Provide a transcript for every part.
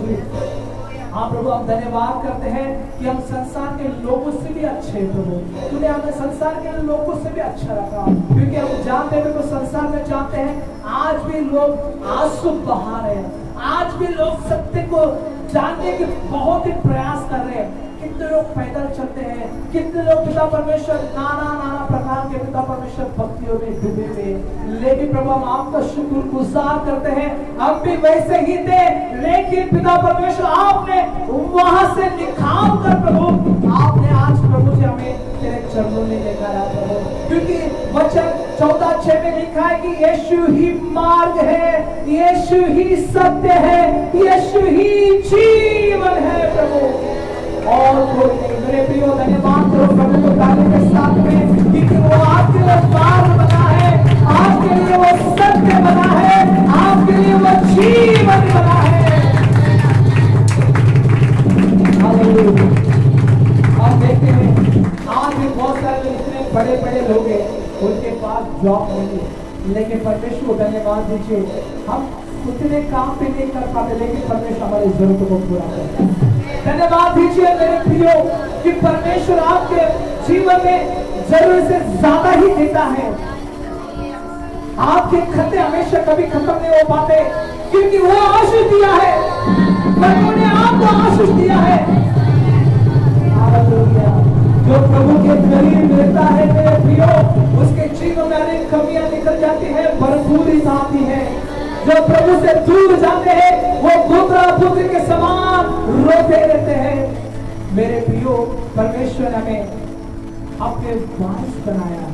Hallelujah. हाँ प्रभु, हम धन्यवाद करते हैं कि हम संसार के लोगों से भी अच्छे हैं प्रभु। तूने हमें संसार के लोगों से भी अच्छा रखा, क्योंकि हम जानते हैं, तो संसार में जानते हैं आज भी लोग आंसू बहा रहे हैं, आज भी लोग सत्य को जानने के बहुत ही प्रयास कर रहे हैं। कितने लोग पैदल चलते हैं, कितने लोग पिता परमेश्वर नाना प्रकार के पिता परमेश्वर भक्तियों में डूबे हुए, लेकिन प्रभु हम आपका शुक्रगुजार करते हैं, हम भी वैसे ही थे, लेकिन पिता परमेश्वर आपने वहां से निकाल कर प्रभु आपने आज प्रभु जी हमें तेरे चरणों में लेकर आया प्रभु, क्योंकि वचन 14:6 में लिखा है कि यीशु ही मार्ग है, यीशु ही सत्य है, यीशु ही जीवन है प्रभु, और कोई नहीं। मेरे प्रियो धन्यवाद करो प्रभु को ताली के साथ में, क्योंकि वो आपके लिए मार्ग बना है, आपके लिए वो सत्य बना है, आपके लिए वो जीवन बना है। हालेलुया। हम देखते हैं आज भी बहुत सारे इतने बड़े बड़े लोग हैं, उनके पास जॉब नहीं है, लेकिन परमेश्वर को धन्यवाद दीजिए, हम उतने काम भी नहीं कर पाते, लेकिन परमेश्वर हमारी जरूरतों को पूरा करता है। धन्यवाद दीजिए मेरे प्रियो कि परमेश्वर आपके जीवन में जरूरत से ज्यादा ही देता है। आपके खर्चे हमेशा कभी खत्म नहीं हो पाते, क्योंकि वो आशीष दिया है, प्रभु ने आपको आशीष दिया है। हालेलुया। जो प्रभु के करीब रहता है मेरे प्रियो, उसके जीवन में अनेक कमियां निकल जाती है, भरपूरी आती है। जो प्रभु से दूर जाते हैं वो पुत्र पुत्र के समान रोते रहते हैं। मेरे प्रियो, परमेश्वर ने हमें अपने वारिस बनाया,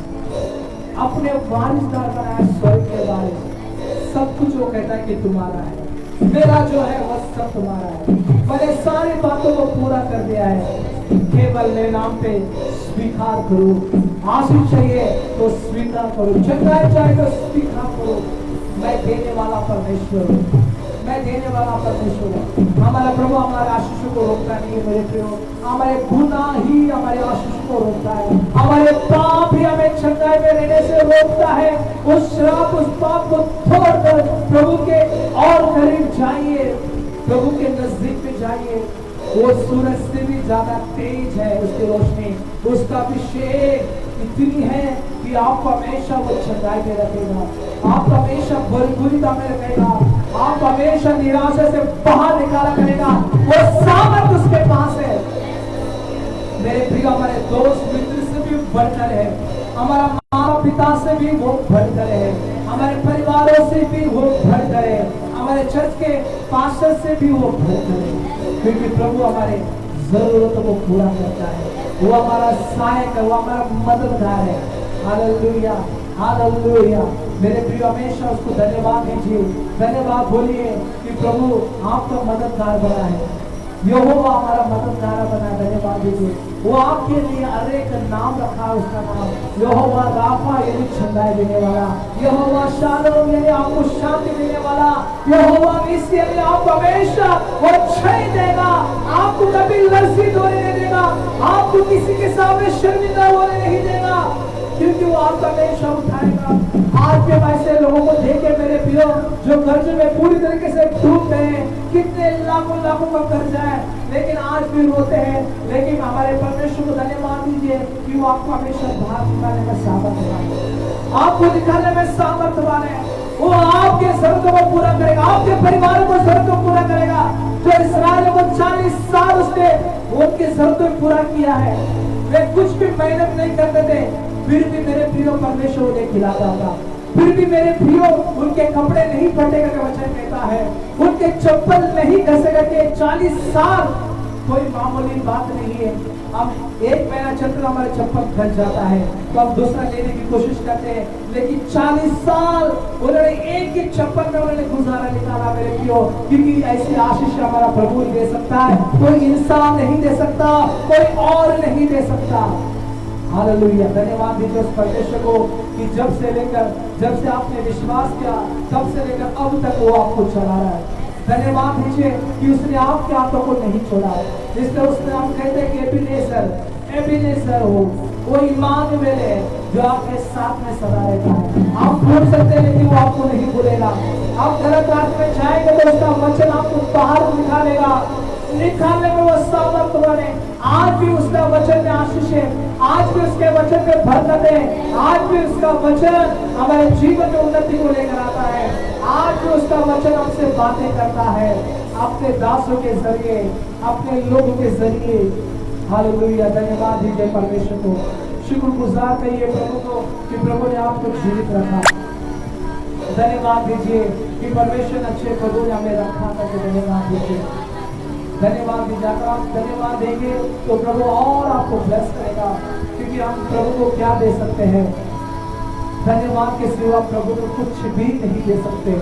अपने वारिसदार बनाया, स्वर्ग के वारिस। सब कुछ वो कहता है कि तुम्हारा है, मेरा जो है वह सब तुम्हारा है, मैंने सारी बातों को पूरा कर दिया है, केवल मेरे नाम पे स्वीकार करो। आशीष चाहिए तो स्वीकार करो, चंगाई चाहिए तो स्वीकार करो। मैं देने वाला परमेश्वर हूँ, मैं देने वाला परमेश्वर हूँ। हमारा प्रभु हमारे आशीषों को रोकता नहीं है मेरे प्रियो, हमारे गुनाह ही हमारे आशीष को रोकता है, हमारे पाप ही हमें चंगाई में रहने से रोकता है। उस श्राप उस पाप को छोड़कर प्रभु के और करीब जाइए, प्रभु के नजदीक में जाइए। वो सूरज से भी ज्यादा तेज है उसकी रोशनी, उसका अभिषेक इतनी है कि आपको हमेशा वो चंगाई में रखेगा, आपको हमेशा भरपूरता में रखेगा, आपको हमेशा निराशा से बाहर निकाला करेगा। वो सामर्थ उसके पास है। मेरे प्रिय, हमारे दोस्त मित्र से भी बढ़कर है, हमारा माता पिता से भी वो बढ़कर है, हमारे परिवारों से भी वो बढ़कर है, हमारे चर्च के पास्टर से भी वो बढ़कर है, क्योंकि प्रभु हमारे जरूरतों को पूरा करता है। वो हमारा सहायक है, वो हमारा मददगार है। Hallelujah, hallelujah. मेरे प्रिय, हमेशा उसको धन्यवाद दीजिए, धन्यवाद बोलिए कि प्रभु आपका मददगार बना है, यहोवा हमारा मददगार बना है। धन्यवाद दीजिए। वो आपके लिए हर एक नाम रखा है, उसका नाम यहोवा राफा यानी चंगाई देने वाला, यहोवा शालोम यानी आपको शांति देने वाला, यहोवा निस्सी यानी आपको हमेशा वो छाई देगा, आपको कभी लज्जित होने नहीं देगा, आपको किसी के सामने शर्मिंदा होने नहीं देगा, क्योंकि वो आपका हमेशा उठाएगा। आज के ऐसे लोगों को देखे मेरे प्रियो, जो कर्ज में पूरी तरीके से डूब गए हैं, कितने लाखों का कर्जा है, लेकिन आज भी रोते हैं। लेकिन हमारे परमेश्वर को धन्यवाद दीजिए कि वो आपको हमेशा बाहर निकालने में सामर्थ्यवान है, आपको निकालने में सामर्थ्यवान है। वो आपके जरूरतों को पूरा करेगा, आपके परिवार को जरूरतों को पूरा करेगा। जो इस्राएल को 40 साल उसने उनकी जरूरतों को पूरा किया है, वे कुछ भी मेहनत नहीं करते थे, फिर भी मेरे प्रियो परमेश्वर उन्हें खिलाता था, फिर भी मेरे प्रियो उनके कपड़े नहीं फटेगा का वचन कहता है, उनके चप्पल नहीं घसेगा के 40 साल कोई मामूली बात नहीं है। हम एक महीना चलकर हमारे चप्पल घस जाता है तो हम दूसरा लेने की कोशिश करते हैं, लेकिन 40 साल उन्होंने एक ही चप्पल में उन्होंने गुजारा निकाला मेरे प्रियो, क्योंकि ऐसी आशीष हमारा प्रभु दे सकता है, कोई इंसान नहीं दे सकता, कोई और नहीं दे सकता। हालेलुया। धन्यवाद दीजिए उस परमेश्वर को कि जब से आपने विश्वास किया तब से लेकर अब तक वो आपको चला रहा है। धन्यवाद दीजिए कि उसने आपके हाथों को नहीं छोड़ा, इसलिए उसने हम कहते हैं कि एबेनेजर एबेनेजर हो, वो इम्मानुएल है जो आपके साथ में सदा रहता है। आप भूल सकते हैं लेकिन वो आपको नहीं भूलेगा। आप गलत रास्ते में जाएंगे तो उसका वचन आपको बाहर निकालेगा, निकालने में वो सामर्थ बने। आज भी उसका वचन में आशीष है, आज भी उसके वचन में बरकत है, आज भी उसका वचन हमारे जीवन में उन्नति को लेकर आता है, आज भी उसका वचन हमसे बातें करता है अपने दासों के जरिए, अपने लोगों के जरिए। हालेलुया, धन्यवाद दीजिए परमेश्वर को, शुक्रगुजार करिए प्रभु को कि प्रभु ने आपको जीवित रखा। धन्यवाद दीजिए कि परमेश्वर अच्छे प्रभु ने हमें रखा था। धन्यवाद दीजिए, धन्यवाद दीजिए। अगर आप धन्यवाद देंगे तो प्रभु और आपको ब्लेस करेगा, क्योंकि हम प्रभु को क्या दे सकते हैं? धन्यवाद के सिवा प्रभु को कुछ भी नहीं दे सकते,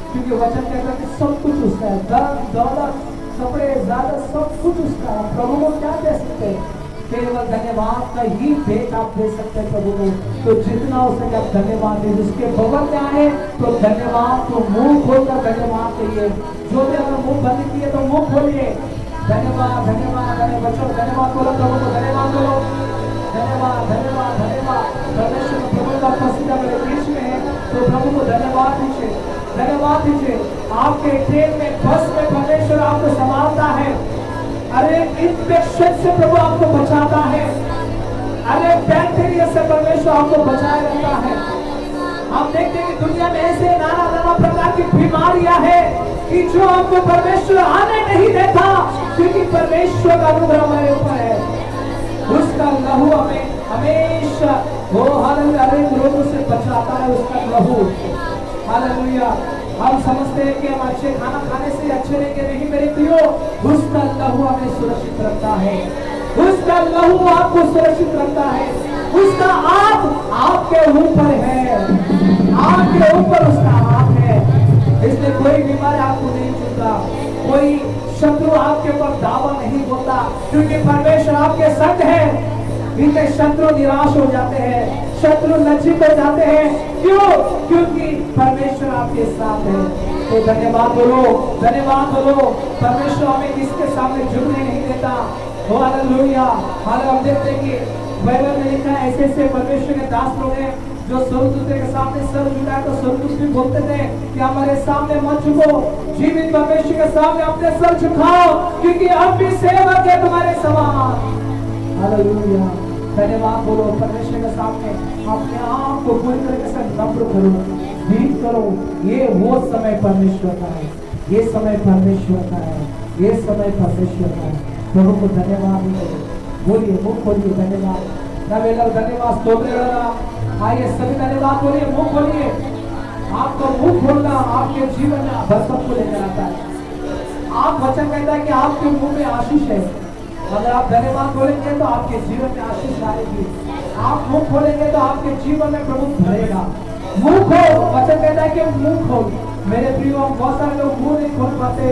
क्योंकि वचन कहता है कि सब कुछ उसका है, धन दौलत कपड़े ज्यादा सब कुछ उसका है। प्रभु को क्या दे सकते हैं? केवल धन्यवाद का ही भेंट आप दे सकते हैं प्रभु को। तो जितना हो सके आप धन्यवाद दीजिए। उसके बगल में आए तो धन्यवाद, तो मुंह खोलकर धन्यवाद कहिए। जो भी अगर मुंह बंद किए तो मुंह खोलिए। धन्यवाद धन्यवाद धन्यवाद, धन्यवाद बोलो प्रभु को, धन्यवाद बोलो, धन्यवाद धन्यवाद धन्यवाद। परमेश्वर प्रभु का उपस्थिति मेरे बीच में है तो प्रभु को धन्यवाद दीजिए, धन्यवाद दीजिए। आपके ट्रेन में, बस में परमेश्वर आपको संभालता है। अरे इन्फेक्शन से प्रभु आपको बचाता है, अरे बैक्टीरिया से परमेश्वर आपको बचाए रखता है। हम देखते हैं कि दुनिया में ऐसे नाना प्रकार की बीमारियां हैं कि जो आपको परमेश्वर आने नहीं देता, क्योंकि परमेश्वर का अनुग्रह हमारे ऊपर है। उसका लहू हमें हमेशा वो हर रोगों से बचाता है, उसका लहू। हालेलुया। हम समझते हैं कि हम अच्छे खाना खाने से अच्छे रहेंगे, नहीं मेरे प्रियो, उसका लहू हमें सुरक्षित रखता है, उसका लहू आपको सुरक्षित रखता है, उसका हाथ आपके ऊपर है, आपके ऊपर उसका हाथ है। इसलिए कोई बीमारी आपको नहीं छूता, कोई शत्रु आपके ऊपर दावा नहीं होता, क्योंकि परमेश्वर आपके संग है। इनके शत्रु निराश हो जाते हैं, शत्रु लज्जित हो जाते हैं। क्यों? क्योंकि परमेश्वर आपके साथ है। तो धन्यवाद बोलो, धन्यवाद बोलो। परमेश्वर हमें किसके सामने झुकने नहीं देता। हालेलुया। हम देखते हैं कि बाइबल में लिखा है, ऐसे ऐसे परमेश्वर के दास लोग हैं जो स्वर्गदूत के सामने सर झुकाए तो स्वर्गदूत भी बोलते थे कि हमारे सामने मत झुको, जीवित परमेश्वर के सामने अपने सर झुकाओ, क्योंकि हम भी सेवक है तुम्हारे समान। हालेलुया। धन्यवाद बोलो। परमेश्वर के सामने अपने आप को पूरी तरीके से नम्र करो, भीत करो। ये वो समय परमेश्वर का है, ये समय परमेश्वर का है, ये समय परमेश्वर का है। प्रभु को धन्यवाद करो, बोलिए, मुंह खोलिए, धन्यवाद धन्यवाद स्तोत्र। आइए सभी धन्यवाद बोलिए, मुंह खोलिए। आपका मुंह खोलना आपके जीवन में बरकत को लेकर आता है। आप वचन कहता है कि आपके मुंह में आशीष है। अगर आप धन्यवाद बोलेंगे तो आपके जीवन में आशीष आएगी। आप मुंह खोलेंगे तो आपके जीवन में प्रभु भरेगा। मुंह खोल, वचन कहता है कि मुंह खोल। मेरे प्रियो, हम बहुत सारे लोग मुंह नहीं खोल पाते।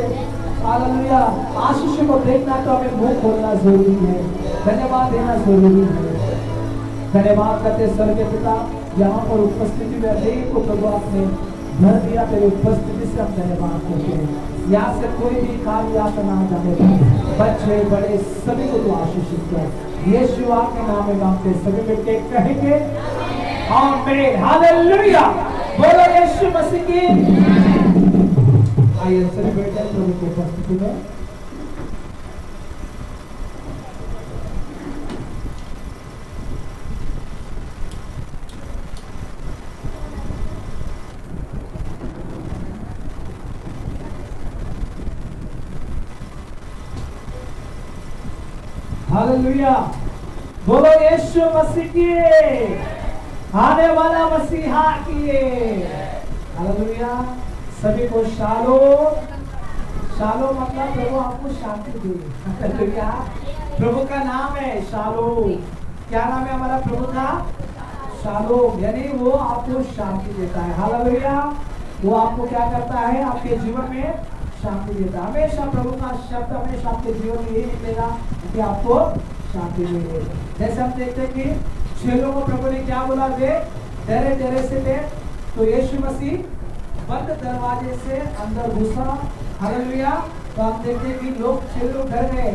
हालेलुया। आशीष को देखना तो हमें मुंह खोलना जरूरी है, धन्यवाद देना जरूरी है। धन्यवाद करते स्वर्गीय पिता, यहाँ पर उपस्थिति में अनेक को प्रभु आपने भर दिया, तेरी उपस्थिति से हम धन्यवाद करते हैं। यहाँ से कोई भी खाली आकर ना जाएगा, बच्चे बड़े सभी को तो आशीषित कर। यीशु के नाम में मांगते सभी मिलके कहेंगे आमीन। हालेलुया। बोलो यीशु मसीह की। आइए सभी बैठ जाए प्रभु की उपस्थिति में। हालेलुया। बोलो यीशु मसीह की, आने वाला मसीहा की। हालेलुया। सभी को शालोम। शालोम मतलब प्रभु आपको शांति दे। हालेलुया। प्रभु का नाम है शालोम। क्या नाम है हमारा प्रभु का? शालोम, यानी वो आपको शांति देता है। हालेलुया। वो आपको क्या करता है? आपके जीवन में शांति देता है। हमेशा प्रभु का शब्द हमेशा आपके जीवन में यही निकलेगा कि आपको शांति मिले। जैसे हम देखते हैं कि चेलों को प्रभु ने क्या बोला, वे डरे डरे से थे, तो यीशु मसीह बंद दरवाजे से अंदर घुसा। हालेलुया। तो हम देखते हैं कि लोग चेलों डर गए,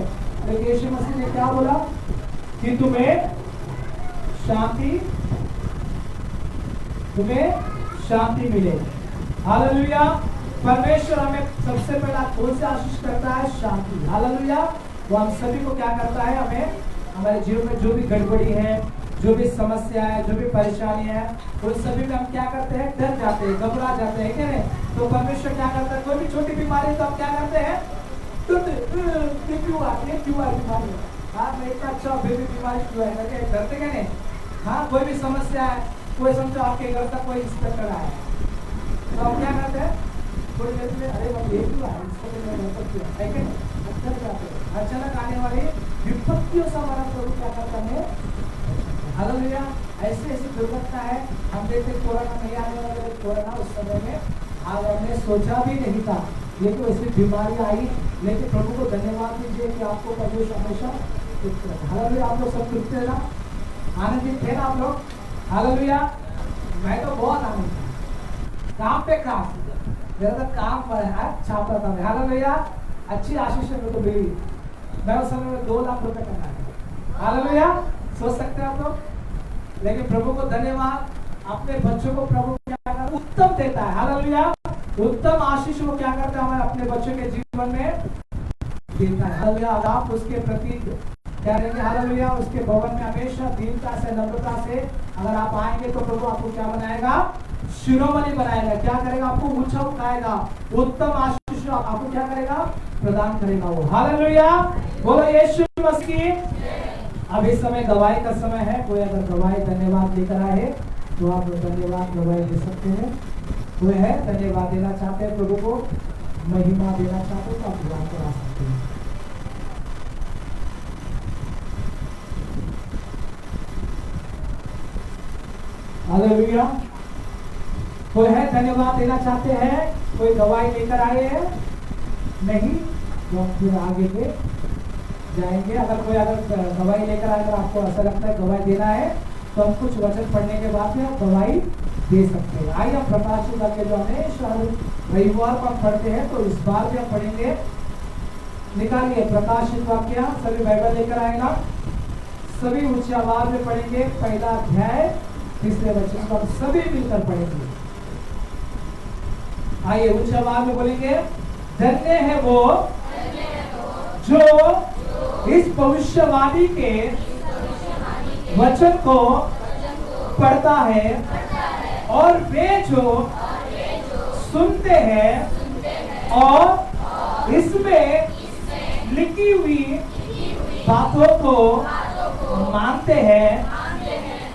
लेकिन यीशु मसीह ने क्या बोला? कि तुम्हें शांति मिले। हालेलुया। परमेश्वर हमें सबसे पहला कौन से आशीष करता है? शांति। हालेलुया। वो हम सभी को क्या करता है? हमें हमारे जीवन में जो भी गड़बड़ी है, जो भी समस्या है, जो भी परेशानी है, उन सभी में हम क्या करते हैं? डर जाते हैं, घबरा जाते हैं, क्या नहीं? तो परमेश्वर क्या करता है? कोई भी छोटी बीमारी तो हम क्या करते हैं? ये क्यों आ बीमारी? हाँ, मैं इतना अच्छा फिर भी बीमारी क्यों है? करके डरते क्या नहीं? हाँ, कोई भी समस्या है, कोई समझो आपके घर तक कोई इंस्पेक्टर आया, तो हम क्या करते हैं? थोड़ी देर में अरे बाबू ये क्यों आया? इसको तो मैं घर तक क्यों है? डर जाते हैं। अचानक आने वाली विपत्तियों से हमारा प्रभु क्या करता है? हालेलुया। ऐसे दुर्घटना है। हम देखते कोरोना नहीं आने वाले, कोरोना उस समय में आज हमने सोचा भी नहीं था, लेकिन ऐसी बीमारी आई, लेकिन प्रभु को धन्यवाद दीजिए कि आपको परमेश्वर हमेशा हालेलुया। आप लोग सब तृप्त थे ना? आनंदित थे ना आप लोग? हालेलुया। मैं तो बहुत आनंदित था। काम पे काम, मेरा तो काम पर है, छाप रहा था मैं। हालेलुया। अच्छी आशीष मेरे को मिली। मैं उस समय में 2 लाख रुपए कमा था। हालेलुया। सोच सकते हैं आप लोग? लेकिन प्रभु को धन्यवाद, अपने बच्चों को प्रभु क्या करता है? उत्तम देता है। हालेलुया। उत्तम आशीष वो क्या करता है? हमें अपने बच्चों के जीवन में देता है। हालेलुया। आप उसके प्रति क्या रहेंगे? हालेलुया। उसके भवन में हमेशा दीनता से, नम्रता से अगर आप आएंगे तो प्रभु आपको क्या बनाएगा? शिरोमणि बनाएगा। क्या करेगा? आपको ऊंचा उठाएगा। उत्तम आशीष आपको क्या करेगा? प्रदान करेगा वो। हालेलुया। बोलो यीशु मसीह। अब इस समय गवाही का समय है। कोई अगर गवाही धन्यवाद लेकर आए तो आप धन्यवाद गवाही दे सकते हैं। कोई है धन्यवाद देना चाहते हैं, प्रभु को महिमा देना चाहते हैं, तो आप दुआ करा सकते हैं। हालेलुया। कोई है धन्यवाद देना चाहते हैं? कोई गवाही लेकर आए हैं? नहीं तो हम फिर आगे के जाएंगे। अगर कोई गवाही लेकर आए, अगर आपको ऐसा लगता है गवाही देना है, तो हम कुछ वचन पढ़ने के बाद में आप गवाही दे सकते हैं। आइए हम प्रकाशित वाक्य जो हमेशा रविवार को हम पढ़ते हैं, तो इस बार भी हम पढ़ेंगे। निकालिए प्रकाशित वाक्य, सभी बाइबल लेकर आएगा, सभी ऊंची आवाज में पढ़ेंगे। पहला अध्याय 3 वचन को हम सभी मिलकर पढ़ेंगे। आइए ऊंची आवाज में बोलेंगे। धन्य है वो जो इस भविष्यवाणी के वचन को पढ़ता है और वे जो सुनते हैं और इसमें लिखी हुई बातों को मानते हैं,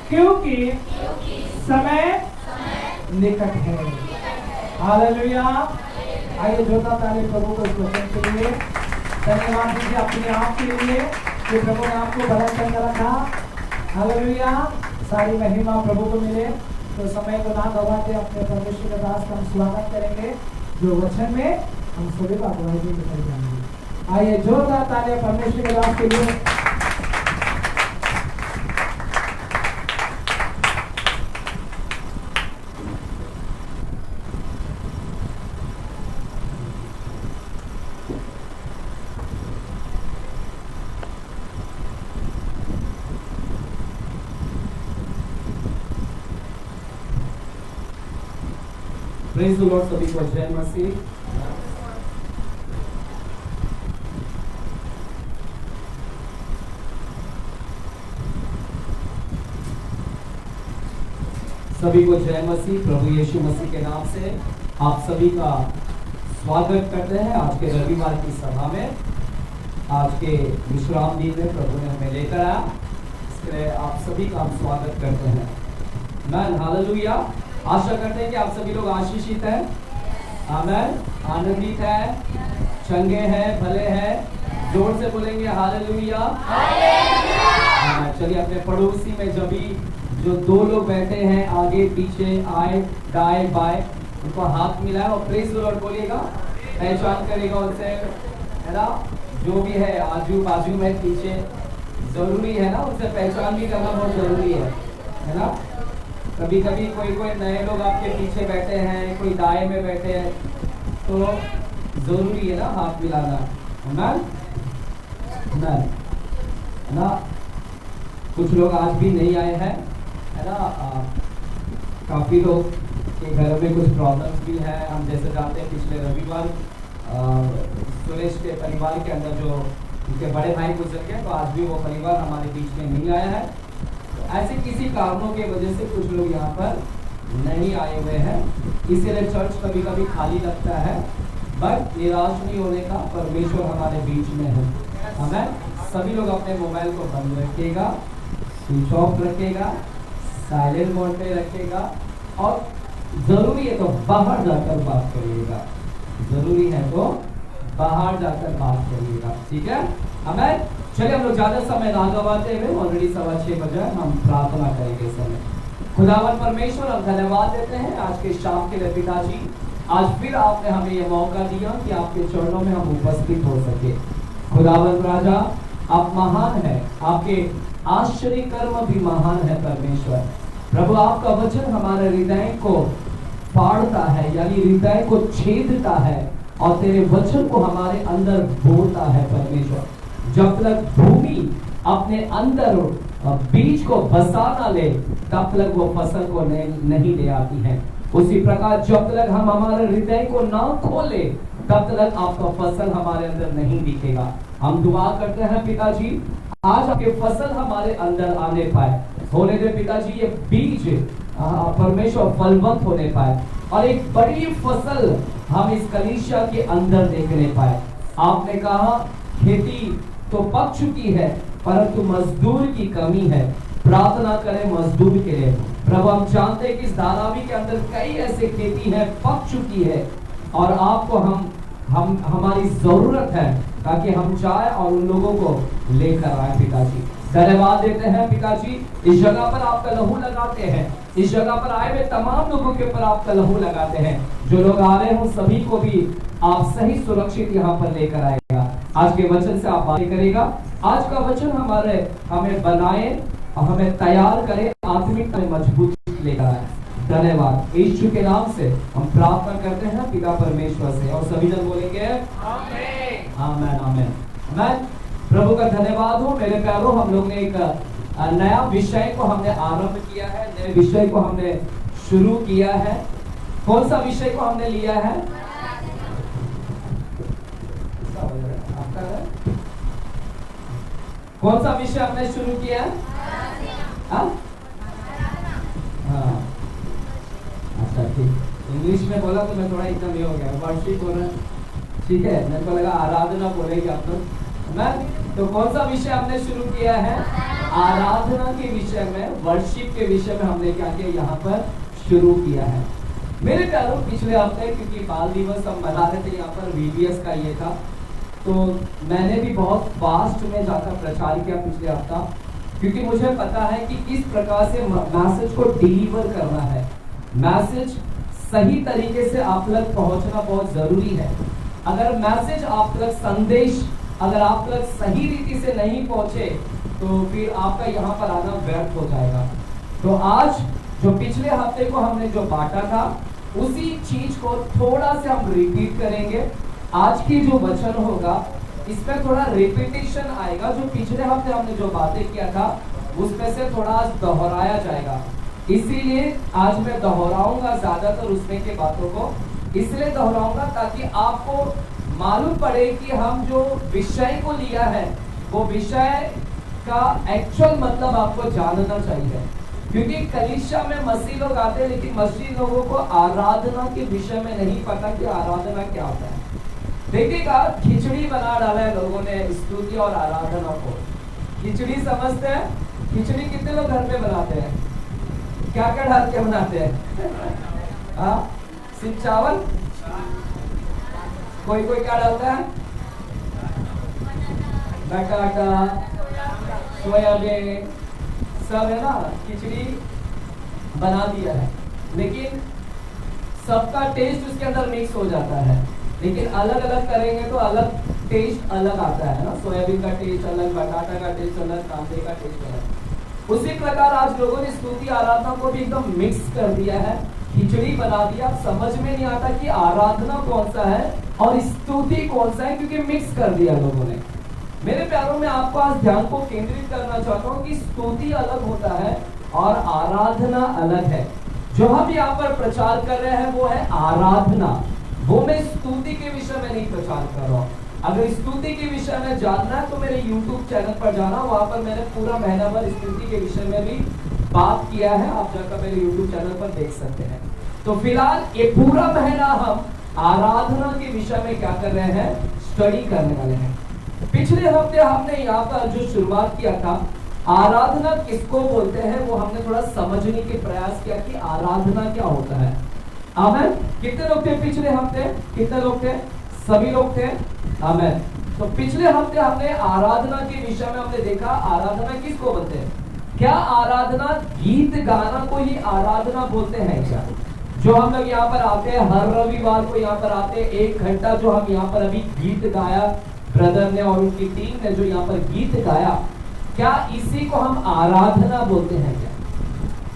क्योंकि समय निकट है। हालेलुया। आइए जोरदार ताली प्रभु को इस वचन के लिए धन्यवाद दीजिए, अपने आप के लिए कि प्रभु ने आपको भला करके रखा। हालेलुया। सारी महिमा प्रभु को मिले। तो समय को ना गवाते अपने परमेश्वर के दास का हम स्वागत करेंगे, जो वचन में हम सभी को अगुवाई भी निकल जाएंगे। आइए जोरदार तालियां परमेश्वर के दास के लिए। Praise the Lord. सभी को जय मसीह। सभी को जय मसीह। प्रभु यीशु मसीह के नाम से आप सभी का स्वागत करते हैं आज के रविवार की सभा में। आज के विश्राम दिन में प्रभु ने हमें लेकर आया, इसके लिए आप सभी का हम स्वागत करते हैं। आमीन। हालेलुया। आशा करते हैं कि आप सभी लोग आशीषित हैं, आमीन, आनंदित हैं, चंगे हैं, भले हैं। जोर से बोलेंगे हालेलुया। चलिए अपने पड़ोसी में जब भी जो 2 लोग बैठे हैं आगे पीछे, आए दाएं बाएं, उनको हाथ मिलाए और प्रेज द लॉर्ड बोलिएगा। पहचान करेगा उनसे, है ना? जो भी है आजू बाजू में पीछे, जरूरी है ना, उनसे पहचान भी करना बहुत जरूरी है ना? कभी कभी कोई नए लोग आपके पीछे बैठे हैं, कोई दाएं में बैठे हैं, तो जरूरी है ना हाथ मिलाना, ना कुछ लोग आज भी नहीं आए हैं, है ना। काफ़ी लोग के घर में कुछ प्रॉब्लम्स भी है। हम जैसे जानते हैं पिछले रविवार सुरेश के परिवार के अंदर जो उनके बड़े भाई गुजर गए, तो आज भी वो परिवार हमारे बीच में नहीं आया है। तो ऐसे किसी कारणों की वजह से कुछ लोग यहाँ पर नहीं आए हुए हैं, इसीलिए चर्च कभी कभी खाली लगता है। बट निराश नहीं होने का, परमेश्वर हमारे बीच में है। हमें सभी लोग अपने मोबाइल को बंद रखिएगा, स्विच ऑफ रखिएगा, साइलेंट मोड पे रखिएगा, और जरूरी है तो बाहर जाकर बात करिएगा। जरूरी है तो बाहर जाकर बात करिएगा, ठीक है। हमें चलिए हम लोग ज्यादा समय ना गवाते हुए, ऑलरेडी 6:15 बजे, हम प्रार्थना करेंगे समय। खुदावन परमेश्वर, हम धन्यवाद देते हैं आज के शाम के लिए पिताजी। आज फिर आपने हमें यह मौका दिया कि आपके चरणों में हम उपस्थित हो सके। खुदावन राजा, आप महान है, आपके आश्चर्य कर्म भी महान है परमेश्वर। प्रभु, आपका वचन हमारे हृदय को फाड़ता है, यानी हृदय को छेदता है, और तेरे वचन को हमारे अंदर बोलता है परमेश्वर। जब तक भूमि अपने अंदर बीज को बसा ना ले, तब तक वो फसल को नहीं ले आती है। उसी प्रकार जब तक हम हमारे हृदय को ना खोले, तब तक आपका फसल हमारे अंदर नहीं दिखेगा। हम दुआ करते हैं पिताजी, आज आपके फसल हमारे अंदर आने पाए, होने दे पिताजी, ये बीज परमेश्वर फलवंत होने पाए, और एक बड़ी फसल हम इस कलीसिया के अंदर देखने पाए। आपने कहा खेती तो पक चुकी है, परंतु मजदूर की कमी है। प्रार्थना करें मजदूर के लिए। प्रभु, हम जानते हैं कि इस धारावी के अंदर कई ऐसे खेती है पक चुकी है, और आपको हम हमारी जरूरत है ताकि हम जाए और उन लोगों को लेकर आए। पिताजी धन्यवाद देते हैं पिताजी, इस जगह पर आपका लहू लगाते हैं, इस जगह पर आए हुए तमाम लोगों के ऊपर आपका लहू लगाते हैं। जो लोग आ रहे हो सभी को भी आप सही सुरक्षित यहाँ पर लेकर आएगा। आज के वचन से आप बातें करेगा। आज का वचन हमें बनाए और हमें तैयार करे, आत्मिक में मजबूत लेकर आए। धन्यवाद, यीशु के नाम से हम प्रार्थना करते हैं पिता परमेश्वर से, और सभी जन बोलेंगे आमीन आमीन आमीन आमीन। प्रभु का धन्यवाद हो। मेरे प्यारों, हम लोग ने एक नया विषय को हमने आरंभ किया है, नए विषय को हमने शुरू किया है। कौन सा विषय को हमने लिया है? कौन सा विषय हमने शुरू किया है? हाँ, अच्छा ठीक। इंग्लिश में बोला तो मैं थोड़ा एकदम ये हो गया, वर्शिप हो रहा है, ठीक है। मेरे को लगा आराधना बोलेंगे आप लोग। तो कौन सा विषय हमने शुरू किया है? आराधना के विषय में, वर्शिप के विषय में हमने क्या किया, यहाँ पर शुरू किया है। मेरे प्यारों, पिछले हफ्ते क्योंकि बाल दिवस हम मना रहे थे, यहाँ पर VBS का ये था, तो मैंने भी बहुत फास्ट में जाकर प्रचार किया पिछले हफ्ता, क्योंकि मुझे पता है कि किस प्रकार से मैसेज को डिलीवर करना है। मैसेज सही तरीके से आप तक पहुंचना बहुत जरूरी है। अगर मैसेज आप तक, संदेश अगर आप तक सही रीति से नहीं पहुंचे, तो फिर आपका यहाँ पर आना व्यर्थ हो जाएगा। तो आज जो पिछले हफ्ते को हमने जो बांटा था, उसी चीज को थोड़ा से हम रिपीट करेंगे। आज की जो वचन होगा, इसमें थोड़ा रिपीटेशन आएगा। जो पिछले हफ्ते हमने जो बातें किया था, उसमें से थोड़ा आज दोहराया जाएगा। इसीलिए आज मैं दोहराऊंगा ज्यादातर उसमें के बातों को, इसलिए दोहराऊंगा ताकि आपको मालूम पड़े कि हम जो विषय को लिया है, वो विषय का एक्चुअल मतलब आपको जानना चाहिए। क्योंकि कलीसिया में मसीह लोग आते हैं, लेकिन मसीह लोगों को आराधना के विषय में नहीं पता कि आराधना क्या होता है। देखिएगा, खिचड़ी बना डाला है लोगों ने स्तुति और आराधना को। खिचड़ी समझते हैं? खिचड़ी कितने लोग घर पे बनाते हैं? क्या क्या डाल के बनाते हैं? हाँ, सिर्फ चावल? कोई कोई क्या डालता है? बटाटा, सोयाबीन, सब है ना, खिचड़ी बना दिया है, लेकिन सबका टेस्ट उसके अंदर मिक्स हो जाता है। लेकिन अलग अलग करेंगे तो अलग टेस्ट अलग आता है ना। सोयाबीन का टेस्ट अलग, बटाटा का टेस्ट अलग, कांदे का टेस्ट अलग। उसी प्रकार आज लोगों ने स्तुति आराधना को भी एकदम मिक्स कर दिया है, खिचड़ी बना दिया। समझ में नहीं आता कि आराधना कौन सा है और स्तुति कौन सा है, क्योंकि मिक्स कर दिया लोगों ने। मेरे प्यारों में आपको आज ध्यान को केंद्रित करना चाहता हूं कि स्तुति अलग होता है और आराधना अलग है। जो हम यहाँ पर प्रचार कर रहे हैं वो है आराधना, वो मैं स्तुति के विषय में नहीं प्रचार कर रहा हूँ। अगर स्तुति के विषय में जानना है तो मेरे YouTube चैनल पर जाना, वहां पर मैंने पूरा महीना भर स्तुति के विषय में भी बात किया है, आप जाकर मेरे YouTube चैनल पर देख सकते हैं। तो फिलहाल ये पूरा महीना हम आराधना के विषय में क्या कर रहे हैं, स्टडी करने वाले हैं। पिछले हफ्ते हमने यहाँ पर जो शुरुआत किया था, आराधना किसको बोलते हैं, वो हमने थोड़ा समझने के प्रयास किया कि आराधना क्या होता है। आमेन। कितने लोग थे पिछले हफ्ते, कितने लोग थे, सभी लोग थे। आमेन। तो पिछले हफ्ते हमने आराधना के विषय में हमने देखा आराधना किसको बोलते हैं। क्या आराधना गीत गाना को ही आराधना बोलते हैं क्या? जो हम लोग यहाँ पर आते हैं हर रविवार को, यहाँ पर आते हैं 1 घंटा जो हम यहाँ पर अभी गीत गाया ब्रदर ने और उनकी टीम ने जो यहाँ पर गीत गाया, क्या इसी को हम आराधना बोलते हैं क्या?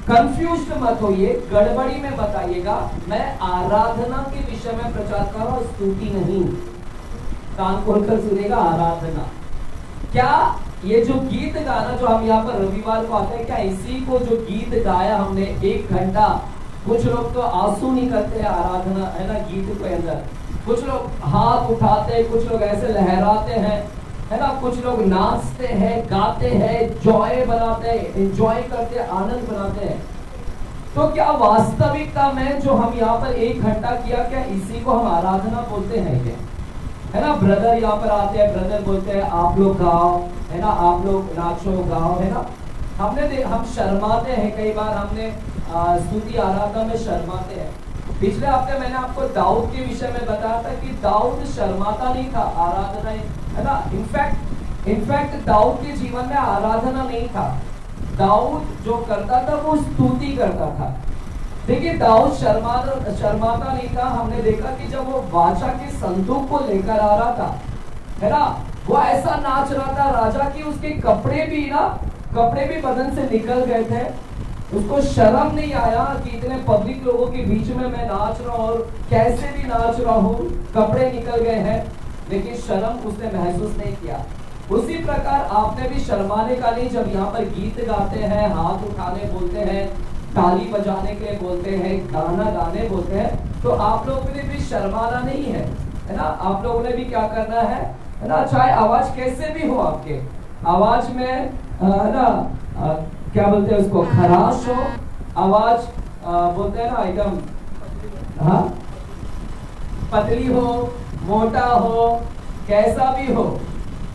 कंफ्यूज्ड मत होइए, गड़बड़ी में बताइएगा। मैं आराधना के विषय में प्रचार कर रहा हूं, स्तुति नहीं। कान खोलकर सुनेगा, आराधना। क्या ये जो गीत गाना जो हम यहाँ पर रविवार को आते हैं, क्या इसी को जो गीत गाया हमने 1 घंटा, कुछ लोग तो आंसू निकलते हैं आराधना है ना गीत के अंदर, कुछ लोग हाथ उठाते हैं, कुछ लोग ऐसे लहराते हैं है ना, कुछ लोग नाचते हैं, गाते हैं, जॉय बनाते हैं, एंजॉय करते हैं, आनंद बनाते हैं। तो क्या वास्तविकता में जो हम यहाँ पर 1 घंटा किया, क्या इसी को हम आराधना बोलते हैं क्या? है ना, ब्रदर यहाँ पर आते हैं, ब्रदर बोलते हैं आप लोग गाओ, है ना, आप लोग नाचो गाओ, है ना। हम शर्माते हैं, कई बार हमने स्तुति आराधना में शर्माते हैं। पिछले हफ्ते मैंने आपको दाऊद के विषय में बताया था कि दाऊद शर्माता नहीं था आराधना, है ना। इनफैक्ट दाऊद के जीवन में आराधना नहीं था। दाऊद जो करता था वो स्तुति करता था। देखिए दाऊद शर्माता नहीं था। हमने देखा कि जब वो बादशाह के संदूक को लेकर आ रहा था, है ना, वो ऐसा नाच रहा था राजा की उसके कपड़े भी बदन से निकल गए थे। उसको शर्म नहीं आया कि इतने पब्लिक लोगों के बीच में मैं नाच रहा हूँ और कैसे भी नाच रहा हूँ, कपड़े निकल गए हैं, लेकिन शर्म उसने महसूस नहीं किया। उसी प्रकार आपने भी शर्माने का नहीं। जब यहाँ पर गीत गाते हैं, हाथ उठाने बोलते हैं, ताली बजाने के लिए बोलते हैं, गाना गाने बोलते हैं, तो आप लोगों ने भी शर्माना नहीं है, है ना। आप लोगों ने भी क्या करना है ना, चाहे आवाज कैसे भी हो, आपके आवाज में ना क्या बोलते हैं उसको, खराश हो, आवाज बोलते हैं ना एकदम, हाँ, पतली हो, मोटा हो, कैसा भी हो,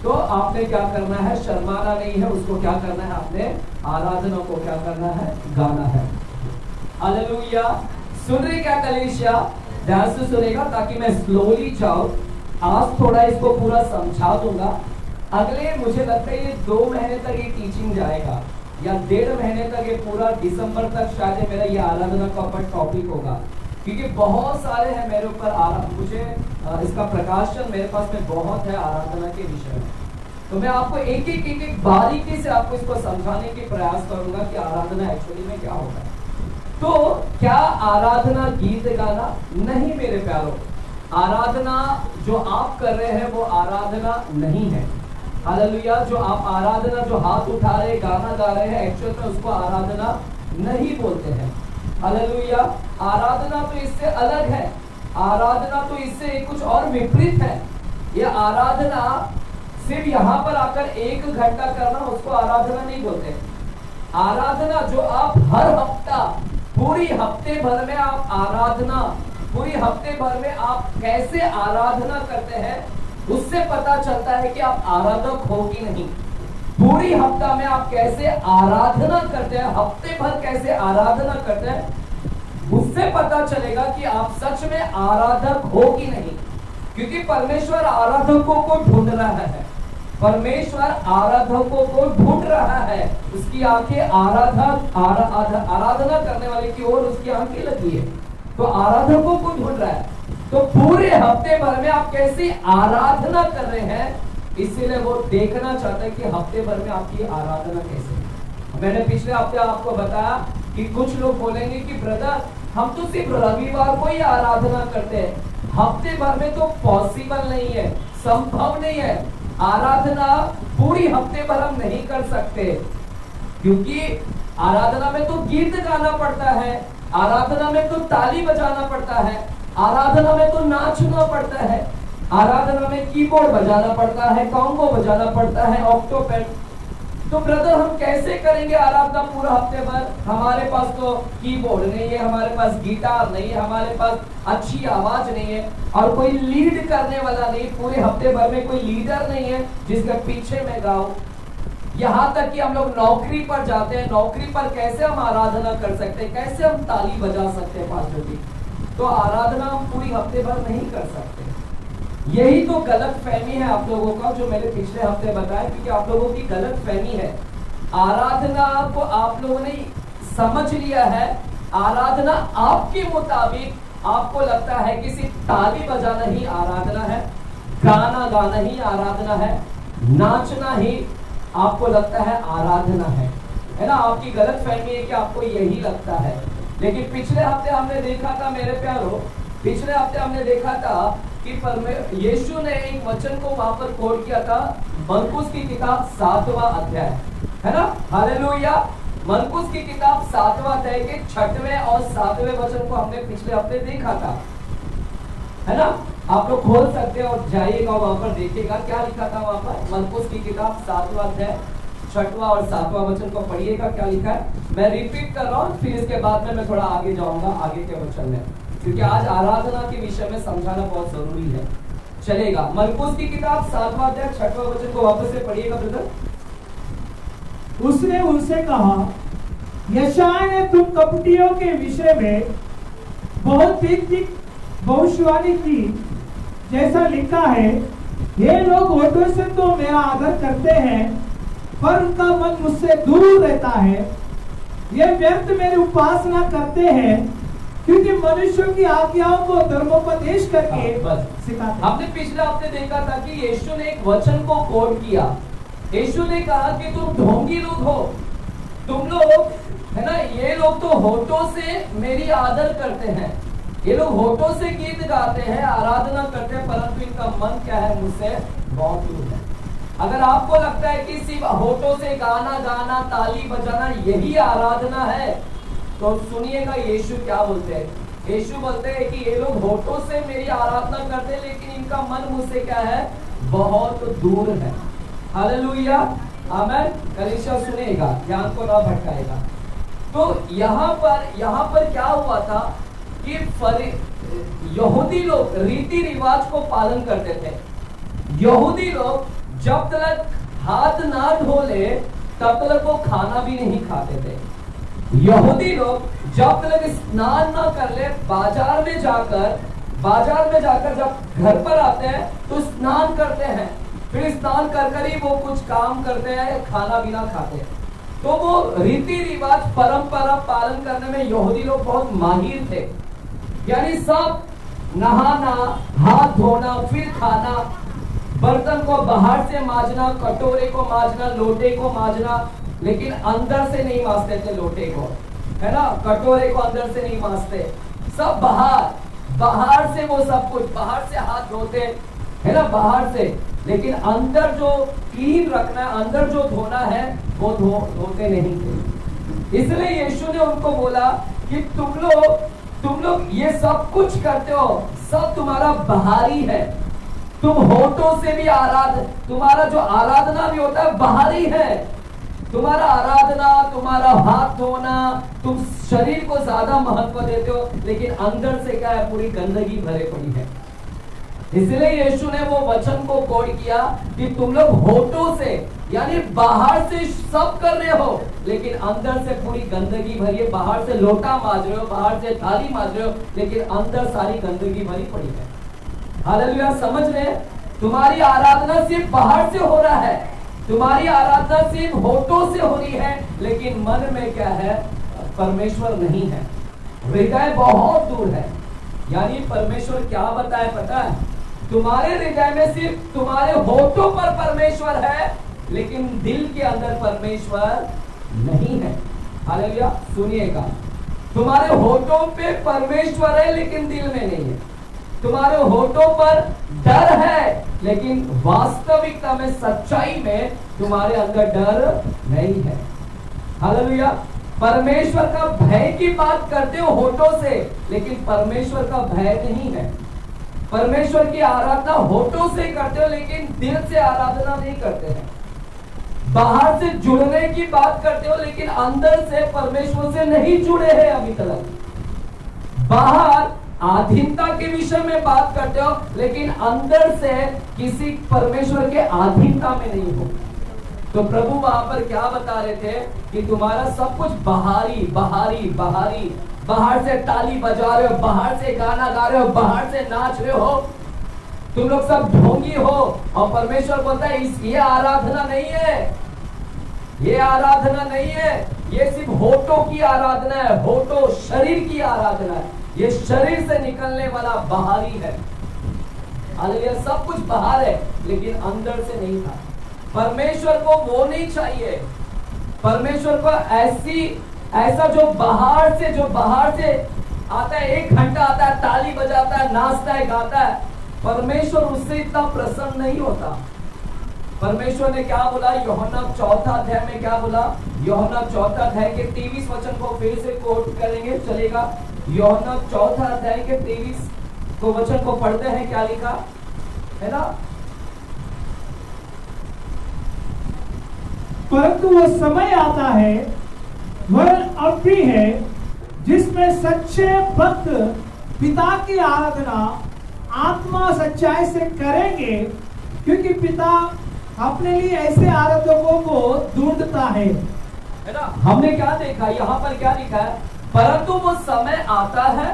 तो आपने क्या करना है, शर्माना नहीं है। उसको क्या करना है, आपने आराधना को क्या करना है, गाना है। हालेलुया। सुन रहे क्या कलीसिया? ध्यान से सुनेगा ताकि मैं स्लोली जाऊं। आज थोड़ा इसको पूरा समझा दूंगा। अगले मुझे लगता है ये 2 महीने तक ये टीचिंग जाएगा या 1.5 महीने तक, ये पूरा दिसंबर तक शायद मेरा ये आराधना का ऊपर टॉपिक होगा, क्योंकि बहुत सारे हैं मेरे ऊपर मुझे इसका प्रकाशन मेरे पास में बहुत है आराधना के विषय में। तो मैं आपको एक बारीकी से आपको इसको समझाने के प्रयास करूंगा कि आराधना एक्चुअली में क्या होता है। तो क्या आराधना गीत गाना? नहीं मेरे प्यारों, आराधना जो आप कर रहे हैं वो आराधना नहीं है। हालेलुया। जो आप आराधना, जो हाथ उठा रहे, गाना गा रहे हैं, एक्चुअल में उसको आराधना नहीं बोलते हैं। हालेलुया। आराधना तो इससे अलग है, आराधना तो इससे कुछ और विपरीत है। ये आराधना सिर्फ यहाँ पर आकर 1 घंटा करना, उसको आराधना नहीं बोलते। आराधना जो आप हर हफ्ता, पूरी हफ्ते भर में आप आराधना, पूरी हफ्ते भर में आप कैसे आराधना करते हैं, उससे पता चलता है कि आप आराधक हो कि नहीं। पूरी हफ्ता में आप कैसे आराधना करते हैं, हफ्ते भर कैसे आराधना करते हैं, उससे पता चलेगा कि आप सच में आराधक हो कि नहीं। क्योंकि परमेश्वर आराधकों को ढूंढ रहा है, परमेश्वर आराधकों को ढूंढ रहा है। उसकी आंखें आराधना करने वाले की ओर उसकी आंखें लगी है, तो आराधकों को ढूंढ रहा है। तो पूरे हफ्ते भर में आप कैसी आराधना कर रहे हैं, इसीलिए वो देखना चाहता है कि हफ्ते भर में आपकी आराधना कैसे है। मैंने पिछले हफ्ते आपको बताया कि कुछ लोग बोलेंगे कि ब्रदर हम तो सिर्फ रविवार को ही आराधना करते हैं, हफ्ते भर में तो पॉसिबल नहीं है, संभव नहीं है। आराधना पूरी हफ्ते भर हम नहीं कर सकते, क्योंकि आराधना में तो गीत गाना पड़ता है, आराधना में तो ताली बजाना पड़ता है, आराधना में तो नाचना पड़ता है, आराधना में कीबोर्ड बजाना पड़ता है, कॉन्गो बजाना पड़ता है, ऑक्टोपैड। तो ब्रदर हम कैसे करेंगे आराधना पूरा हफ्ते भर? हमारे पास तो कीबोर्ड नहीं है, हमारे पास गिटार नहीं है, हमारे पास अच्छी आवाज नहीं है, और कोई लीड करने वाला नहीं, पूरे हफ्ते भर में कोई लीडर नहीं है जिसके पीछे मैं गाऊं। यहाँ तक कि हम लोग नौकरी पर जाते हैं, नौकरी पर कैसे हम आराधना कर सकते हैं, कैसे हम ताली बजा सकते हैं पास्टर जी? तो आराधना हम पूरी हफ्ते भर नहीं कर सकते। यही तो गलत फहमी है आप लोगों का, जो मैंने पिछले हफ्ते बताया, क्योंकि आप लोगों की गलत फहमी है। आराधना को आप लोगों ने समझ लिया है, आराधना आपके मुताबिक आपको लगता है कि सिर्फ ताली बजाना ही आराधना है, गाना गाना ही आराधना है, नाचना ही आपको लगता है आराधना है ना? आपकी गलत फहमी है कि आपको यही लगता है। लेकिन पिछले हफ्ते हमने देखा था मेरे प्यारो, पिछले हफ्ते हमने देखा था कि यीशु ने एक वचन को वहां पर कोट किया था, मरकुस की किताब 7वां अध्याय, है ना? हालेलुया। मरकुस की किताब 7वां अध्याय के 6वें और 7वें वचन को हमने पिछले हफ्ते देखा था, है ना? आप लोग खोल सकते हैं और जाइएगा वहां पर, देखिएगा क्या लिखा था वहां पर। मरकुस की किताब 7वां अध्याय 6वां और 7वां वचन को पढ़िएगा, क्या लिखा है। मैं रिपीट कर रहा हूँ, फिर इसके बाद में मैं थोड़ा आगे जाऊंगा आगे के वचन में, क्योंकि आज आराधना के विषय में समझाना बहुत जरूरी है। चलेगा, मरकुस की किताब 7वां अध्याय 6वां वचन को वापस से पढ़िएगा ब्रदर। उसने उनसे कहा, यशायाह ने तुम कपटियों के विषय में बहुत ठीक भविष्यवाणी की, जैसा लिखा है, ये लोग होठों से तो मेरा आदर करते हैं, पर उनका मन मुझसे दूर रहता है। ये व्यर्थ मेरी उपासना करते हैं, क्योंकि मनुष्यों की आज्ञाओं को धर्मोपदेश करके सिखाते। हमने पिछले हफ्ते देखा था कि यीशु ने एक वचन को कोट किया। यीशु ने कहा कि तुम ढोंगी लोग हो, तुम लोग, है ना, ये लोग तो होठों से मेरी आदर करते हैं, ये लोग होठों से गीत गाते हैं, आराधना करते हैं, परंतु इनका मन क्या है, मुझसे बहुत दूर है। अगर आपको लगता है कि सिर्फ होठों से गाना गाना, ताली बजाना यही आराधना है, तो सुनिएगा यीशु क्या बोलते हैं। यीशु बोलते हैं कि ये लोग होठों से मेरी आराधना करते हैं, लेकिन इनका मन मुझसे क्या है, बहुत दूर है। हालेलुया, आमेन। कलीसिया सुनेगा, ध्यान को ना भटकाएगा। तो यहाँ पर क्या हुआ था कि यहूदी लोग रीति रिवाज को पालन करते थे। यहूदी लोग जब तक हाथ ना धो ले तब तक वो खाना भी नहीं खाते थे। यहूदी लोग जब तक स्नान ना कर ले, बाजार में जाकर जब घर पर आते हैं तो स्नान करते हैं, फिर स्नान कर ही वो कुछ काम करते हैं, खाना भी ना खाते हैं। तो वो रीति रिवाज परंपरा पालन करने में यहूदी लोग बहुत माहिर थे। यानी सब नहाना, हाथ धोना, फिर खाना, बर्तन को बाहर से मांजना, कटोरे को मांजना, लोटे को मांजना, लेकिन अंदर से नहीं मांजते थे लोटे को, है ना, कटोरे को अंदर से नहीं मांजते, सब बाहर से वो सब कुछ बाहर से हाथ धोते, है ना, बाहर से, लेकिन अंदर जो क्लीन रखना है, अंदर जो धोना है वो धोते नहीं थे। इसलिए यीशु ने उनको बोला कि तुम लोग ये सब कुछ करते हो, सब तुम्हारा बाहरी है, तुम होठों से भी तुम्हारा जो आराधना भी होता है बाहरी है, तुम्हारा आराधना, तुम्हारा हाथ धोना, तुम शरीर को ज्यादा महत्व देते हो, लेकिन अंदर से क्या है, पूरी गंदगी भरे पड़ी है। इसलिए यीशु ने वो वचन को कोड किया कि तुम लोग होठों से, यानी बाहर से सब कर रहे हो, लेकिन अंदर से पूरी गंदगी भरी है। बाहर से लोटा मांज रहे हो, बाहर से थाली मांज रहे हो, लेकिन अंदर सारी गंदगी भरी पड़ी है। हालेलुया, समझ रहे? तुम्हारी आराधना सिर्फ बाहर से हो रहा है, तुम्हारी आराधना सिर्फ होठों से हो रही है, लेकिन मन में क्या है, परमेश्वर नहीं है, हृदय बहुत दूर है। यानी परमेश्वर क्या बताए पता है, तुम्हारे हृदय में सिर्फ तुम्हारे होठों पर परमेश्वर है, लेकिन दिल के अंदर परमेश्वर नहीं है। हालेलुया, सुनिएगा, तुम्हारे होठों पे परमेश्वर है लेकिन दिल में नहीं है। तुम्हारे होठों पर डर है, लेकिन वास्तविकता में, सच्चाई में तुम्हारे अंदर डर नहीं है। हालेलुया। परमेश्वर का भय की बात करते हो होठों से, लेकिन परमेश्वर का भय नहीं है। परमेश्वर की आराधना होठों से करते हो, लेकिन दिल से आराधना नहीं करते हैं। बाहर से जुड़ने की बात करते हो, लेकिन अंदर से परमेश्वर से नहीं जुड़े हैं अभी तक। बाहर अधीनता के विषय में बात करते हो, लेकिन अंदर से किसी परमेश्वर के अधीनता में नहीं हो। तो प्रभु वहां पर क्या बता रहे थे कि तुम्हारा सब कुछ बाहरी बाहरी बाहरी, बाहर से ताली बजा रहे हो, बाहर से गाना गा रहे हो, बाहर से नाच रहे हो, तुम लोग सब ढोंगी हो। और परमेश्वर बोलता है ये आराधना नहीं है, ये आराधना नहीं है, ये सिर्फ होठों की आराधना है, होठों शरीर की आराधना है। ये शरीर से निकलने वाला बाहरी है। हालेलुया। सब कुछ बाहर है, लेकिन अंदर से नहीं था। परमेश्वर को वो नहीं चाहिए। परमेश्वर को ऐसा जो बाहर से आता है, 1 घंटा आता है, ताली बजाता है, नाचता है, गाता है, परमेश्वर उससे इतना प्रसन्न नहीं होता। परमेश्वर ने क्या बोला यूहन्ना 4 अध्याय में? क्या बोला? यूहन्ना 4 अध्याय के 23 वचन को फिर से कोट करेंगे, चलेगा? यूहन्ना 4 अध्याय के 23 को वचन को पढ़ते हैं। क्या लिखा है ना? परंतु वो समय आता है, वरन अब भी है, जिसमें सच्चे भक्त पिता की आराधना आत्मा सच्चाई से करेंगे, क्योंकि पिता अपने लिए ऐसे आराधकों को ढूंढता है ना? हमने क्या देखा यहाँ पर? क्या लिखा है? परंतु वो समय आता है,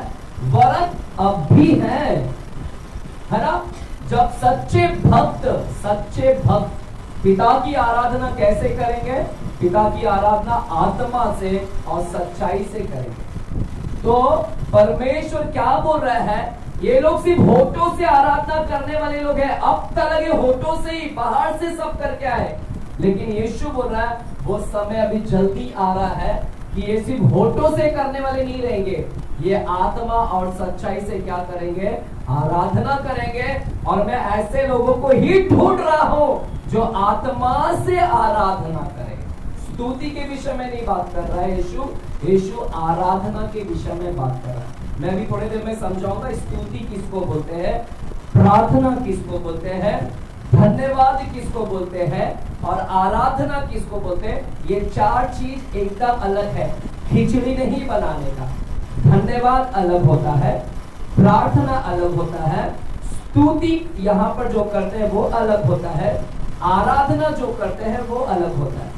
वरन अब भी है ना? जब सच्चे भक्त पिता की आराधना कैसे करेंगे? पिता की आराधना आत्मा से और सच्चाई से करेंगे। तो परमेश्वर क्या बोल रहा है? ये लोग सिर्फ होठों से आराधना करने वाले लोग हैं। अब तक ये होठों से ही, बाहर से सब करके आए, लेकिन यीशु बोल रहा है वो समय अभी जल्दी आ रहा है कि ये सिर्फ होठों से करने वाले नहीं रहेंगे, ये आत्मा और सच्चाई से क्या करेंगे? आराधना करेंगे। और मैं ऐसे लोगों को ही ढूंढ रहा हूं जो आत्मा से आराधना करे। स्तुति के विषय में नहीं बात कर रहा है यीशु आराधना के विषय में बात कर रहा है। मैं भी थोड़ी देर में समझाऊंगा स्तुति किसको बोलते हैं, प्रार्थना किसको बोलते हैं, धन्यवाद किसको बोलते हैं और आराधना किसको बोलते हैं। ये 4 चीज एकदम अलग है। खिचड़ी नहीं बनाने का। धन्यवाद अलग होता है, प्रार्थना अलग होता है, स्तुति यहाँ पर जो करते हैं वो अलग होता है, आराधना जो करते हैं वो अलग होता है।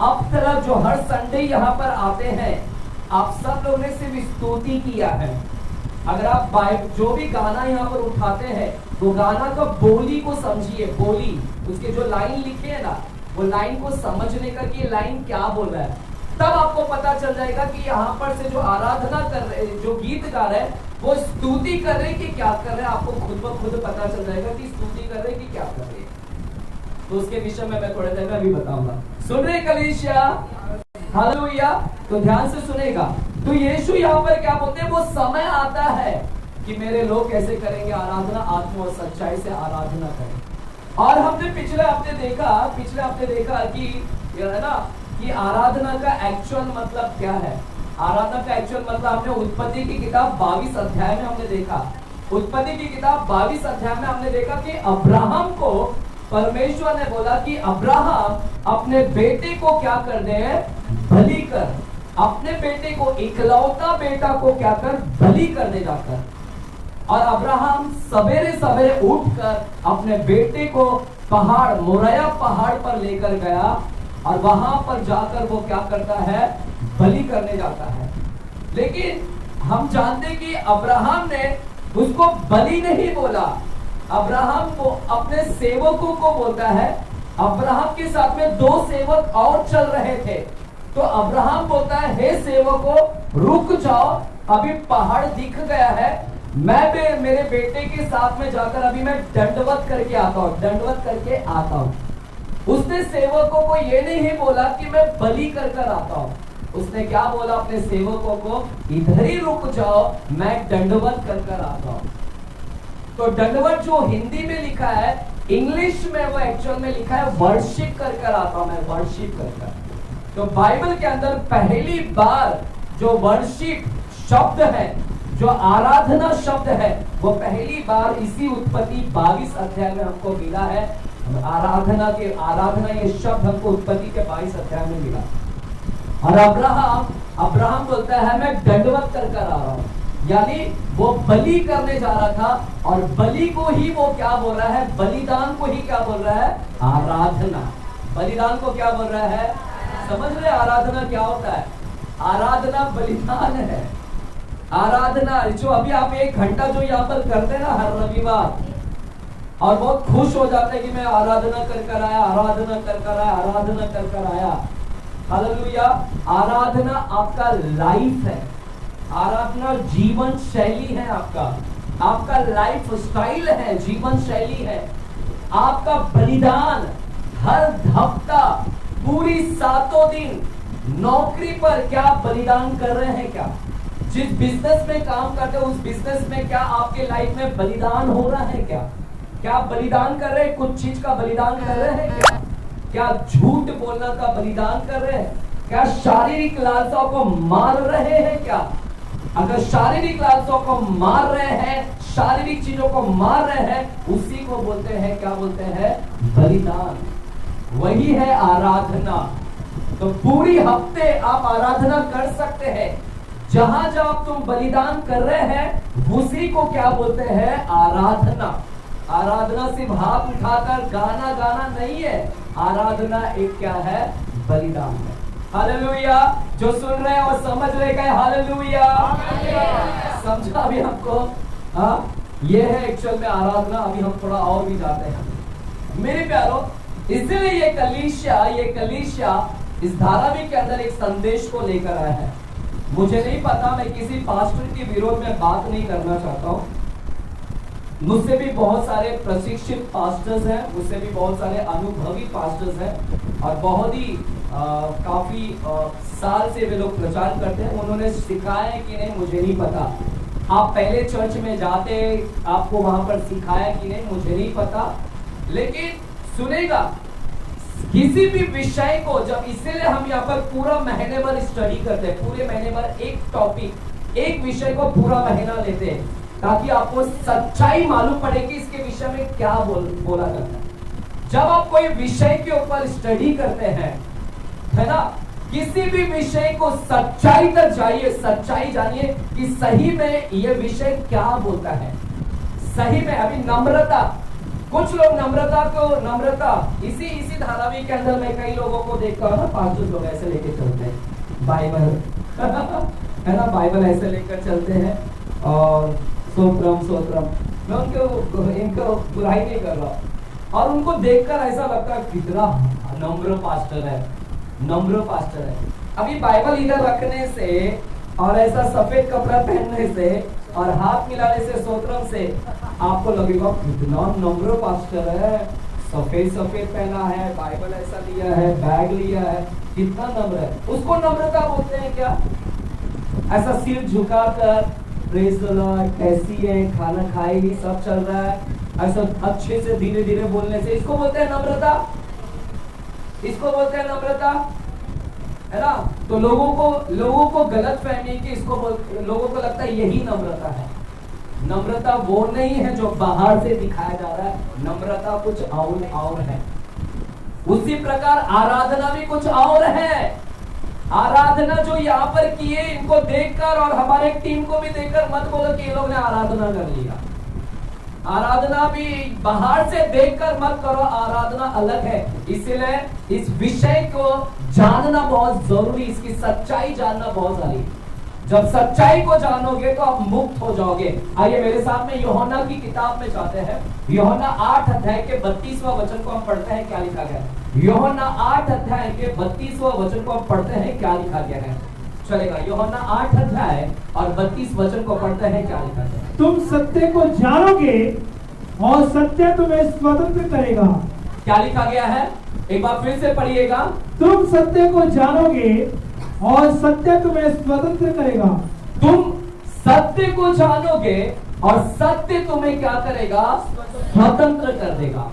अब तरह जो हर संडे यहाँ पर आते हैं, आप सब लोगों ने सिर्फ स्तुति किया है। अगर आप जो भी गाना यहाँ पर उठाते हैं, तो गाना का बोली को समझिए, बोली उसके जो लाइन लिखे है ना, वो लाइन को समझने का कि ये लाइन क्या बोल रहा है, तब आपको पता चल जाएगा कि यहाँ पर से जो आराधना कर रहे, जो गीत गा रहे हैं, वो स्तुति कर रहे कि क्या कर रहे हैं। आपको खुद ब खुद पता चल जाएगा कि स्तुति कर रहे कि क्या कर रहे हैं। तो उसके विषय में मैं थोड़ी देर में अभी बताऊंगा। सुन रहे कलीसिया? हालेलुया। तो ध्यान से सुनेगा। तो यीशु यहाँ पर क्या बोलते हैं? वो समय आता है कि मेरे लोग कैसे करेंगे आराधना, आत्मा और सच्चाई से आराधना करें। और हमने पिछले हफ्ते देखा कि है ना कि आराधना का एक्चुअल मतलब क्या है। आराधना का एक्चुअल मतलब हमने उत्पत्ति की किताब 22 अध्याय में हमने देखा। उत्पत्ति की किताब 22 अध्याय में हमने देखा कि अब्राहम को परमेश्वर ने बोला कि अब्राहम अपने बेटे को क्या कर दे, बलि कर। अपने बेटे को, इकलौता बेटा को क्या कर, बलि करने जाकर। और अब्राहम सवेरे सवेरे उठकर अपने बेटे को पहाड़, मोरिया पहाड़ पर लेकर गया और वहां पर जाकर वो क्या करता है, बलि करने जाता है। लेकिन हम जानते कि अब्राहम ने उसको बलि नहीं बोला, अब्राहम को अपने सेवकों को बोलता है। अब्राहम के साथ में 2 सेवक और चल रहे थे। तो अब्राहम बोलता है, हे सेवकों रुक जाओ, अभी पहाड़ दिख गया है, मैं मेरे बेटे के साथ में जाकर अभी मैं दंडवत करके आता हूँ। उसने सेवकों को ये नहीं बोला कि मैं बलि कर आता हूँ। उसने क्या बोला अपने सेवकों को, इधर ही रुक जाओ, मैं दंडवत कर आता हूँ। तो दंडवत जो हिंदी में लिखा है, इंग्लिश में वो एक्चुअल में लिखा है वर्शिप कर कर आता हूं मैं, वर्शिप कर कर। तो बाइबल के अंदर पहली बार जो वर्शिप शब्द है, जो आराधना शब्द है, वो पहली बार इसी उत्पत्ति 22 अध्याय में हमको मिला है। आराधना ये शब्द हमको उत्पत्ति के 22 अध्याय में मिला। और अब्राहम बोलता है मैं दंडवत कर कर आ रहा हूं, यानी वो बलि करने जा रहा था, और बलि को ही वो क्या बोल रहा है, बलिदान को ही क्या बोल रहा है, आराधना। बलिदान को क्या बोल रहा है, समझ रहे आराधना क्या होता है? आराधना बलिदान है। आराधना जो अभी आप 1 घंटा जो यहाँ पर करते हैं ना हर रविवार, और बहुत खुश हो जाते हैं कि मैं आराधना कर कर आया, आराधना कर कर आया, आराधना कर कर आया। हालेलुया। आराधना आपका लाइफ है, आराधना जीवन शैली है, आपका लाइफ स्टाइल है, जीवन शैली है। आपका बलिदान हर हफ्ता पूरी 7 दिन नौकरी पर क्या बलिदान कर रहे हैं? क्या जिस बिजनेस में काम करते हो उस बिजनेस में क्या आपके लाइफ में बलिदान हो रहा है? क्या आप बलिदान कर रहे हैं? कुछ चीज का बलिदान कर रहे हैं? क्या झूठ बोलना का बलिदान कर रहे हैं? क्या शारीरिक लालसाओं को मार रहे हैं? क्या अगर शारीरिक लालसाओं को मार रहे हैं, शारीरिक चीजों को मार रहे हैं, उसी को बोलते हैं, क्या बोलते हैं, बलिदान। वही है आराधना। तो पूरी हफ्ते आप आराधना कर सकते हैं, जहां जहां तुम बलिदान कर रहे हैं उसी को क्या बोलते हैं, आराधना। आराधना सिर्फ हाथ उठाकर गाना गाना नहीं है, आराधना एक क्या है, बलिदान है। हालेलुया। जो सुन रहे हैं और समझ रहे हैं, हालेलुया। समझा अभी हमको? हाँ, ये है एक्चुअल में आराधना। अभी हम थोड़ा और भी जाते हैं मेरे प्यारो। इसलिए ये कलीसिया इस धारावाहिक के अंदर एक संदेश को लेकर आया है। मुझे नहीं पता, मैं किसी पास्टर के विरोध में बात नहीं करना चाहता हूँ। मुझसे भी बहुत सारे प्रशिक्षित पास्टर्स हैं, मुझसे भी बहुत सारे अनुभवी पास्टर्स हैं, और बहुत ही काफी साल से वे लोग प्रचार करते हैं। उन्होंने सिखाया है कि नहीं मुझे नहीं पता। आप पहले चर्च में जाते, आपको वहां पर सिखाया कि नहीं मुझे नहीं पता। लेकिन सुनेगा किसी भी विषय को, जब इसीलिए हम यहाँ पर पूरा महीने भर स्टडी करते हैं, पूरे महीने भर एक टॉपिक, एक विषय को पूरा महीना लेते हैं, ताकि आपको सच्चाई मालूम पड़े कि इसके विषय में क्या बोला जाता है। जब आप कोई विषय के ऊपर स्टडी करते हैं, है ना, किसी भी विषय को सच्चाई तक जाइए, सच्चाई जानिए कि सही में यह विषय क्या बोलता है। सही में अभी नम्रता, कुछ लोग नम्रता इसी धारावाहिक के अंदर में कई लोगों को देखता हूं ना, 5 लोग ऐसे लेके चलते हैं बाइबल है ना, बाइबल ऐसे लेकर चलते हैं, और सोत्रम मैं इनको बुराई नहीं कर रहा, और उनको देखकर ऐसा लगता है कितना नम्र पास्टर है। अभी बाइबल इधर रखने से और ऐसा सफेद कपड़ा पहनने से और हाथ मिलाने से, सोत्रम से, आपको लगेगा कितना नम्र पास्टर है, सफेद पहना है, बाइबल ऐसा लिया है, बैग लिया है, कितना नम्र है। उसको नम्रता बोलते हैं क्या? ऐसा सिर झुकाकर प्रेज द लॉर्ड, कैसी है, खाना खाएगी, सब चल रहा है, ऐसा अच्छे से धीरे धीरे बोलने से, इसको बोलते हैं नम्रता। इसको बोलते हैं नम्रता, है ना। तो लोगों को गलत फहमी कि इसको लोगों को लगता है यही नम्रता है। नम्रता वो नहीं है जो बाहर से दिखाया जा रहा है, नम्रता कुछ और है। उसी प्रकार आराधना भी कुछ और है। आराधना जो यहाँ पर किए, इनको देखकर और हमारे टीम को भी देखकर मत बोलो कि ये लोग ने आराधना कर लिया। आराधना भी बाहर से देखकर मत करो, आराधना अलग है। इसलिए इस विषय को जानना बहुत जरूरी, इसकी सच्चाई जानना बहुत जरूरी। जब सच्चाई को जानोगे तो आप मुक्त हो जाओगे। आइए मेरे साथ में यूहन्ना की किताब में जाते हैं। यूहन्ना 8 अध्याय के 32वां वचन को हम पढ़ते हैं, क्या लिखा गया है। यूहन्ना 8 अध्याय के 32वां वचन को हम पढ़ते हैं, क्या लिखा गया है। चलेगा, यूहन्ना 8 अध्याय और 32 वचन को पढ़ते हैं, क्या लिखा गया है। तुम सत्य को जानोगे और सत्य तुम्हें स्वतंत्र करेगा। क्या लिखा गया है, एक बार फिर से पढ़िएगा। तुम सत्य को जानोगे और सत्य तुम्हें स्वतंत्र करेगा। तुम सत्य को जानोगे और सत्य तुम्हें क्या करेगा? स्वतंत्र कर देगा।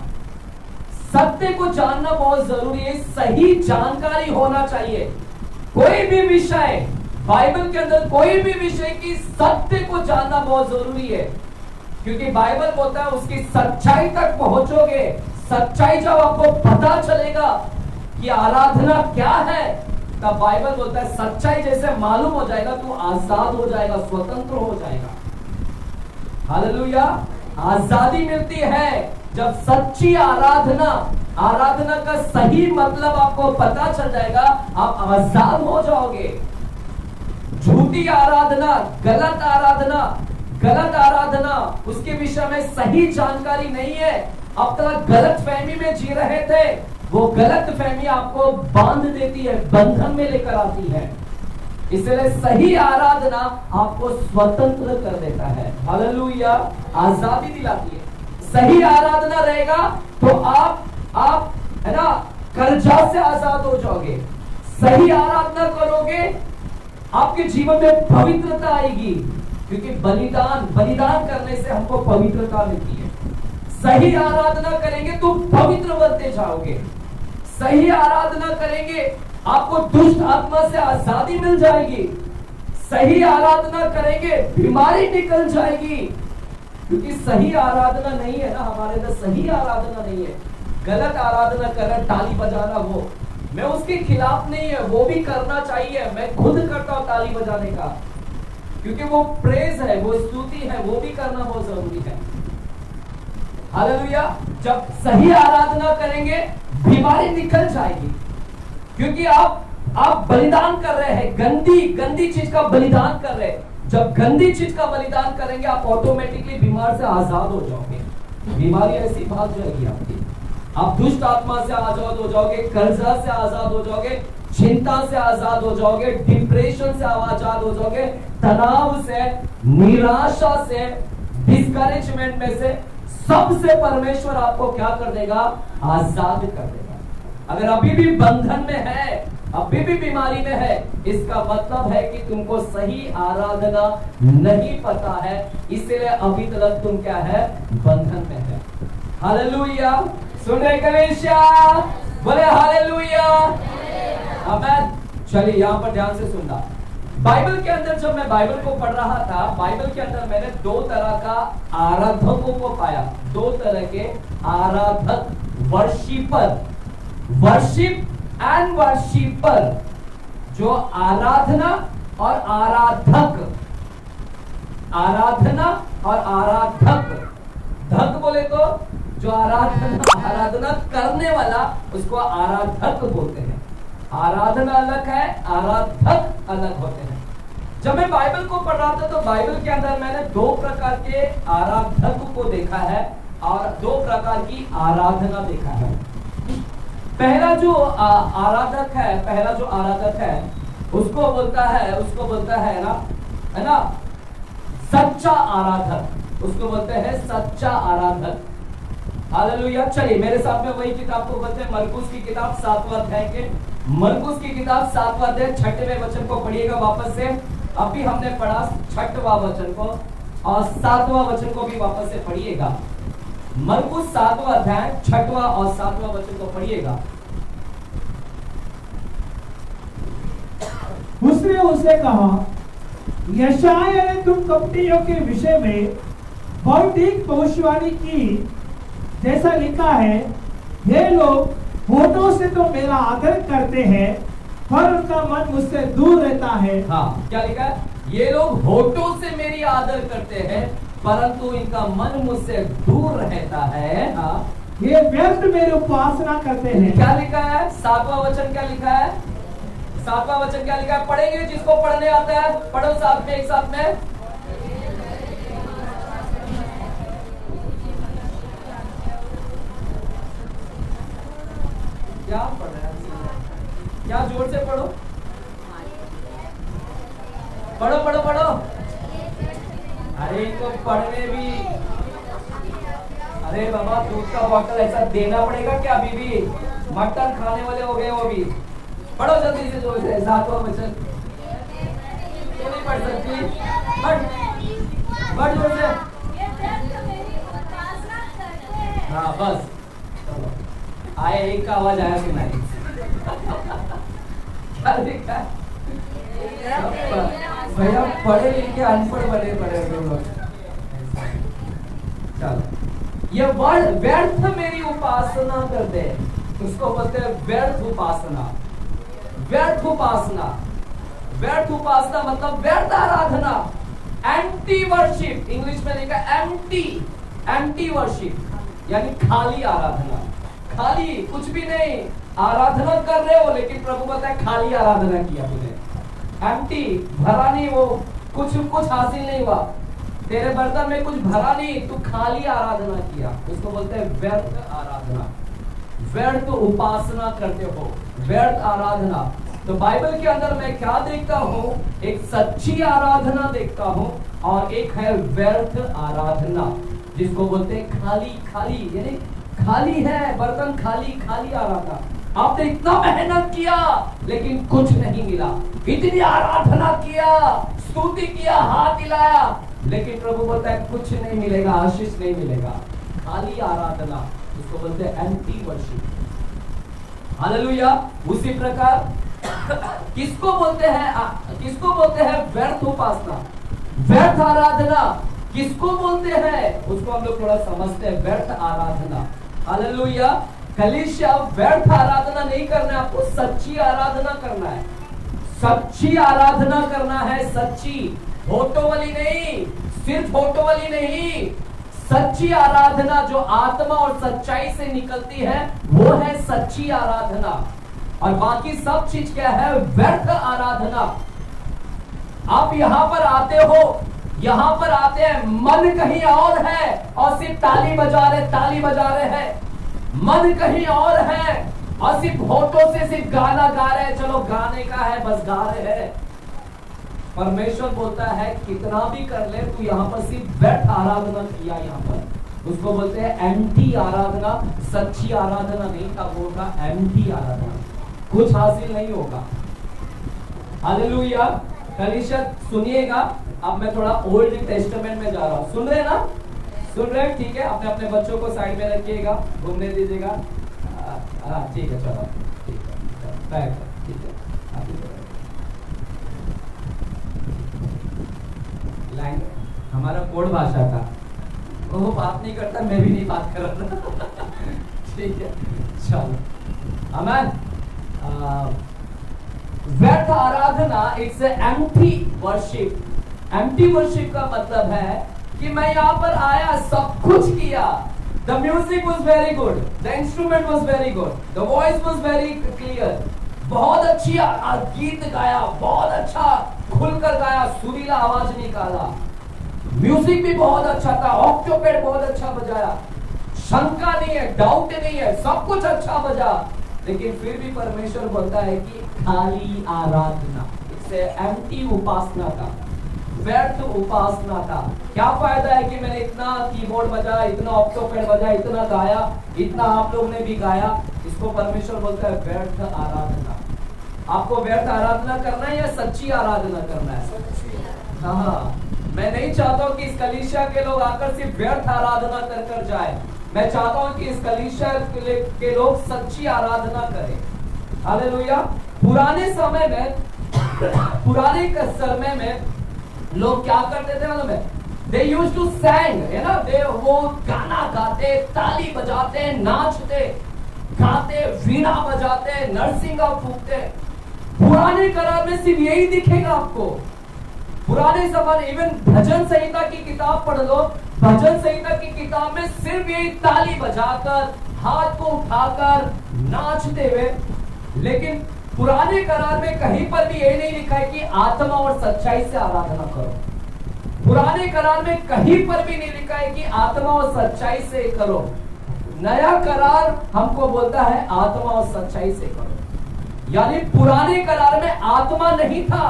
सत्य को जानना बहुत जरूरी है, सही जानकारी होना चाहिए। कोई भी विषय, बाइबल के अंदर कोई भी विषय की सत्य को जानना बहुत जरूरी है, क्योंकि बाइबल बोलता है उसकी सच्चाई तक पहुंचोगे। सच्चाई जब आपको पता चलेगा कि आराधना क्या है, तब बाइबल बोलता है सच्चाई जैसे मालूम हो जाएगा, तू आजाद हो जाएगा, स्वतंत्र हो जाएगा। हालेलुया। आजादी मिलती है जब सच्ची आराधना का सही मतलब आपको पता चल जाएगा, आप आजाद हो जाओगे। झूठी आराधना, गलत आराधना, उसके विषय में सही जानकारी नहीं है, अब तक गलत फहमी में जी रहे थे, वो गलत फहमी आपको बांध देती है, बंधन में लेकर आती है। इसलिए सही आराधना आपको स्वतंत्र कर देता है। हालेलुया। आजादी दिलाती है। सही आराधना रहेगा तो आप है ना, कर्जा से आजाद हो जाओगे। सही आराधना करोगे, आपके जीवन में पवित्रता आएगी, क्योंकि बलिदान करने से हमको पवित्रता मिलती है। सही आराधना करेंगे तो पवित्र बनते जाओगे। सही आराधना करेंगे, आपको दुष्ट आत्मा से आजादी मिल जाएगी। सही आराधना करेंगे, बीमारी निकल जाएगी, क्योंकि सही आराधना नहीं है ना हमारे अंदर, सही आराधना नहीं है। गलत आराधना कर रहे, ताली बजाना, वो मैं उसके खिलाफ नहीं है, वो भी करना चाहिए, मैं खुद करता हूं ताली बजाने का, क्योंकि वो प्रेज है, वो स्तुति है, वो भी करना बहुत जरूरी है। हालेलुया। जब सही आराधना करेंगे, बीमारी निकल जाएगी, क्योंकि आप बलिदान कर रहे हैं, गंदी चीज का बलिदान कर रहे हैं। जब गंदी चीज का बलिदान करेंगे, आप ऑटोमेटिकली बीमार से आजाद हो जाओगे। बीमारी ऐसी भाग जाएगी आपकी, आप दुष्ट आत्मा से आजाद हो जाओगे, कर्जा से आजाद हो जाओगे, चिंता से आजाद हो जाओगे, डिप्रेशन से आजाद हो जाओगे, तनाव से, निराशा से, डिस्करेजमेंट में से, सबसे परमेश्वर आपको क्या कर देगा? आजाद कर देगा। अगर अभी भी बंधन में है, अभी भी बीमारी में है, इसका मतलब है कि तुमको सही आराधना नहीं पता है, इसलिए अभी तक तुम क्या है? बंधन में है। हालेलुया। सुन रहे कलीसिया? बोले हालेलुया। आमीन। चलिए यहाँ पर ध्यान से सुनना। बाइबल के अंदर जब मैं बाइबल को पढ़ रहा था, बाइबल के अंदर मैंने दो तरह का आराधकों को पाया, दो तरह के आराधक, वर्शिप एंड वर्शिपर, जो आराधना और आराधक, धक बोले तो जो आराधना करने वाला, उसको आराधक बोलते हैं। आराधना अलग है, आराधक अलग होते हैं। जब मैं बाइबल को पढ़ रहा था, तो बाइबल के अंदर मैंने दो प्रकार के आराधक को देखा है और दो प्रकार की आराधना देखा है। पहला जो आराधक है, उसको बोलता है ना सच्चा आराधक, उसको बोलते हैं सच्चा आराधक। हालेलुया। चलिए मेरे साथ में वही किताब को बोलते हैं, मरकुस की किताब 7वां अध्याय के, मरकुस की किताब 7वां अध्याय 6वें वचन को पढ़िएगा वापस से। अभी हमने पढ़ा 6वां वचन को, और 7वां वचन को भी वापस से पढ़िएगा। मरकुस 7वां अध्याय 6वां और 7वां वचन को पढ़िएगा। उसने उसे कहा, यशायाह ने तुम कपटियों के विषय में बहुत ठीक भविष्यवाणी की, जैसा लिखा है, ये लोग होठों से तो मेरा आदर करते हैं, पर उनका मन मुझसे दूर रहता है। हाँ, क्या लिखा है? ये लोग होठों से मेरी आदर करते हैं, परंतु इनका मन मुझसे दूर रहता है। हाँ, ये व्यर्थ मेरी उपासना करते हैं। क्या लिखा है? 7वां वचन क्या लिखा है? 7वां वचन क्या लिखा है? पढ़ेंगे, जिसको पढ़ने आता है पढ़ो साथ में, एक साथ में। क्या पढ़ रहे हैं? क्या जोर से पढ़ो, पढ़ो पढ़ो पढ़ो। अरे इनको पढ़ने भी, अरे बाबा दूध का बॉटल ऐसा देना पड़ेगा क्या? अभी भी मटन खाने वाले हो गए वो भी। पढ़ो जल्दी से, जोर से। 7वां वचन क्यों नहीं पढ़ सकती? पढ़ जोर से। हाँ बस चलो आए, एक का आवाज आया सुनाई। क्या लिखा है? भैया पढ़े लिखे अनपढ़ बने पड़े लोग। चलो ये वर्ड व्यर्थ मेरी उपासना करते हैं, उसको बोलते हैं व्यर्थ उपासना। व्यर्थ उपासना, व्यर्थ उपासना मतलब व्यर्थ आराधना, एम्प्टी वर्शिप। इंग्लिश में लिखा एम्प्टी, एम्प्टी वर्शिप यानी खाली आराधना। खाली कुछ भी नहीं, आराधना कर रहे हो लेकिन प्रभु कहता है खाली आराधना किया तूने। एम्प्टी, भरा नहीं, वो कुछ हासिल नहीं हुआ, तेरे बर्तन में कुछ भरा नहीं, तू खाली आराधना किया, उसको बोलते हैं व्यर्थ आराधना। व्यर्थ उपासना करते हो, व्यर्थ आराधना। तो बाइबल के अंदर मैं क्या देखता हूँ? एक सच्ची आराधना देखता हूँ और एक है व्यर्थ आराधना, जिसको बोलते हैं खाली। खाली यानी खाली है बर्तन, खाली खाली आराधना। आपने इतना मेहनत किया लेकिन कुछ नहीं मिला, इतनी आराधना किया, स्तुति किया, हाथ हिलाया, लेकिन प्रभु बोलता है कुछ नहीं मिलेगा, आशीष नहीं मिलेगा। खाली आराधना, इसको बोलते हैं एम्प्टी वर्शिप। हालेलुया। उसी प्रकार किसको बोलते हैं व्यर्थ उपासना, व्यर्थ आराधना किसको बोलते हैं? उसको हम लोग थोड़ा समझते हैं। व्यर्थ आराधना, हालेलुया। कलीसिया व्यर्थ आराधना नहीं करना है, आपको सच्ची आराधना करना है। सच्ची आराधना करना है, सच्ची, फोटो वाली नहीं, सिर्फ फोटो वाली नहीं। सच्ची आराधना जो आत्मा और सच्चाई से निकलती है वो है सच्ची आराधना। और बाकी सब चीज क्या है? व्यर्थ आराधना। आप यहां पर आते हो, यहां पर आते हैं, मन कहीं और है और सिर्फ ताली बजा रहे हैं। मन कहीं और है और सिर्फ होठों से सिर्फ गाना गा रहे हैं, चलो गाने का है बस गा रहे हैं। परमेश्वर बोलता है कितना भी कर ले, तू यहाँ पर सिर्फ व्यर्थ आराधना किया। यहाँ पर उसको बोलते हैं एम्प्टी आराधना। सच्ची आराधना नहीं था, वो था एम्प्टी आराधना, कुछ हासिल नहीं होगा। हालेलुया। कलीसिया सुनिएगा, अब मैं थोड़ा ओल्ड टेस्टामेंट में जा रहा हूँ, सुन रहे ना? सुन रहे हैं? ठीक है, अपने अपने बच्चों को साइड में रखिएगा, घूमने दीजिएगा। हाँ ठीक है, चलो ठीक है, ठीक है। हमारा कोड भाषा का वो बात नहीं करता, मैं भी नहीं बात कर रहा। ठीक है, चलो। आमेन। व्यर्थ आराधना it's empty worship. Empty worship का मतलब है कि मैं यहाँ पर आया, सब कुछ किया, the music was very good, the instrument was very good, the voice was very clear, बहुत अच्छी गीत गाया, बहुत अच्छा खुलकर गाया, सुरीला आवाज निकाला, म्यूजिक भी बहुत अच्छा था, ऑक्टोपेड बहुत अच्छा बजाया, शंका नहीं है, डाउट नहीं है, सब कुछ अच्छा बजा, लेकिन फिर भी परमेश्वर बोलता है कि खाली आराधना, इससे एम्प्टी उपासना का, व्यर्थ उपासना का। क्या फायदा है कि मैंने इतना कीबोर्ड बजाया, इतना ऑक्टोपेड बजाया, इतना गाया, इतना आप लोग ने भी गाया? इसको परमेश्वर बोलता है व्यर्थ आराधना। आपको व्यर्थ आराधना करना है या सच्ची आराधना करना है? हाँ, मैं नहीं चाहता हूँ कि इस कलीसिया के लोग आकर सिर्फ व्यर्थ आराधना कर कर जाए। मैं चाहता हूँ कि इस कलीसिया के लोग सच्ची आराधना करें। हालेलुया। पुराने समय में लोग क्या करते थे मालूम है? They used to sing, है ना? वो गाना गाते, ताली बजाते, नाचते, गाते, वीणा बजाते, नरसिंगा फूंकते। पुराने करार में सिर्फ यही दिखेगा आपको। पुराने जमाने, इवन भजन संहिता की किताब पढ़ लो, भजन संहिता की किताब में सिर्फ यही ताली बजाकर, हाथ को उठाकर, नाचते हुए। लेकिन पुराने करार में कहीं पर भी ये नहीं लिखा है कि आत्मा और सच्चाई से आराधना करो। पुराने करार में कहीं पर भी नहीं लिखा है कि आत्मा और सच्चाई से करो। नया करार हमको बोलता है आत्मा और सच्चाई से करो। यानी पुराने करार में आत्मा नहीं था,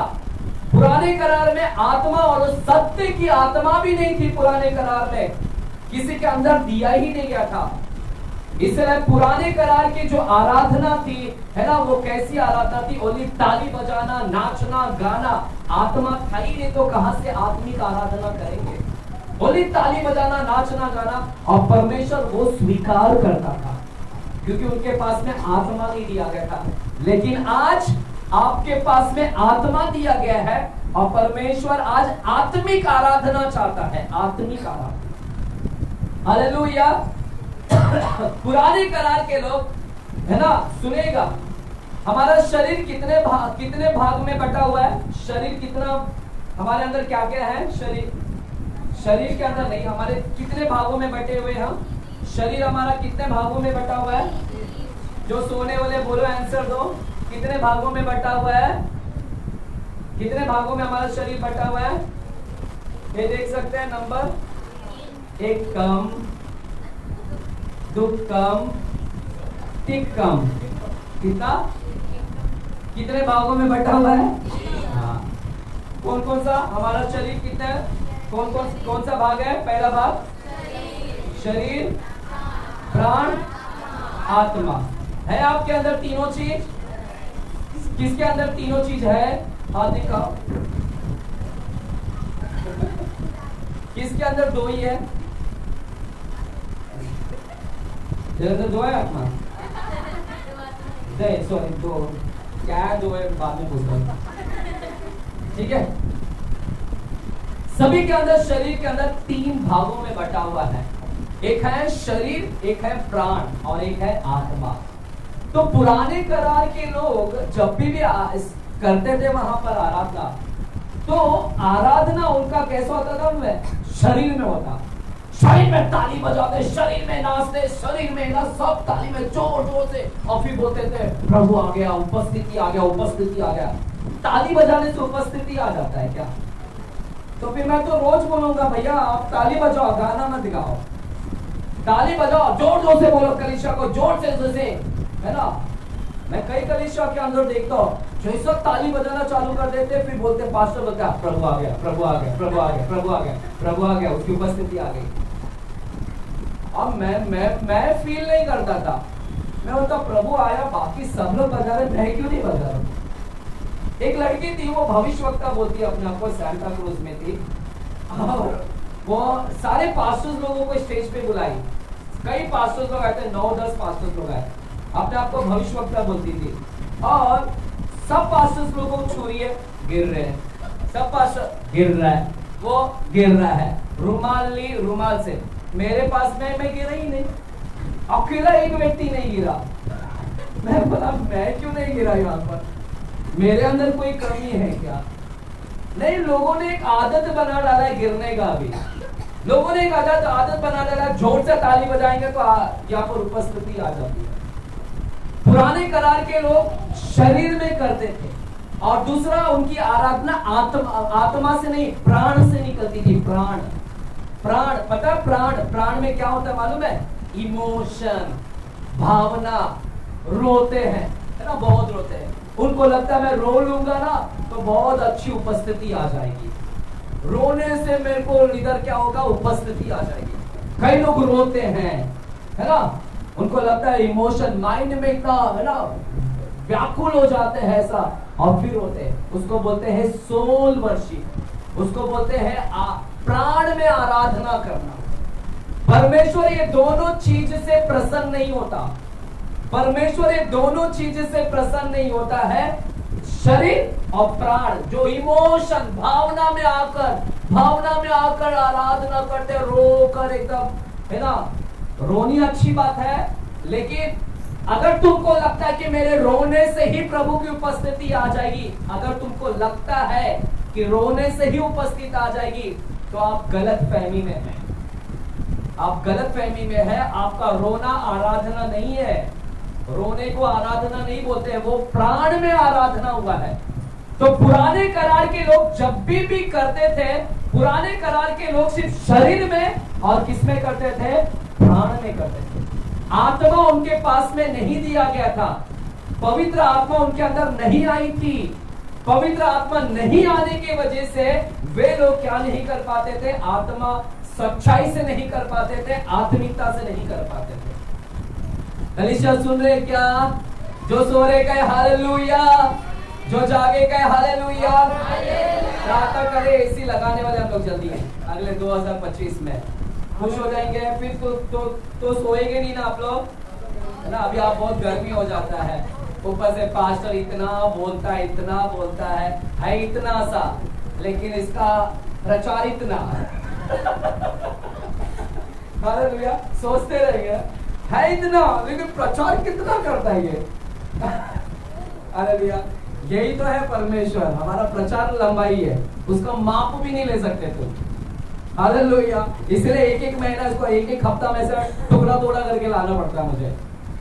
पुराने करार में आत्मा और सत्य की आत्मा भी नहीं थी। पुराने करार में किसी के अंदर दिया ही नहीं गया था। इसलिए पुराने करार की जो आराधना थी, है ना, वो कैसी आराधना थी? ओनली ताली बजाना, नाचना, गाना। आत्मा था ही नहीं तो कहां से आत्मिक आराधना करेंगे? बोली ताली बजाना, नाचना गाना, और परमेश्वर वो स्वीकार करता था क्योंकि उनके पास में आत्मा नहीं दिया गया था। लेकिन आज आपके पास में आत्मा दिया गया है और परमेश्वर आज आत्मिक आराधना चाहता है, आत्मिक आराधना। हालेलुया। पुराने करार के लोग है ना, सुनेगा हमारा शरीर कितने भाग में बटा हुआ है, शरीर कितना, हमारे अंदर क्या क्या है, शरीर के अंदर नहीं, हमारे कितने भागों में बटे हुए हम, शरीर हमारा कितने भागों में बटा हुआ है, जो सोने वाले बोलो आंसर दो, कितने भागों में बटा हुआ है, कितने भागों में हमारा शरीर बटा हुआ है, ये देख सकते हैं नंबर, एक कम, दो कम, तीन कम, कितना, कितने भागों में बटा हुआ है, हाँ। कौन कौन सा हमारा शरीर कितने, कौन सा भाग है, पहला भाग शरीर, प्राण, आत्मा है आपके अंदर तीनों चीज। किसके अंदर तीनों चीज है, हाथ दिखाओ। किसके अंदर दो ही है, तेरे अंदर दो है आत्मा, सॉरी दो क्या है, दो है बाद में पूछ रहा, ठीक है। सभी के अंदर, शरीर के अंदर तीन भागों में बटा हुआ है, एक है शरीर, एक है प्राण और एक है आत्मा। तो पुराने करार के लोग जब भी करते थे वहां पर आराधना, तो आराधना उनका कैसा होता था, शरीर में होता, शरीर में ताली बजाते, शरीर में नाचते, शरीर में ना सब ताली में जोर जोर से, और फिर बोलते थे प्रभु आ गया, उपस्थिति आ गया, उपस्थिति आ गया। ताली बजाने से उपस्थिति आ जाता है क्या? तो फिर मैं तो रोज बोलूंगा भैया आप ताली बजाओ, गाना मत गाओ, ताली बजाओ, जोर जोर से बोलो, कलीसिया को जोर से है ना। मैं कई कलीसिया के अंदर देखता हूँ जैसा ताली बजाना चालू कर देते, फिर बोलते पास्टर बोलते प्रभु आ गया, प्रभु आ गया, प्रभु आ गया, प्रभु आ गया, प्रभु आ गया, उसकी उपस्थिति आ गई। अब मैं फील नहीं करता था, मैं बोलता प्रभु आया, बाकी सब लोग बजा रहे, मैं क्यों नहीं बजा रहा। एक लड़की थी, वो भविष्यवक्ता बोलती अपने आप को, सैंटा क्रूज में थी, और वो सारे पास्टर्स लोगों को स्टेज पे बुलाई, कई पास्टर्स लोग आए थे, 9-10 पास्टर्स लोग आए, अपने आप को भविष्यवक्ता बोलती थी, और सब पास्टर्स लोगों को छू रही है, गिर रहे हैं, सब पास्टर गिर रहा है, वो गिर रहा है, रुमाल ली, रुमाल से, मेरे पास में मैं गिरा ही नहीं, अकेला एक व्यक्ति नहीं गिरा। मैं बोला मैं क्यों नहीं गिरा यहाँ पर, मेरे अंदर कोई कमी है क्या? नहीं, लोगों ने एक आदत बना डाला है गिरने का, भी लोगों ने एक आदत बना डाला, जोर से ताली बजाएंगे तो यहाँ पर उपस्थिति आ जाती है। पुराने करार के लोग शरीर में करते थे, और दूसरा उनकी आराधना आत्मा से नहीं, प्राण से निकलती थी। प्राण पता, प्राण में क्या होता है मालूम है? इमोशन, भावना, रोते हैं, है ना, बहुत रोते हैं, उनको लगता है मैं रो लूंगा ना तो बहुत अच्छी उपस्थिति आ जाएगी, रोने से मेरे को इधर क्या होगा, उपस्थिति आ जाएगी। कई लोग रोते हैं, है ना, उनको लगता है इमोशन, माइंड में इतना, है ना, व्याकुल हो जाते हैं ऐसा, और फिर होते हैं, उसको बोलते हैं सोल वर्शिप, उसको बोलते हैं प्राण में आराधना करना। परमेश्वर ये दोनों चीज से प्रसन्न नहीं होता, परमेश्वर ये दोनों चीज से प्रसन्न नहीं होता है, शरीर और प्राण, जो इमोशन, भावना में आकर आराधना करते, रो कर एकदम, है ना। रोनी अच्छी बात है, लेकिन अगर तुमको लगता है कि मेरे रोने से ही प्रभु की उपस्थिति आ जाएगी, अगर तुमको लगता है कि रोने से ही उपस्थिति आ जाएगी, तो आप गलत फहमी में हैं, आप गलत फहमी में है। आपका रोना आराधना नहीं है, रोने को आराधना नहीं बोलते हैं, वो प्राण में आराधना हुआ है। तो पुराने करार के लोग जब भी करते थे, पुराने करार के लोग सिर्फ शरीर में और किस में करते थे, प्राण में करते थे। आत्मा उनके पास में नहीं दिया गया था, पवित्र आत्मा उनके अंदर नहीं आई थी। पवित्र आत्मा नहीं आने की वजह से वे लोग क्या नहीं कर पाते थे, आत्मा सच्चाई से नहीं कर पाते थे, आत्मिकता से नहीं कर पाते थे। कलीसिया सुन रहे क्या? जो सो रहे कहे हालेलुया, जो जागे कहे हालेलुया। प्रार्थना करें, एसी लगाने वाले हम लोग जल्दी हैं। अगले 2025 में खुश हो जाएंगे। फिर तो सोएंगे नहीं ना आप लोग, है ना। अभी आप बहुत गर्मी हो जाता है, ऊपर से पास्टर इतना बोलता है इतना सा, लेकिन इसका प्रचार इतना हालेलुया, सोचते रहेंगे है इतना, लेकिन प्रचार कितना करता है ये हालेलुया। यही तो है परमेश्वर, हमारा प्रचार लंबाई है, उसका माप भी नहीं ले सकते तुम, हालेलुया। इसलिए एक महीना इसको एक हफ्ता में से टुकड़ा करके लाना पड़ता है मुझे,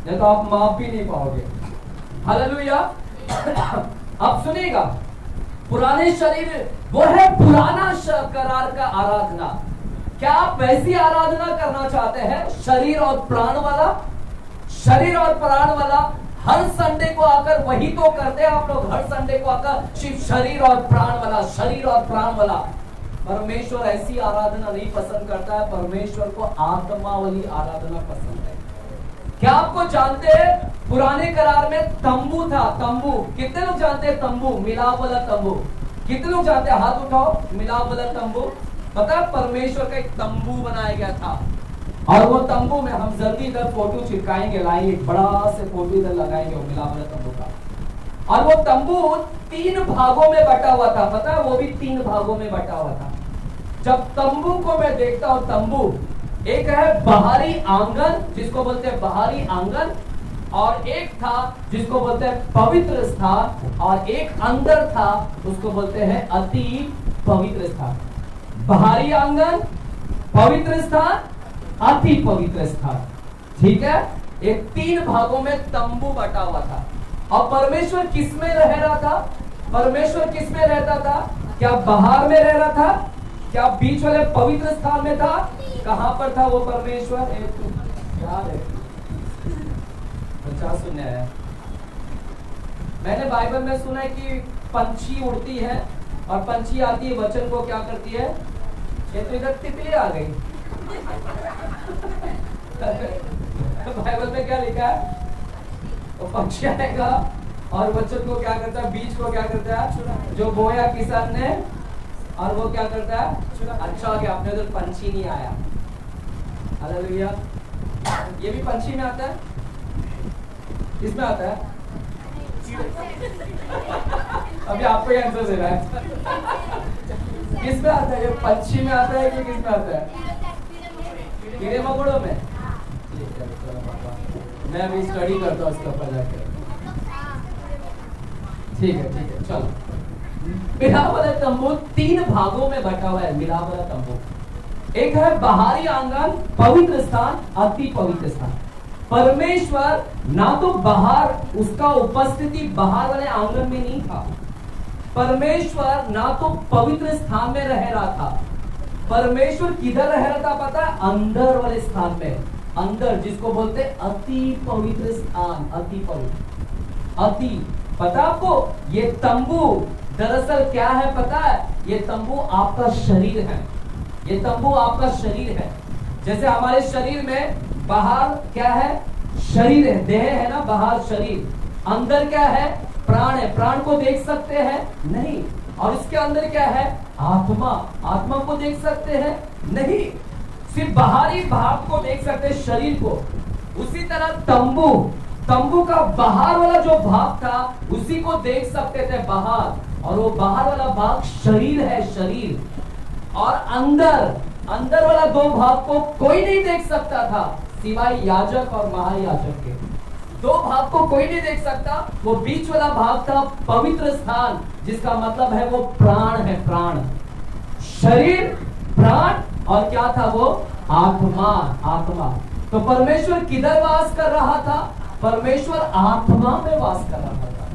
नहीं तो आप माप भी नहीं पाओगे, हालेलुया। अब सुनिएगा, पुराने शरीर वो है पुराना करार का आराधना। क्या आप वैसी आराधना करना चाहते हैं, शरीर और प्राण वाला? शरीर और प्राण वाला हर संडे को आकर वही तो करते हैं आप लोग, हर संडे को आकर सिर्फ शरीर और प्राण वाला, शरीर और प्राण वाला। परमेश्वर ऐसी आराधना नहीं पसंद करता है, परमेश्वर को आत्मा वाली आराधना पसंद है। क्या आपको जानते हैं पुराने करार में तंबू था, तंबू, कितने लोग जानते हैं तंबू, मिलाप वाला तंबू? कितने लोग जानते हैं, हाथ उठाओ, मिलाप वाला तंबू? पता है परमेश्वर का एक तंबू बनाया गया था, और वो तंबू में हम जल्दी इधर फोटो चिपकाएंगे, लाएंगे एक बड़ा से फोटो इधर लगाएंगे वो मिलाप वाला तंबू का। और वो तंबू 3 भागों में बटा हुआ था, पता है, वो भी 3 भागों में बटा हुआ था। जब तंबू को मैं देखता हूं, तंबू एक है बाहरी आंगन, जिसको बोलते हैं बाहरी आंगन, और एक था जिसको बोलते हैं पवित्र स्थान, और एक अंदर था उसको बोलते हैं अति पवित्र स्थान। बाहरी आंगन, पवित्र स्थान, अति पवित्र स्थान, ठीक है। एक 3 भागों में तंबू बटा हुआ था। और परमेश्वर किस में रह रहा था? परमेश्वर किस में रहता था? क्या बाहर में रह रहा था? क्या बीच वाले पवित्र स्थान में था? कहां पर था वो परमेश्वर? याद है, अच्छा सुनने आया। मैंने बाइबल में सुना है कि पंछी उड़ती है और पंछी आती है, वचन को क्या करती है? ये तो इधर तितली आ गई बाइबल में क्या लिखा है? तो पंछी आएगा और वचन को क्या करता है? बीज को क्या करता है? जो बोया किसान ने, और वो क्या करता है? अच्छा हो गया आपने उधर पंछी नहीं आया, हालेलुया। ये भी पंछी में आता है, किसमें आता है? अभी आपको ये आंसर दे रहा है किस में आता है? ये पंछी में आता है कि किस में आता है? कीड़े मकोड़ों में। मैं अभी स्टडी करता हूँ उसके ऊपर जाकर, ठीक है चलो। मिलाप वाला तंबू 3 भागों में बटा हुआ है। मिलाप वाला तंबू एक है बाहरी आंगन, पवित्र स्थान, अति पवित्र स्थान। परमेश्वर ना तो बाहर, उसका उपस्थिति बाहर वाले आंगन में नहीं था। परमेश्वर ना तो पवित्र स्थान में रह रहा था। परमेश्वर किधर रह रहा था पता है? अंदर वाले स्थान में, अंदर, जिसको बोलते हैं अति पवित्र स्थान, अति पवित्र। अति, पता आपको ये तंबू दरअसल क्या है पता है? ये तंबू आपका शरीर है, ये तंबू आपका शरीर है। जैसे हमारे शरीर में बाहर क्या है? शरीर है, देह है ना, बाहर शरीर। अंदर क्या है? प्राण है। प्राण को देख सकते हैं? नहीं। और इसके अंदर क्या है? आत्मा। आत्मा को देख सकते हैं? नहीं। सिर्फ बाहरी भाग को देख सकते हैं, शरीर को। उसी तरह तंबू, तंबू का बाहर वाला जो भाग था उसी को देख सकते थे बाहर, और वो बाहर वाला भाग शरीर है, शरीर। और अंदर वाला 2 भाग को कोई नहीं देख सकता था सिवाय याजक और महायाजक के। 2 भाग को कोई नहीं देख सकता। वो बीच वाला भाग था पवित्र स्थान, जिसका मतलब है वो प्राण है, प्राण, शरीर, प्राण, और क्या था वो? आत्मा, आत्मा। तो परमेश्वर किधर वास कर रहा था? परमेश्वर आत्मा में वास कर रहा था।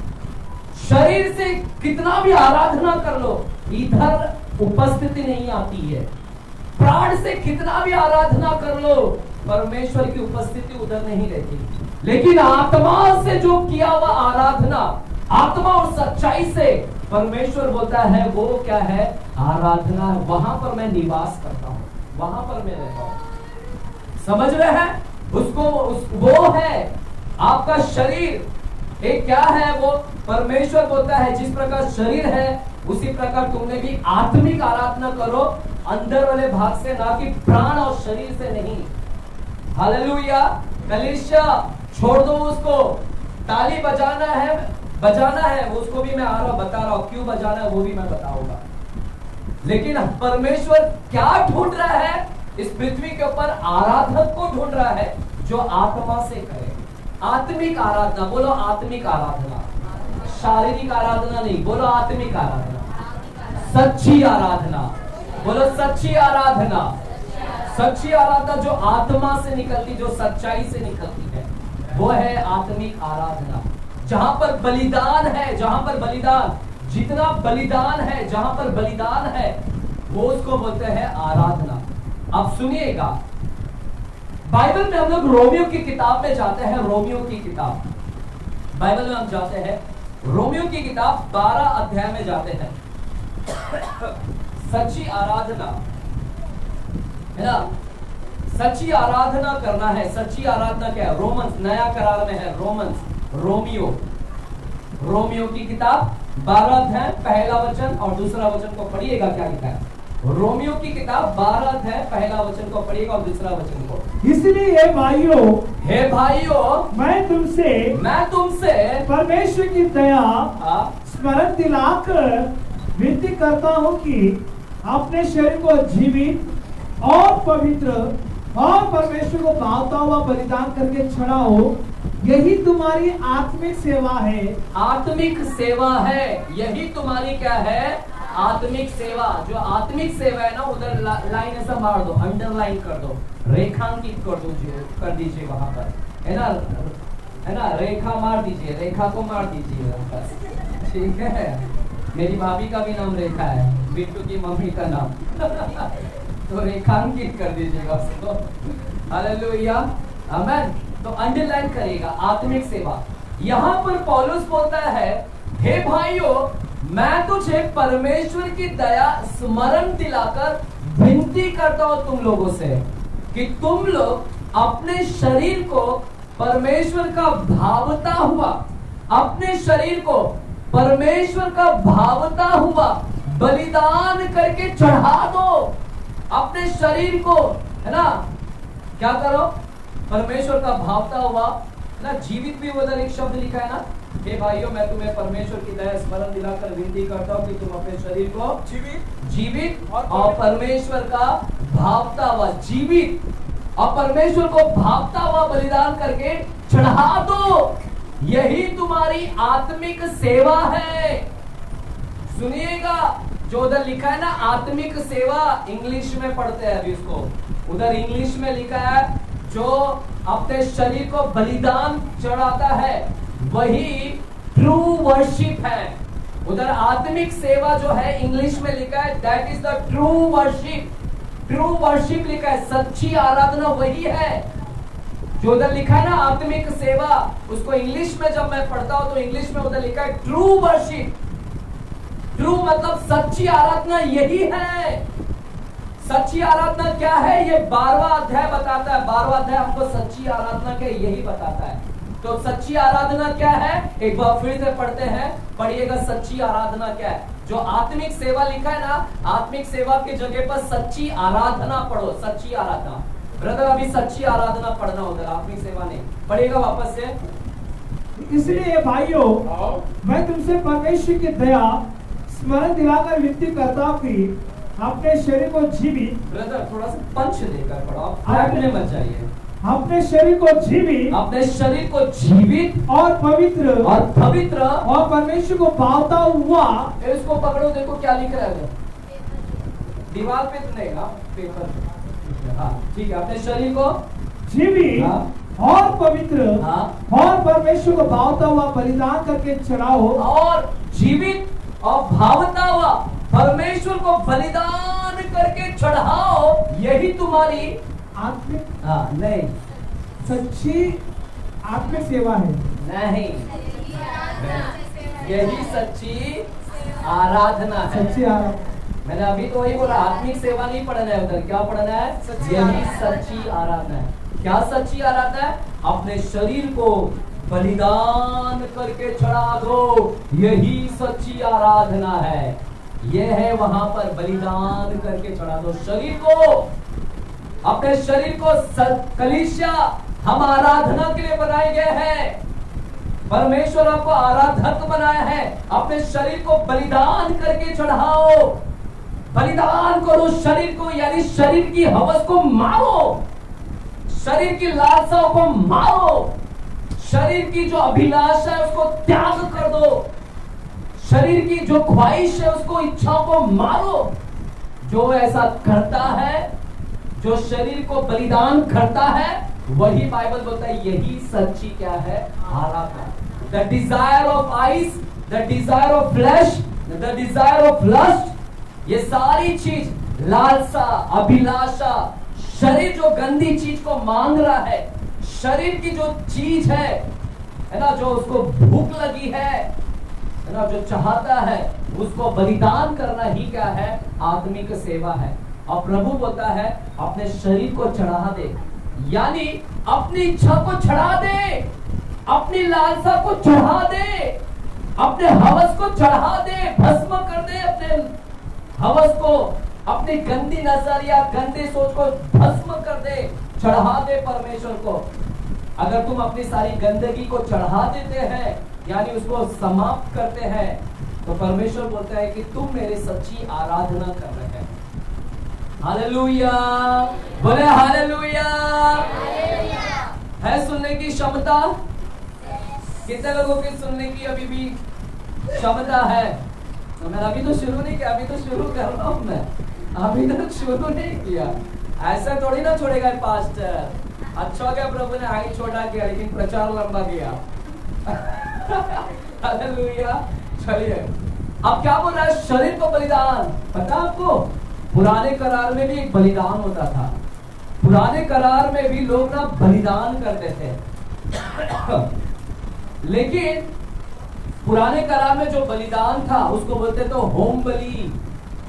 शरीर से कितना भी आराधना कर लो, इधर उपस्थिति नहीं आती है। प्राण से कितना भी आराधना कर लो, परमेश्वर की उपस्थिति उधर नहीं रहती। लेकिन आत्मा से जो किया हुआ आराधना, आत्मा और सच्चाई से, परमेश्वर बोलता है वो क्या है? आराधना। वहां पर मैं निवास करता हूं, वहां पर मैं रहता हूं। समझ रहे हैं? वो है आपका शरीर। एक क्या है वो? परमेश्वर बोलता है जिस प्रकार शरीर है उसी प्रकार तुमने भी आत्मिक आराधना करो, अंदर वाले भाग से, ना कि प्राण और शरीर से नहीं। हालेलुया। कलीसिया छोड़ दो उसको। ताली बजाना है, उसको भी मैं बता रहा हूं, क्यों बजाना है वो भी मैं बताऊंगा। लेकिन परमेश्वर क्या ढूंढ रहा है इस पृथ्वी के ऊपर? आराधक को ढूंढ रहा है जो आत्मा से करे। आत्मिक आराधना, बोलो आत्मिक आराधना, शारीरिक आराधना नहीं, बोलो आत्मिक आराधना, सच्ची आराधना, बोलो सच्ची आराधना। सच्ची आराधना जो आत्मा से निकलती, जो सच्चाई से निकलती है, वो है आत्मिक आराधना। जहां पर बलिदान है, जहां पर बलिदान, जितना बलिदान है, जहां पर बलिदान है, वो उसको बोलते हैं आराधना। अब सुनिएगा, बाइबल में हम लोग रोमियो की किताब में जाते हैं। रोमियो की किताब, बाइबल में हम जाते हैं, रोमियो की किताब 12 अध्याय में जाते हैं। सच्ची आराधना है ना, सच्ची आराधना करना है। सच्ची आराधना क्या है? रोमन्स, नया करार में है रोमन्स, रोमियो की किताब 12 अध्याय पहला वचन और दूसरा वचन को पढ़िएगा। क्या लिखा है? रोमियो की किताब 12 अध्याय पहला वचन को पढ़िएगा और दूसरा वचन को। इसलिए हे भाइयों, मैं तुमसे परमेश्वर की दया स्मरण दिलाकर विनती करता हूँ कि अपने शरीर को जीवित और पवित्र और परमेश्वर को भावता हुआ बलिदान करके चढ़ाओ, यही तुम्हारी आत्मिक सेवा है। आत्मिक सेवा है, यही तुम्हारी क्या है? आत्मिक सेवा। जो आत्मिक सेवा है ना, उधर लाइन ऐसा मार दो, अंडरलाइन कर दो, रेखांकित कर दीजिए वहां पर, है ना, रेखा मार दीजिए, रेखा को मार दीजिए, ठीक है। मेरी भाभी का भी नाम रेखा है, बिट्टू की मम्मी का नाम तो रेखांकित कर दीजिएगा उसको। हालेलुया, आमेन। तो अंडरलाइन करेगा आत्मिक सेवा। यहाँ पर पौलुस बोलता है, हे भाइयों, मैं तुझे परमेश्वर की दया स्मरण दिलाकर विनती करता हूं तुम लोगों से कि तुम लोग अपने शरीर को परमेश्वर का भावता हुआ, अपने शरीर को परमेश्वर का भावता हुआ बलिदान करके चढ़ा दो। अपने शरीर को, है ना, क्या करो? परमेश्वर का भावता हुआ ना, जीवित भी उधर एक शब्द लिखा है ना, हे भाइयों, मैं तुम्हें परमेश्वर की दया स्मरण दिलाकर विनती करता हूं कि तुम अपने शरीर को जीवित और परमेश्वर का भावता हुआ, जीवित और परमेश्वर को भावता हुआ बलिदान करके चढ़ा दो, यही तुम्हारी आत्मिक सेवा है। सुनिएगा, जो उधर लिखा है ना आत्मिक सेवा, इंग्लिश में पढ़ते हैं अभी उसको, उधर इंग्लिश में लिखा है जो अपने शरीर को बलिदान चढ़ाता है, वही ट्रू वर्शिप है। उधर आत्मिक सेवा जो है इंग्लिश में लिखा है, that is the true worship. True worship लिखा है, सच्ची आराधना वही है। जो उधर लिखा है ना आत्मिक सेवा, उसको इंग्लिश में जब मैं पढ़ता हूं तो इंग्लिश में उधर लिखा है ट्रू वर्शिप। ट्रू मतलब सच्ची आराधना यही है। सच्ची आराधना क्या है? ये 12वां अध्याय बताता है। 12वां अध्याय हमको सच्ची आराधना के यही बताता है। तो सच्ची आराधना क्या है? एक बार फिर से पढ़ते हैं, पढ़िएगा सच्ची आराधना क्या है। जो आत्मिक सेवा लिखा है ना, आत्मिक सेवा की जगह पर सच्ची आराधना पढ़ो, सच्ची आराधना। ब्रदर अभी सच्ची आराधना पढ़ना उधर, आत्मिक सेवा नहीं। पढ़िएगा वापस से। इसलिए भाइयों, मैं तुमसे परमेश्वर की दया स्मरण दिलाकर विनती करता हूँ कि अपने शरीर को जीवित, ब्रदर थोड़ा सा पंच देकर पढ़ो, आपने मत जाइए। अपने शरीर को जीवित, अपने शरीर को जीवित और पवित्र और परमेश्वर को भावता हुआ। इसको पकड़ो, देखो क्या लिख रहा है दीवार पे, तो नहीं ना पेपर पे। हाँ ठीक है, अपने शरीर को जीवित और पवित्र और परमेश्वर को भावता हुआ बलिदान करके चढ़ाओ। और जीवित और भावता हुआ परमेश्वर को बलिदान करके चढ़ाओ, यही तुम्हारी आत्मिक, नहीं, सच्ची आत्मिक सेवा है। नहीं, यही सच्ची आराधना है। सच्ची आराधना, मैंने अभी तो वही बोला, आत्मिक सेवा नहीं पढ़ना है उधर, क्या पढ़ना है? यही सच्ची आराधना है। क्या सच्ची आराधना है? अपने शरीर को बलिदान करके चढ़ा दो, यही सच्ची आराधना है। ये है वहां पर बलिदान करके चढ़ा दो शरीर को, अपने शरीर को। कलीसिया हम आराधना के लिए बनाए गए हैं, परमेश्वर आपको आराधक बनाया है। अपने शरीर को बलिदान करके चढ़ाओ, बलिदान करो शरीर को, यानी शरीर की हवस को मारो, शरीर की लालसाओं को मारो, शरीर की जो अभिलाषा है उसको त्याग कर दो, शरीर की जो ख्वाहिश है उसको, इच्छाओं को मारो। जो ऐसा करता है, जो शरीर को बलिदान करता है, वही बाइबल बोलता है यही सच्ची क्या है, आराधना। The desire of eyes, the desire of flesh, the desire of lust, ये सारी चीज, लालसा, अभिलाषा, शरीर जो गंदी चीज को मांग रहा है, शरीर की जो चीज है ना, जो उसको भूख लगी है ना, जो चाहता है, उसको बलिदान करना ही क्या है, आत्मिक सेवा है। और प्रभु बोलता है अपने शरीर को चढ़ा दे, यानी अपनी इच्छा को चढ़ा दे, अपनी लालसा को चढ़ा दे, अपने हवस को चढ़ा दे, भस्म कर दे अपने हवस को, अपनी गंदी नजर या गंदी सोच को भस्म कर दे, चढ़ा दे परमेश्वर को। अगर तुम अपनी सारी गंदगी को चढ़ा देते हैं, यानी उसको समाप्त करते हैं, तो परमेश्वर बोलता है कि तुम मेरी सच्ची आराधना कर रहे हैं। हालेलुया, बोले हालेलुया। है सुनने की क्षमता? कितने लोगों की सुनने की अभी भी क्षमता है? तो मैं अभी तो शुरू नहीं किया, अभी तो शुरू कर रहा हूं मैं, अभी तक शुरू नहीं किया। ऐसा थोड़ी ना छोड़ेगा पास्टर। अच्छा क्या प्रभु ने आई छोटा किया, लेकिन प्रचार लंबा किया। हालेलुया। चलिए, अब क्या बोल रहा है? शरीर को बलिदान। पता आपको पुराने करार में भी एक बलिदान होता था। पुराने करार में भी लोग ना बलिदान करते थे। लेकिन पुराने करार में जो बलिदान था उसको बोलते थे होम बलि,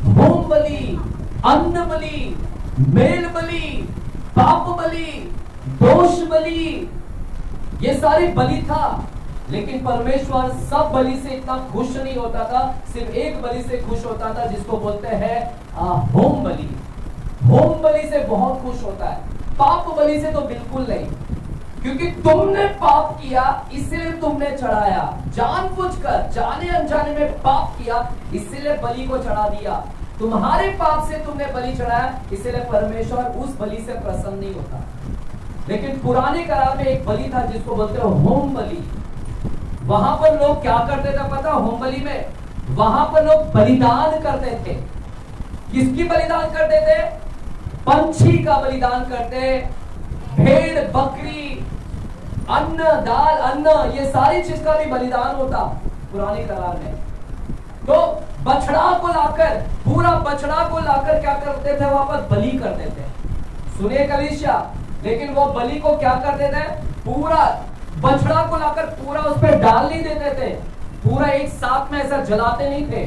होम बलि, अन्न बलि, मेल बलि, पाप बलि, दोष बलि, ये सारी बलि था। लेकिन परमेश्वर सब बलि से इतना खुश नहीं होता था, सिर्फ एक बलि से खुश होता था, जिसको बोलते हैं होम बलि। होम बलि से बहुत खुश होता है, पाप बलि से तो बिल्कुल नहीं, क्योंकि तुमने पाप किया इसलिए तुमने चढ़ाया, जानबूझकर जाने अनजाने में पाप किया इसलिए बलि को चढ़ा दिया, तुम्हारे पाप से तुमने बलि चढ़ाया, इसलिए परमेश्वर उस बलि से प्रसन्न नहीं होता। लेकिन पुराने करार में एक बलि था जिसको बोलते हो होम बलि। वहां पर लोग क्या करते थे पता? होम बलि में वहां पर लोग बलिदान करते थे। किसकी बलिदान करते थे? पंछी का बलिदान करते, भेड़, बकरी, अन्न, दाल, अन्न, ये सारी चीज का भी बलिदान होता पुराने करार में। तो बछड़ा को लाकर, पूरा बछड़ा को लाकर क्या करते थे? वहां पर बलि करते थे। सुनिए कलीसिया, लेकिन वो बलि को क्या करते थे? पूरा बछड़ा को लाकर पूरा उस पर डाल नहीं देते थे, पूरा एक साथ में ऐसा जलाते नहीं थे,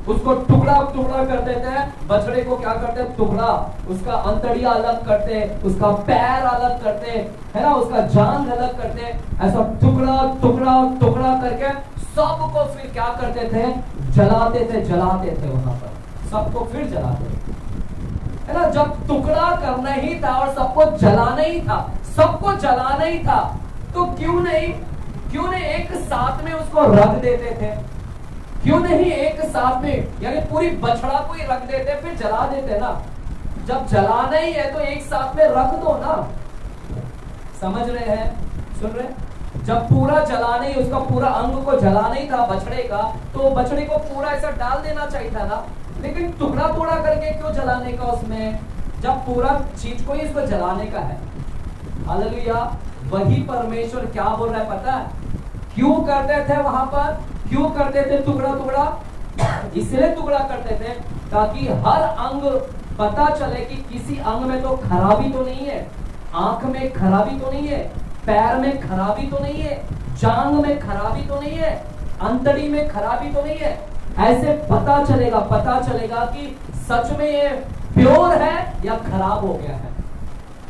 उसको टुकड़ा टुकड़ा कर देते हैं। बछड़े को क्या करते हैं? टुकड़ा, उसका अंतड़िया अलग करते, उसका पैर अलग करते, है ना, उसका जांघ अलग करते, ऐसा टुकड़ा टुकड़ा टुकड़ा करके सबको फिर क्या करते थे? जलाते थे, जलाते थे वहां पर सबको फिर जलाते थे, है ना। जब टुकड़ा करना ही था और सबको जलाना ही था, सबको जलाना ही था, तो क्यों नहीं एक साथ में उसको रख देते थे? क्यों नहीं एक साथ में, यानी पूरी बछड़ा को ही रख देते, फिर जला देते ना। जब जलाना ही है तो एक साथ में रख दो ना। समझ रहे हैं? सुन रहे? जब पूरा जलाना ही, उसका पूरा अंग को जलाना ही था बछड़े का, तो बछड़े को पूरा ऐसा डाल देना चाहिए था ना। लेकिन टुकड़ा टुकड़ा करके क्यों जलाने का उसमें, जब पूरा चीज को ही इसको जलाने का है। हालेलुया। वही परमेश्वर क्या बोल रहा है पता है? क्यों करते थे वहां पर? क्यों करते थे टुकड़ा टुकड़ा? इसलिए टुकड़ा करते थे ताकि हर अंग पता चले कि किसी अंग में तो खराबी तो नहीं है, आंख में खराबी तो नहीं है, पैर में खराबी तो नहीं है, जांघ में खराबी तो नहीं है, अंतड़ी में खराबी तो नहीं है। ऐसे पता चलेगा कि सच में ये प्योर है या खराब हो गया है।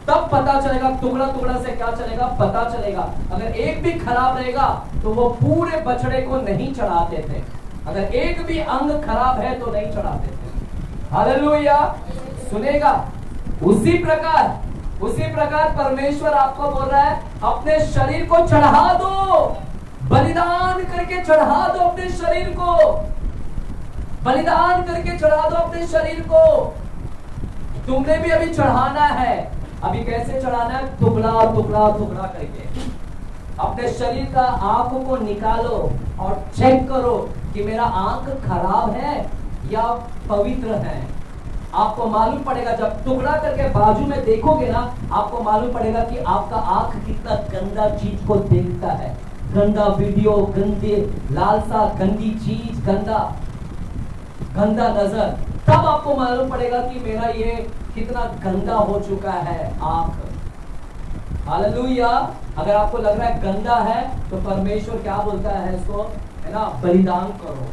तब पता चलेगा, टुकड़ा टुकड़ा से क्या चलेगा? पता चलेगा। अगर एक भी खराब रहेगा तो वो पूरे बछड़े को नहीं चढ़ाते थे, अगर एक भी अंग खराब है तो नहीं चढ़ाते थे। हालेलुया। सुनेगा। उसी प्रकार परमेश्वर आपको बोल रहा है अपने शरीर को चढ़ा दो, बलिदान करके चढ़ा दो अपने शरीर को, बलिदान करके चढ़ा दो अपने शरीर को। तुमने भी अभी चढ़ाना है। अभी कैसे चढ़ाना है? टुकड़ा टुकड़ा टुकड़ा करके अपने शरीर का आंख को निकालो और चेक करो कि मेरा आंख खराब है या पवित्र है। आपको मालूम पड़ेगा जब टुकड़ा करके बाजू में देखोगे ना, आपको मालूम पड़ेगा कि आपका आंख कितना गंदा चीज को देखता है। गंदा वीडियो, गंदे लालसा, गंदी चीज, गंदा नजर। तब आपको मालूम पड़ेगा कि मेरा ये कितना गंदा हो चुका है आंख। हालेलुया। अगर आपको लग रहा है गंदा है तो परमेश्वर क्या बोलता है इसको, है ना, बलिदान करो,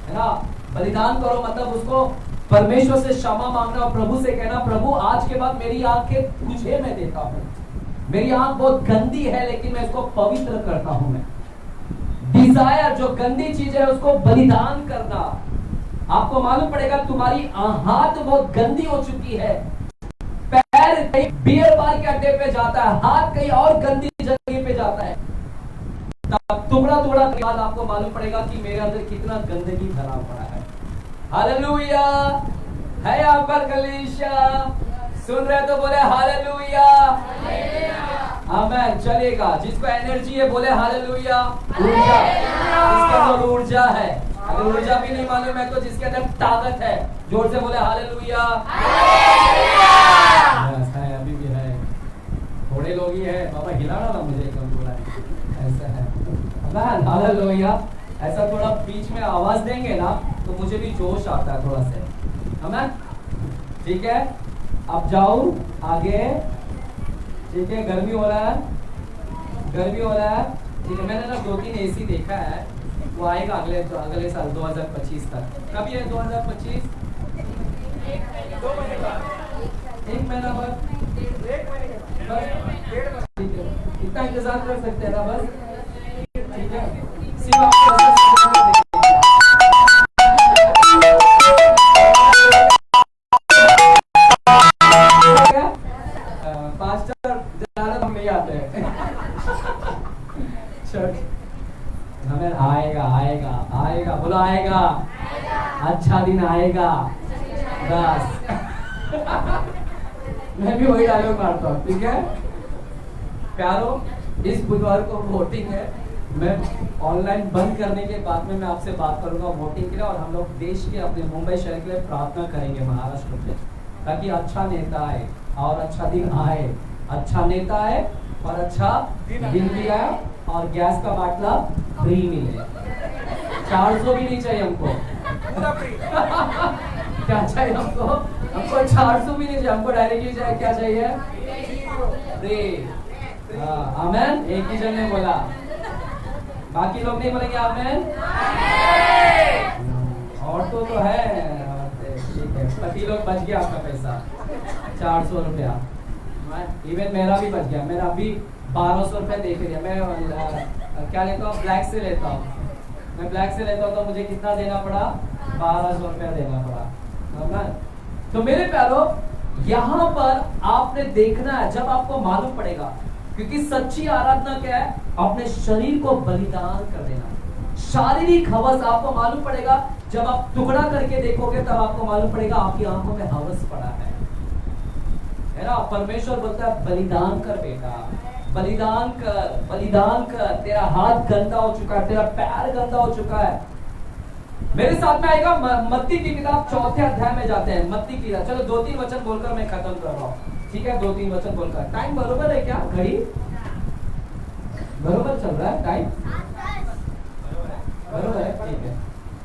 है ना। बलिदान करो मतलब उसको परमेश्वर से क्षमा मांगना, प्रभु से कहना प्रभु आज के बाद मेरी आंखें तुझे मैं देता हूं। मेरी आंख बहुत गंदी है लेकिन मैं इसको पवित्र करता हूं। मैं डिजायर जो गंदी चीज है उसको बलिदान करना। आपको मालूम पड़ेगा तुम्हारी हाथ बहुत गंदी हो चुकी है, पैर कहीं बियर बार के अड्डे पे जाता है, हाथ कहीं और गंदी जगह पे जाता है। तब टुकड़ा टुकड़ा के बाद आपको मालूम पड़ेगा कि मेरे अंदर कितना गंदगी भरा पड़ा है। हालेलुया। है यहाँ पर कलीसिया? सुन रहे तो बोले हालेलुया। आमीन। चलेगा। जिसको एनर्जी है बोले हालेलुया। ऊर्जा, जिसके अंदर ऊर्जा है। अगर ऊर्जा भी नहीं मालूम है तो जिसके अंदर ताकत है, जोर से बोले हालेलुया। है, अभी भी है, थोड़े लोग ही है। बाबा हिलाना था मुझे एकदम पूरा, ऐसा है। आमीन। हालेलुया। ऐसा थोड़ा बीच में आवाज देंगे ना तो मुझे भी जोश आता है थोड़ा से। आमीन। ठीक है, अब जाओ आगे। ठीक है, गर्मी हो रहा है, गर्मी हो रहा है। ठीक है, मैंने ना 2-3 एसी देखा है, वो आएगा अगले साल 2025 तक। कब ये 2025? 1 महीना बस। ठीक है, इतना इंतजार कर सकते हैं ना बस। ठीक है, सिर्फ आपको हमें आएगा आएगा आएगा, बोलो आएगा, अच्छा दिन आएगा बस। मैं भी वही डायलॉग मारता हूँ। ठीक है प्यारो, इस बुधवार को वोटिंग है। मैं ऑनलाइन बंद करने के बाद में मैं आपसे बात करूंगा वोटिंग के लिए, और हम लोग देश के अपने मुंबई शहर के लिए प्रार्थना करेंगे महाराष्ट्र में, ताकि अच्छा नेता आए और अच्छा दिन आए। अच्छा नेता आए और अच्छा दिन भी आए और गैस का बाटला फ्री मिले। 400 भी नहीं चाहिए हमको। क्या चाहिए हमको? हमको 400 भी नहीं चाहिए, हमको डायरेक्टली चाहिए, क्या चाहिए? फ्री। आमेन। एक ही जन ने बोला, बाकी लोग नहीं बोलेंगे आमेन। और तो है। ठीक है, पति लोग बच गया आपका पैसा 400 रुपया। इवन मेरा भी बच गया। मेरा अभी 1200 रुपया देख लिया। मैं क्या लेता हूँ? ब्लैक से लेता हूँ। मैं ब्लैक से लेता हूँ तो मुझे कितना देना पड़ा? 1200 रुपया देना पड़ा। तो मेरे प्यारो, यहाँ पर आपने देखना है, जब आपको मालूम पड़ेगा, क्योंकि सच्ची आराधना क्या है? अपने शरीर को बलिदान कर देना। शारीरिक हवस आपको मालूम पड़ेगा जब आप टुकड़ा करके देखोगे, तब आपको मालूम पड़ेगा आपकी आंखों में हवस पड़ा है ना। परमेश्वर बोलता है बलिदान कर बेटा, बलिदान कर, बलिदान कर। तेरा हाथ गंदा हो चुका है, तेरा पैर गंदा हो चुका है। मेरे साथ में आएगा मत्ती की किताब 4थे अध्याय में जाते हैं। मत्ती की, चलो 2-3 वचन बोलकर मैं खत्म कर रहा हूँ। ठीक है, 2-3 वचन बोलकर। टाइम बरोबर है क्या? घड़ी बरोबर चल रहा है टाइम? बरोबर है, ठीक है।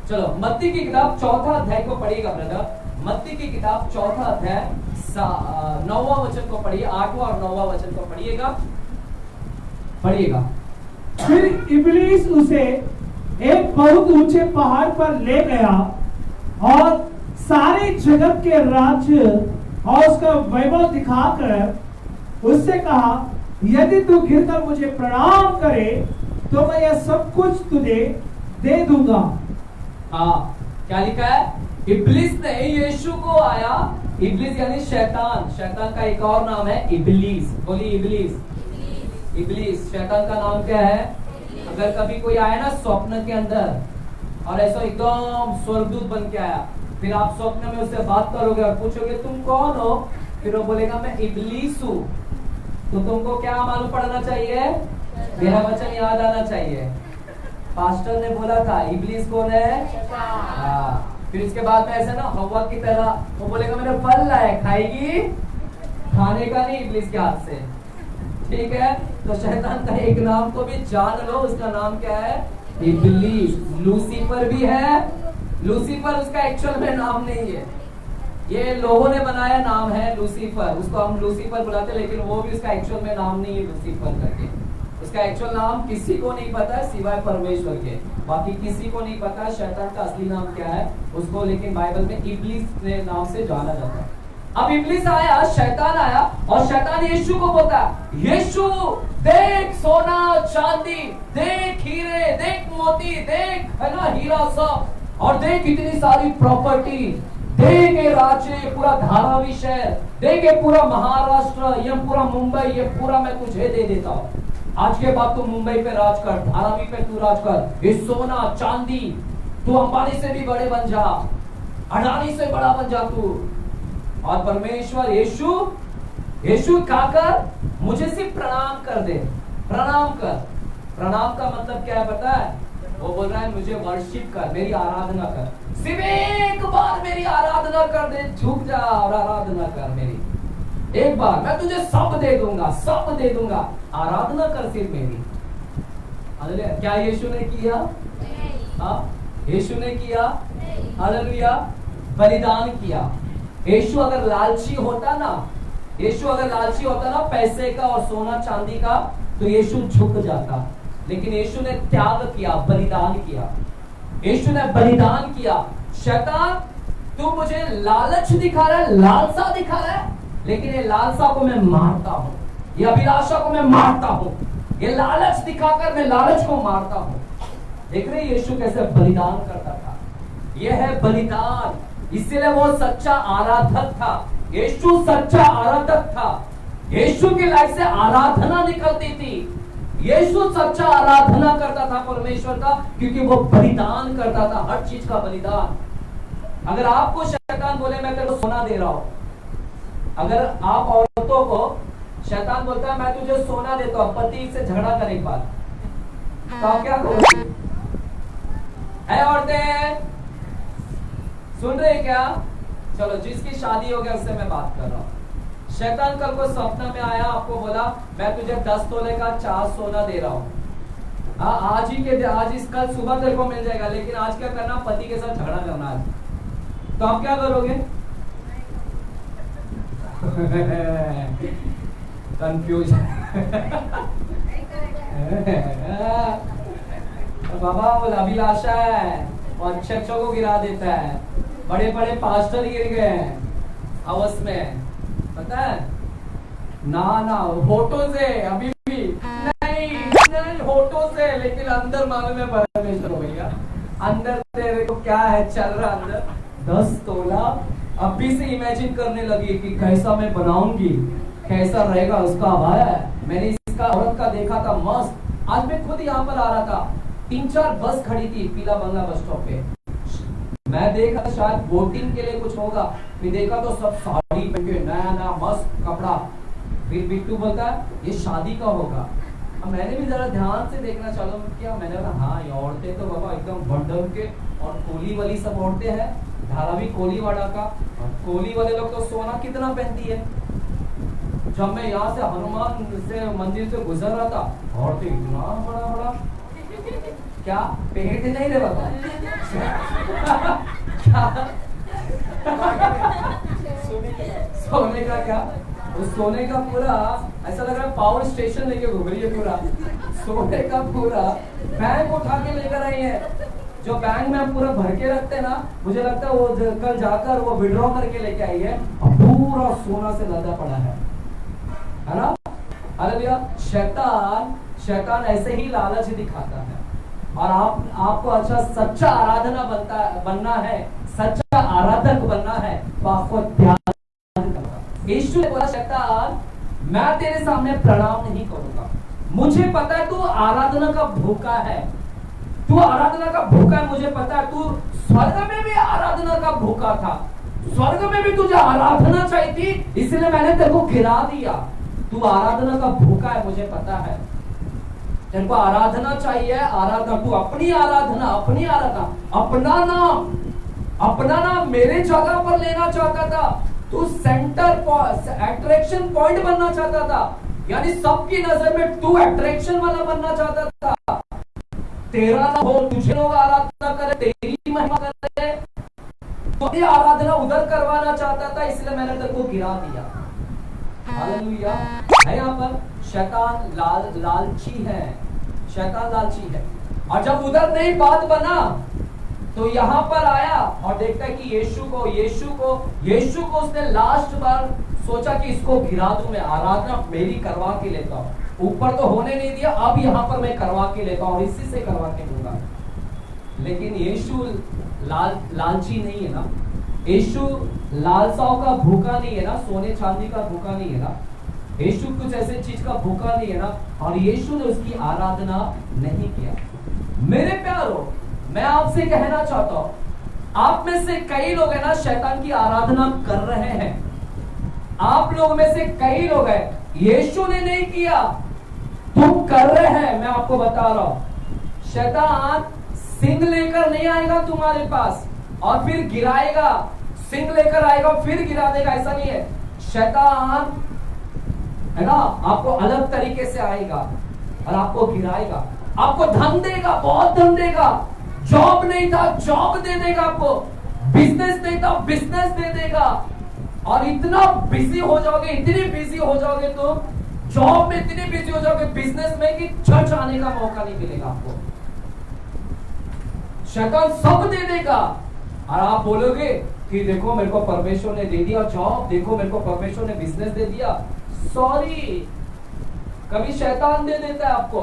चलो मत्ती की किताब 4था अध्याय को पढ़िएगा ब्रदर। मत्ती की किताब 4था अध्याय 9वां वचन को पढ़िए, 8वां और 9वां वचन को पढ़िएगा, पढ़िएगा। फिर इब्लीस उसे एक बहुत ऊंचे पहाड़ पर ले गया और सारे जगत के राज्य और उसका वैभव दिखाकर उससे कहा, यदि तू गिरकर मुझे प्रणाम करे तो मैं यह सब कुछ तुझे दे दूंगा। हाँ, क्या लिखा है? इब्लिस ने यीशु को आया, इब्लिस यानी शैतान, शैतान का एक और नाम है इब्लिस। बोलिए इब्लिस। इब्लिस शैतान का नाम क्या है? अगर कभी कोई आया ना स्वप्न के अंदर और ऐसा एकदम स्वर्गदूत बन के आया, फिर आप स्वप्न में उससे बात करोगे और पूछोगे तुम कौन हो, फिर वो बोलेगा मैं इब्लिस हूँ, तो तुमको क्या मालूम पड़ना चाहिए? मेरा वचन याद आना चाहिए। पास्टर ने बोला था इब्लिस कौन है? हाँ, फिर इसके बाद में ऐसे ना हवा की तरह वो बोलेगा मैंने फल लाया, खाएगी? खाने का नहीं, इब्लिस के हाथ से। ठीक है, तो शैतान का एक नाम को भी जान लो, उसका नाम क्या है? इब्लिस। लूसीफर भी है, लूसीफर उसका एक्चुअल में नाम नहीं है, ये लोगों ने बनाया नाम है लूसीफर, उसको हम लूसीफर बुलाते, लेकिन वो भी उसका एक्चुअल में नाम नहीं है लूसीफर करके। उसका एक्चुअल नाम किसी को नहीं पता है सिवाय परमेश्वर के, बाकी किसी को नहीं पता शैतान का असली नाम क्या है उसको, लेकिन बाइबल में इब्लिस ने नाम से जाना जाता है। अब इब्लिस आया, शैतान आया और शैतान यीशु को बोलता है यीशु देख सोना चांदी, देख हीरे, देख मोती, देख है ना हीरा सब, और देख इतनी सारी प्रॉपर्टी, देख ये राज्य, पूरा धारावी शहर, देख ये पूरा महाराष्ट्र, ये पूरा मुंबई, ये पूरा मैं तुझे दे देता हूँ। आज के बाद तू मुंबई पे राज कर, धारावी पे तू राज कर, ये सोना चांदी, तू अंबानी से भी बड़े बन जा, अडानी से बड़ा बन जा तू। और परमेश्वर यीशु क्या कर? मुझे सिर्फ प्रणाम कर दे, प्रणाम कर। प्रणाम का मतलब क्या है पता है? वो बोल रहा है मुझे वर्शिप कर, मेरी आराधना कर, सिर्फ एक बार मेरी आराधना कर दे, झुक जा और आराधना कर मेरी, एक बार मैं तुझे सब दे दूंगा, सब दे दूंगा, आराधना कर सिर्फ मेरी। हालेलुया। क्या यीशु ने किया? हाँ, यीशु ने किया। हालेलुया। बलिदान किया। यीशु अगर लालची होता ना, यीशु अगर लालची होता ना पैसे का और सोना चांदी का, तो यीशु झुक जाता, लेकिन यीशु ने त्याग किया, बलिदान किया। यीशु ने बलिदान किया। शैतान तू मुझे लालच दिखा रहा है, लालसा दिखा रहा है, लेकिन ये लालसा को मैं मारता हूँ, ये अभिलाषा को मैं मारता हूँ, ये लालच दिखाकर मैं लालच को मारता हूँ। देख रहे यीशु कैसे बलिदान करता था? यह है बलिदान, इसलिए वो सच्चा आराधक था। यीशु सच्चा आराधक था, यीशु की लाइफ से आराधना निकलती थी। यीशु सच्चा आराधना करता था परमेश्वर का, क्योंकि वो बलिदान करता था, हर चीज का बलिदान। अगर आपको शैतान बोले मैं तेरे को सोना दे रहा हूं, अगर आप औरतों को शैतान बोलता है मैं तुझे सोना देता हूं, पति से झगड़ा करे एक बार, तो आप क्या करोगे? है औरतें सुन रहे क्या? चलो, जिसकी शादी हो गया उससे मैं बात कर रहा हूं। शैतान कल को सपना में आया, आपको बोला मैं तुझे 10 तोले का 4 सोना दे रहा हूं, हाँ आज ही के आज इस कल सुबह तेरे को मिल जाएगा, लेकिन आज क्या करना? पति के साथ झगड़ा करना है, तो आप क्या करोगे? कंफ्यूज बाबा बोला अभिलाषा है और अच्छों को गिरा देता है, बड़े बड़े पास्टर गिर गए हैं हवस में, पता है ना होठों से अभी भी नहीं होठों से, लेकिन अंदर मालूम है परमेश्वर भैया, अंदर तेरे को क्या है चल रहा अंदर? 10 तोला अभी से इमेजिन करने लगी कि कैसा मैं बनाऊंगी, कैसा रहेगा उसका भाई। मैंने इसका औरत का देखा था मस्त, आज मैं खुद यहाँ पर आ रहा था, 3-4 बस खड़ी थी पीला बंगला बस स्टॉप पे, मैं देखा शायद वोटिंग के लिए कुछ होगा, फिर देखा तो सब साड़ी पहन के नया मस्त कपड़ा, फिर बिट्टू बोलता ये शादी का होगा। अब मैंने भी जरा ध्यान से देखना चालू किया, मैंने कहा हाँ ये औरतें तो बाबा एकदम बंडल के, और कोली वाली सब औरतें हैं, धारावी कोलीवाड़ा का, और कोली वाले लोग तो सोना कितना पहनती है। जब मैं यहाँ से हनुमान से मंदिर से गुजर रहा था, औरतें इतना बड़ा क्या पेट नहीं रहे बाबा सोने का क्या? उस सोने का पूरा ऐसा लग रहा है पावर स्टेशन लेके घूम रही है, पूरा सोने का पूरा बैंक उठा के लेकर आई है। जो बैंक में हम पूरा भर के रखते हैं ना, मुझे लगता है वो कल जाकर वो विड्रॉ करके लेके आई है, और पूरा सोना से लदा पड़ा है ना। हालेलुया। शैतान ऐसे ही लालच दिखाता है, और आपको अच्छा सच्चा आराधना बनना है, सच्चा आराधक बनना है, तो आपको ध्यान करना। यीशु ने बोला शैतान मैं तेरे सामने प्रणाम नहीं करूंगा, मुझे पता है तू आराधना का भूखा है, तू आराधना का भूखा है, मुझे पता है तू स्वर्ग में भी आराधना का भूखा था, स्वर्ग में भी तुझे आराधना चाहिए थी, इसलिए मैंने तेरे को गिरा दिया। तू आराधना का भूखा है, मुझे पता है तेरे को आराधना चाहिए, आराधना तू अपनी आराधना अपना नाम मेरे जगह पर लेना चाहता था, तू सेंटर अट्रैक्शन पॉइंट बनना चाहता था, यानी सबकी नजर में तू अट्रैक्शन वाला बनना चाहता था। तेरा नाम हो, तुझे लोग आराधना करे, तेरी महिमा करे, तो आराधना उधर करवाना चाहता था, इसलिए मैंने तेरे को गिरा दिया। हालेलुया। है यहाँ पर शैतान लालची है, शैतान लालची है। और जब उधर नहीं बात बना तो यहाँ पर आया और देखता है कि यीशु को उसने लास्ट बार सोचा कि इसको गिरा दूं, मैं आराधना मेरी करवा के लेता हूँ, ऊपर तो होने नहीं दिया, अब यहाँ पर मैं करवा के लेता हूँ और इसी से करवा के दूंगा। लेकिन यीशु लालची नहीं है ना, यीशु लालसाओं का भूखा नहीं है ना, सोने चांदी का भूखा नहीं है ना, यीशु कुछ ऐसे चीज का भूखा नहीं है ना, और यीशु ने उसकी आराधना नहीं किया। मेरे प्यारो, मैं आपसे कहना चाहता हूं, आप में से कई लोग है ना शैतान की आराधना कर रहे हैं, आप लोग में से कई लोग हैं, यीशु ने नहीं किया, तुम कर रहे हैं। मैं आपको बता रहा हूं, शैतान सिंह लेकर नहीं आएगा तुम्हारे पास और फिर गिराएगा, सिंह लेकर आएगा फिर गिरा देगा, ऐसा नहीं है। शैतान है ना आपको अलग तरीके से आएगा और आपको गिराएगा, आपको धन देगा, बहुत धन देगा, जॉब नहीं था जॉब दे देगा, आपको बिजनेस नहीं था बिजनेस दे देगा, और इतना बिजी हो जाओगे, इतनी बिजी हो जाओगे, तो जॉब में इतनी बिजी हो जाओगे, बिजनेस में, कि चर्च आने का मौका नहीं मिलेगा आपको। शैतान सब दे देगा और आप बोलोगे कि देखो मेरे को परमेश्वर ने दे दिया जॉब, देखो मेरे को परमेश्वर ने बिजनेस दे दिया। सॉरी, कभी शैतान दे देता है आपको,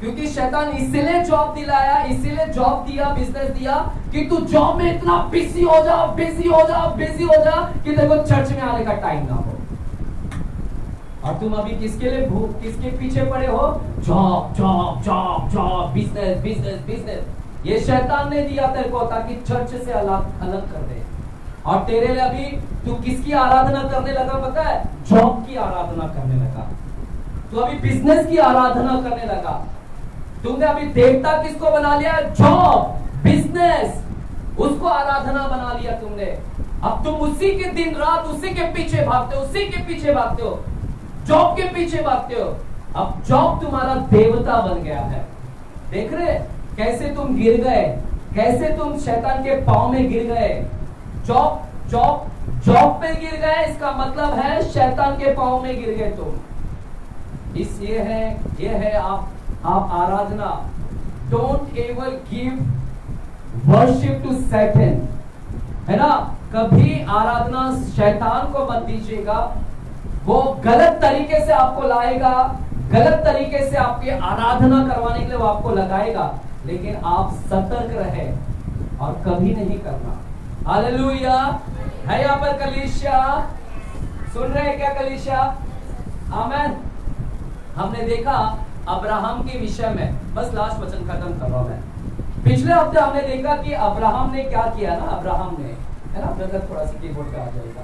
क्योंकि शैतान इसीलिए जॉब दिलाया, इसीलिए जॉब दिया, बिजनेस दिया, कि तू जॉब में इतना बिजी हो जा कि देखो चर्च में आने का टाइम ना हो। और तुम अभी किसके लिए किसके पीछे पड़े हो? Job job job job, business business business. ये शैतान ने दिया तेरे को ताकि चर्च से अलग कर दे। और तेरे लिए अभी तू किसकी आराधना करने लगा पता है? जॉब की आराधना करने लगा, तू अभी बिजनेस की आराधना करने लगा। तुमने अभी देवता किसको बना लिया? जॉब, बिजनेस, उसको आराधना बना लिया तुमने। अब तुम उसी के दिन रात उसी के पीछे भागते हो, उसी के पीछे भागते हो, जॉब के पीछे भागते हो। अब जॉब तुम्हारा देवता बन गया है। देख रहे कैसे तुम गिर गए, कैसे तुम शैतान के पांव में गिर गए। जॉब जॉब जॉब पे गिर गए, इसका मतलब है शैतान के पांव में गिर गए तुम। ये है आप आराधना। Don't ever give worship to Satan, है ना। कभी आराधना शैतान को मत दीजिएगा, वो गलत तरीके से आपको लाएगा, गलत तरीके से आपकी आराधना करवाने के लिए वो आपको लगाएगा। लेकिन आप सतर्क रहे और कभी नहीं करना। हालेलुया। है यहाँ पर कलीसिया? सुन रहे हैं क्या कलीसिया? आमेन। हमने देखा अब्राहम के विषय में, बस लास्ट वचन खत्म कर रहा हूं मैं। पिछले हफ्ते हमने देखा कि अब्राहम ने क्या किया ना, अब्राहम ने, है ना, ब्रदर थोड़ा सा कीबोर्ड पे आ जाएगा।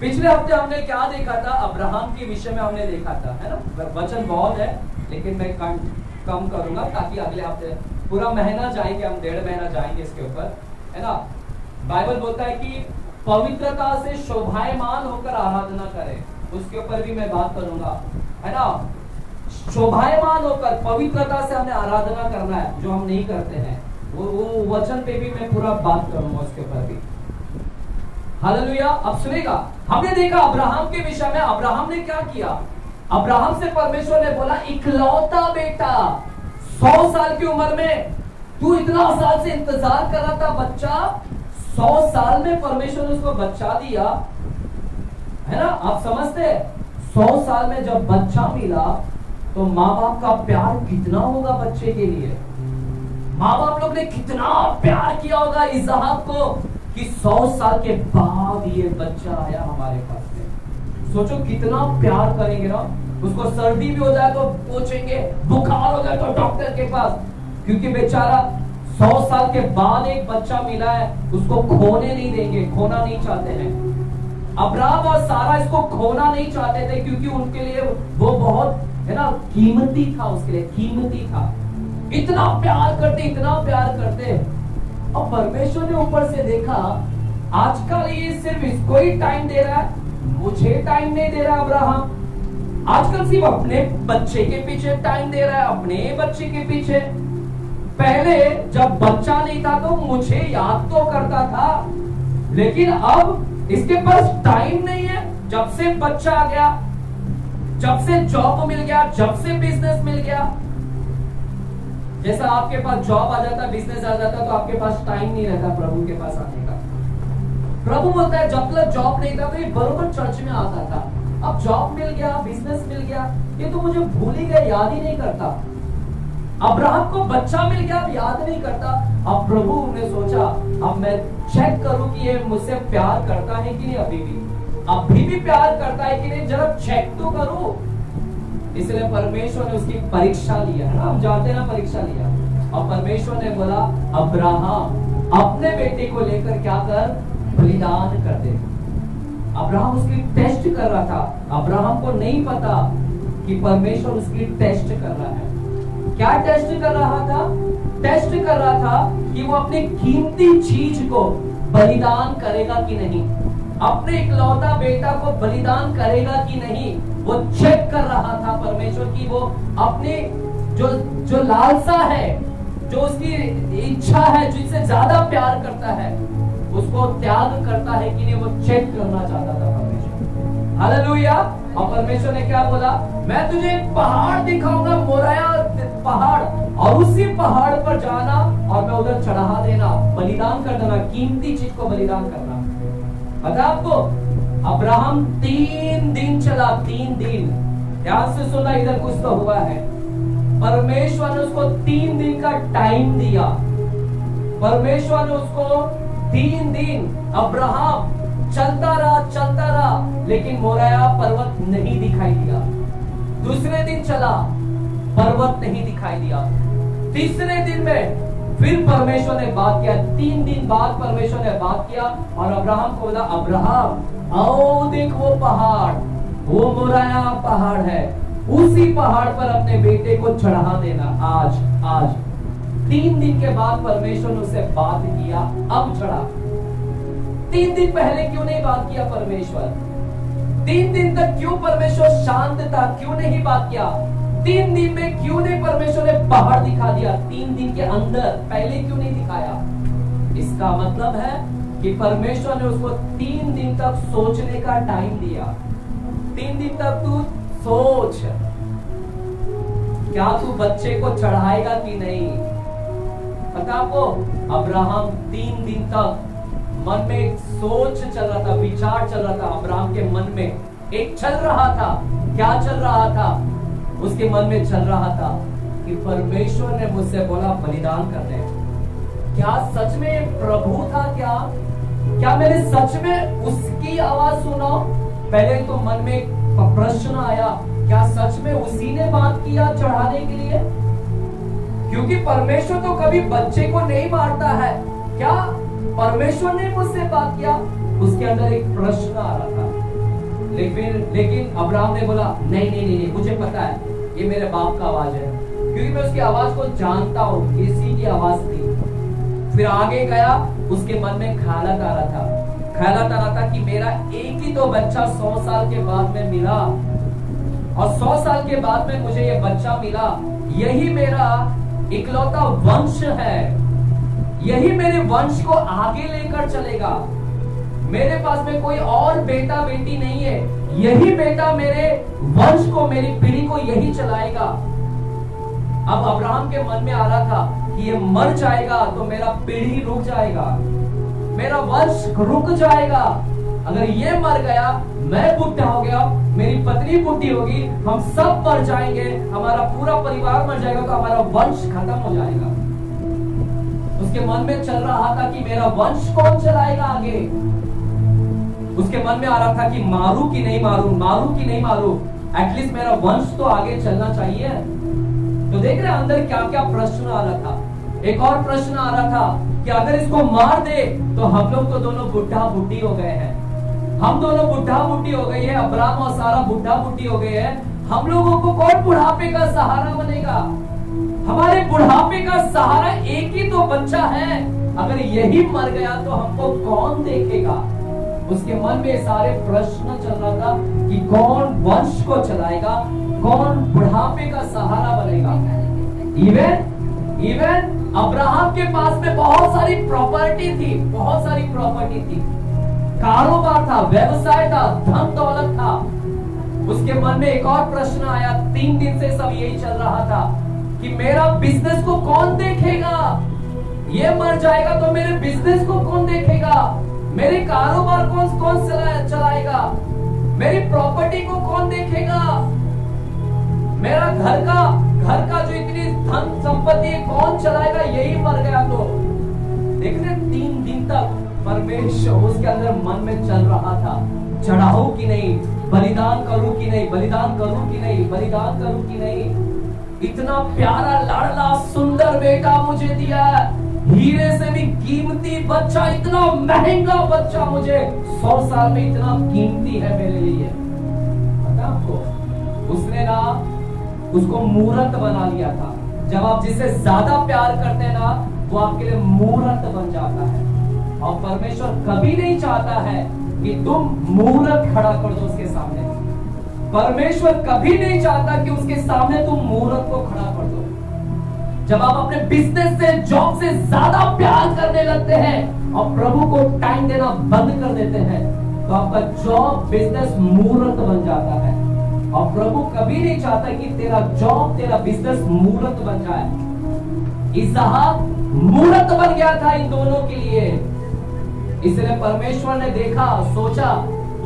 पिछले हफ्ते हमने क्या देखा था? अब्राहम के विषय में हमने देखा था, है ना। वचन बहुत है लेकिन मैं कम करूंगा ताकि अगले हफ्ते पूरा महीना जाएंगे, हम 1.5 महीना जाएंगे इसके ऊपर, है ना। बाइबल बोलता है कि पवित्रता से शोभायमान होकर आराधना करें, उसके ऊपर भी मैं बात करूंगा, है ना। शोभायमान होकर पवित्रता से हमें आराधना करना है, जो हम नहीं करते हैं। वो वचन पे भी मैं पूरा बात करूंगा उसके ऊपर भी। हालेलुया। अब सुनेगा, हमने देखा अब्राहम के विषय में, अब्राहम ने क्या किया? अब्राहम से परमेश्वर ने बोला, इकलौता बेटा, 100 साल की उम्र में तू इतना साल से इंतजार कर रहा था बच्चा, 100 साल में परमेश्वर ने उसको बच्चा दिया, है ना। आप समझते हैं? 100 साल में जब बच्चा मिला तो माँ बाप का प्यार कितना होगा बच्चे के लिए। माँ बाप लोग ने कितना प्यार किया होगा इसहाक को कि 100 साल के बाद ये बच्चा आया हमारे पास में। सोचो कितना प्यार करेंगे ना। उसको सर्दी भी हो जाए तो पूछेंगे, बुखार हो जाए तो डॉक्टर के पास, क्योंकि बेचारा 100 साल के बाद एक बच्चा मिला है, उसको खोने नहीं देंगे, खोना नहीं चाहते हैं। अब्राहम और सारा इसको खोना नहीं चाहते थे, क्योंकि उनके लिए वो बहुत है ना कीमती था, उसके लिए कीमती था। इतना प्यार करते, इतना प्यार करते। और परमेश्वर ने ऊपर से देखा, आजकल ये सिर्फ इसको ही टाइम दे रहा है, मुझे टाइम नहीं दे रहा अब्राहम। आजकल सिर्फ अपने बच्चे के पीछे टाइम दे रहा है, अपने बच्चे के पीछे। पहले जब बच्चा नहीं था तो मुझे याद तो करता था, लेकिन अब इसके पास टाइम नहीं है। जब से बच्चा आ गया, जब से जॉब मिल गया, जब से बिजनेस मिल गया, जैसा आपके पास जॉब आ जाता, बिजनेस आ जाता, तो आपके पास टाइम नहीं रहता प्रभु के पास आने का। प्रभु बोलता है जब तक जॉब नहीं था तो ये बरोबर चर्च में आता था, अब जॉब मिल गया, बिजनेस मिल गया, ये तो मुझे भूल ही गया, याद ही नहीं करता। अब्राहम को बच्चा मिल गया, अब याद नहीं करता। अब प्रभु ने सोचा अब मैं चेक करूं कि ये मुझसे प्यार करता है कि नहीं, अभी भी प्यार करता है कि नहीं, जरा चेक तो करूं। इसलिए परमेश्वर ने उसकी परीक्षा लिया, है ना, हम जानते हैं ना, परीक्षा लिया। और परमेश्वर ने बोला अब्राहम अपने बेटे को लेकर क्या कर, बलिदान कर दे। अब्राहम उसकी टेस्ट कर रहा था। अब्राहम को नहीं पता कि परमेश्वर उसकी टेस्ट कर रहा है। क्या टेस्ट कर रहा था? टेस्ट कर रहा था कि वो अपनी कीमती चीज को बलिदान करेगा कि नहीं, अपने इकलौता बेटा को बलिदान करेगा कि नहीं। वो चेक कर रहा था परमेश्वर की वो अपने जो लालसा है, जो उसकी इच्छा है, जिससे ज्यादा प्यार करता है, उसको त्याग करता है कि नहीं, वो चेक करना चाहता था परमेश्वर। हालेलुया। और परमेश्वर ने क्या बोला, मैं तुझे एक पहाड़ दिखाऊंगा, मोरिया पहाड़, और उसी पहाड़ पर जाना और मैं उधर चढ़ा देना, बलिदान कर देना, कीमती चीज को बलिदान करना। पता आपको, अब्राहम 3 दिन चला, 3 दिन। ध्यान से सुना, इधर कुछ तो हुआ है। परमेश्वर ने उसको 3 दिन का टाइम दिया। परमेश्वर ने उसको 3 दिन, अब्राहम चलता रहा, लेकिन मोरिया पर्वत नहीं दिखाई दिया। दूसरे दिन चला, पर्वत नहीं दिखाई दिया। तीसरे दिन में फिर परमेश्वर ने बात किया। 3 दिन बाद परमेश्वर ने बात किया और अब्राहम को बोला, अब्राहम आओ देख वो पहाड़, वो मोरिया पहाड़ है, उसी पहाड़ पर अपने बेटे को चढ़ा देना आज। 3 दिन के बाद परमेश्वर ने उससे बात किया, अब चढ़ा। 3 दिन पहले क्यों नहीं बात किया परमेश्वर? 3 दिन तक क्यों परमेश्वर शांत था, क्यों नहीं बात किया? 3 दिन में क्यों नहीं परमेश्वर ने पहाड़ दिखा दिया? 3 दिन के अंदर पहले क्यों नहीं दिखाया? इसका मतलब है कि परमेश्वर ने उसको 3 दिन तक सोचने का टाइम दिया। 3 दिन तक तू सोच, क्या तू बच्चे को चढ़ाएगा कि नहीं। पता आपको, अब्राहम 3 दिन तक मन में एक सोच चल रहा था, विचार चल रहा था। अब्राहम के मन में एक चल रहा था। क्या चल रहा था? उसके मन में चल रहा था कि परमेश्वर ने मुझसे बोला बलिदान करने। क्या सच में प्रभु था? क्या मैंने सच में उसकी आवाज सुना? पहले तो मन में एक प्रश्न आया, क्या सच में उसी ने बात किया चढ़ाने के लिए? क्योंकि परमेश्वर तो कभी बच्चे को नहीं मारता है। क्या परमेश्वर ने मुझसे बात किया? उसके अंदर एक प्रश्न आ रहा था। लेकिन अब्राहम ने बोला, नहीं, मुझे पता है ये मेरे बाप का आवाज है, क्योंकि मैं उसकी आवाज को जानता हूँ, इसी की आवाज थी। फिर आगे गया, उसके मन में ख्यालात आ रहा था कि मेरा एक ही तो बच्चा 100 साल के बाद में मिला, और 100 साल के बाद में मुझे ये बच्चा मिला, यही मेरा इकलौता वंश है, यही मेरे वंश को आगे लेकर चलेगा। मेरे पास में कोई और बेटा बेटी नहीं है, यही बेटा मेरे वंश को, मेरी पीढ़ी को यही चलाएगा। अब अब्राहम के मन में आ रहा था कि ये मर जाएगा तो मेरा पीढ़ी रुक जाएगा, मेरा वंश रुक जाएगा। अगर ये मर गया, मैं बुढ़ा हो गया, मेरी पत्नी बुढ़ी होगी, हम सब मर जाएंगे, हमारा पूरा परिवार मर जाएगा, तो हमारा वंश खत्म हो जाएगा। उसके मन में चल रहा था कि मेरा वंश कौन चलाएगा आगे। उसके मन में आ रहा था कि मारू कि नहीं मारू, मारू कि नहीं मारू, एटलीस्ट मेरा वंश तो आगे चलना चाहिए। तो देख रहे अंदर क्या क्या प्रश्न आ रहा था। एक और प्रश्न आ रहा था कि अगर इसको मार दे तो हम लोग तो दोनों बुढ़ा बुढ़ी हो गए हैं, हम दोनों बुढ़ा बुढ़ी हो गई है, अब्राहम और सारा बुढ़ा बुढ़ी हो गए हैं, हम लोगों को कौन बुढ़ापे का सहारा बनेगा। हमारे बुढ़ापे का सहारा एक ही तो बच्चा है, अगर यही मर गया तो हमको कौन देखेगा। उसके मन में सारे प्रश्न चल रहा था कि कौन वंश को चलाएगा, कौन बुढ़ापे का सहारा बनेगा। इवन अब्राहम के पास में बहुत सारी प्रॉपर्टी थी, बहुत सारी प्रॉपर्टी थी, कारोबार था, व्यवसाय था, धन दौलत था। उसके मन में एक और प्रश्न आया, 3 दिन से सब यही चल रहा था कि मेरा बिजनेस को कौन देखेगा, ये मर जाएगा तो मेरे बिजनेस को कौन देखेगा, मेरे कारोबार कौन चलाएगा, मेरी प्रॉपर्टी को कौन देखेगा, मेरा घर का जो इतनी धन संपत्ति है कौन चलाएगा, यही मर गया तो। देखने 3 दिन तक परमेश्वर उसके अंदर मन में चल रहा था, चढ़ाऊं कि नहीं, बलिदान करूं कि नहीं, बलिदान करूं कि नहीं, बलिदान करूं कि नहीं। इतना प्यारा लाडला सुंदर बेटा मुझे दिया, हीरे से भी कीमती बच्चा, इतना महंगा बच्चा मुझे 100 साल में इतना कीमती है मेरे लिए। पता आपको, उसने ना उसको मूर्त बना लिया था। जब आप जिससे ज्यादा प्यार करते हैं ना, वो आपके लिए मूर्त बन जाता है। और परमेश्वर कभी नहीं चाहता है कि तुम मूर्त खड़ा कर दो उसके सामने। परमेश्वर कभी नहीं चाहता कि उसके सामने तुम मूर्त को खड़ा कर दो। जब आप अपने बिजनेस से, जॉब से ज्यादा प्यार करने लगते हैं और प्रभु को टाइम देना बंद कर देते हैं, तो आपका जॉब, बिजनेस मूर्त बन जाता है। और प्रभु कभी नहीं चाहता कि तेरा जॉब, तेरा बिजनेस मूर्त बन जाए। इसहाक मूर्त बन गया था इन दोनों के लिए। इसलिए परमेश्वर ने देखा, सोचा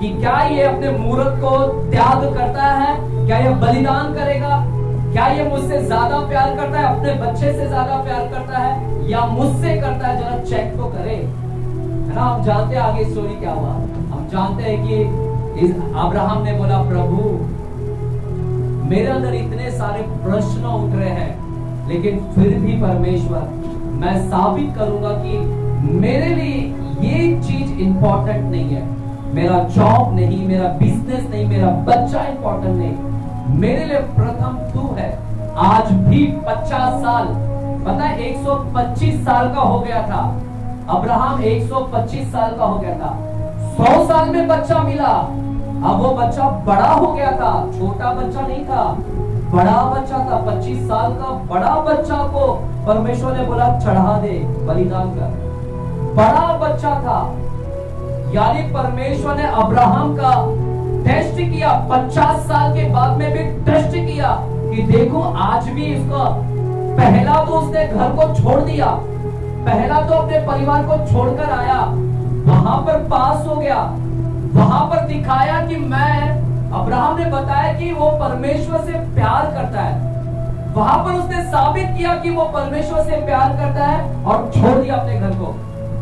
कि क्या ये अपने मूर्त को त्याग करता है, क्या ये बलिदान करेगा, क्या ये मुझसे ज्यादा प्यार करता है, अपने बच्चे से ज्यादा प्यार करता है, या मुझसे करता है, जरा चेक तो करे। है ना, हम जानते हैं आगे स्टोरी क्या हुआ। हम जानते हैं कि अब्राहम ने बोला, प्रभु मेरे अंदर इतने सारे प्रश्न उठ रहे हैं, लेकिन फिर भी परमेश्वर, मैं साबित करूंगा कि मेरे लिए ये चीज इंपॉर्टेंट नहीं है। मेरा जॉब नहीं, मेरा बिजनेस नहीं, मेरा बच्चा इंपॉर्टेंट नहीं, मेरे लिए प्रथम तू है। आज भी 50 साल, पता है 125 साल का हो गया था अब्राहम, 125 साल का हो गया था। 100 साल में बच्चा मिला। अब वो बच्चा बड़ा हो गया था, छोटा बच्चा नहीं था, बड़ा बच्चा था। 25 साल का बड़ा बच्चा को परमेश्वर ने बोला चढ़ा दे, बलिदान कर। बड़ा बच्चा था, यानी परमेश्वर ने अब्राहम का टेस्ट किया। 50 साल के बाद में भी टेस्ट किया कि देखो आज भी इसका, पहला तो उसने घर को छोड़ दिया, पहला तो अपने परिवार को छोड़कर आया, वहां पर पास हो गया, वहां पर दिखाया कि मैं, अब्राहम ने बताया कि वो परमेश्वर से प्यार करता है। वहां पर उसने साबित किया कि वो परमेश्वर से प्यार करता है और छोड़ दिया अपने घर को।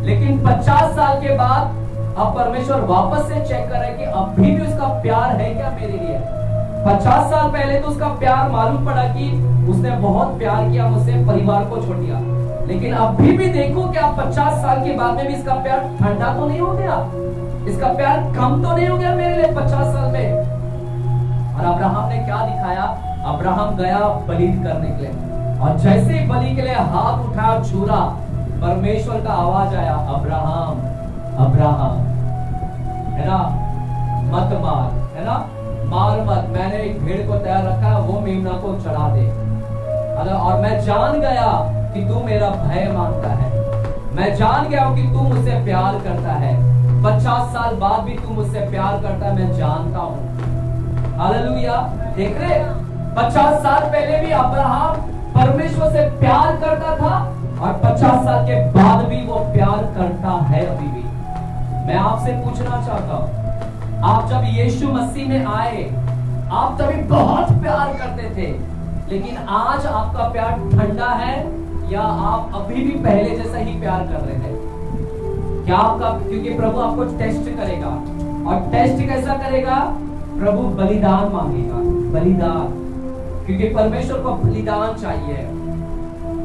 लेकिन 50 साल के बाद अब परमेश्वर वापस से चेक कर रहा है कि अभी भी उसका प्यार है क्या मेरे लिए। 50 साल पहले तो उसका प्यार मालूम पड़ा कि उसने बहुत प्यार किया मुझसे, परिवार को छोड़ दिया, लेकिन अभी भी देखो कि आप 50 साल के बाद में भी इसका प्यार ठंडा तो नहीं हो गया, इसका प्यार कम तो नहीं हो गया मेरे लिए 50 साल में। और अब्राहम ने क्या दिखाया, अब्राहम गया बलि करने के लिए, और जैसे ही बलि के लिए हाथ उठाया, छूरा, परमेश्वर का आवाज आया, अब्राहम अब्राहम, है ना, मत मार, है ना, मार मत, मैंने एक भेड़ को तैयार रखा, वो मेमना को चढ़ा दे। और मैं जान गया कि तू मेरा भय मानता है, मैं जान गया हूं कि तू मुझसे प्यार करता है। 50 साल बाद भी तू मुझसे प्यार करता है, मैं जानता हूं। हालेलुया। देख रहे, 50 साल पहले भी अब्राहम परमेश्वर से प्यार करता था, और 50 साल के बाद भी वो प्यार करता है अभी भी। मैं आपसे पूछना चाहता हूं, आप जब यीशु मसीह में आए, आप तभी बहुत प्यार करते थे, लेकिन आज आपका प्यार ठंडा है या आप अभी भी पहले जैसा ही प्यार कर रहे हैं? क्या आपका, क्योंकि प्रभु आपको टेस्ट करेगा, और टेस्ट कैसा करेगा? प्रभु बलिदान मांगेगा, बलिदान, क्योंकि परमेश्वर को बलिदान चाहिए।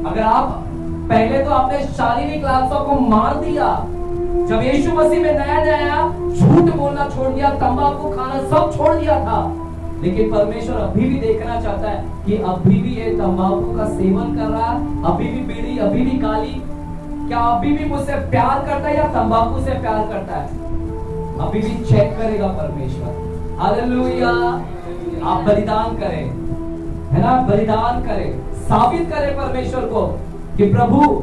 अगर आप पहले तो आपने शारीरिक लालसा को मार दिया, जब यीशु मसीह में नया नया झूठ बोलना छोड़ दिया, तंबाकू खाना सब छोड़ दिया था, लेकिन परमेश्वर अभी भी देखना चाहता है कि अभी भी ये तंबाकू का सेवन कर रहा है, अभी भी बीड़ी, अभी भी गाली, क्या अभी भी मुझसे प्यार करता है या तंबाकू से प्यार करता है? अभी भी चेक करेगा परमेश्वर। हालेलुया। आप बलिदान करें, है ना, बलिदान करें, साबित करें परमेश्वर को कि प्रभु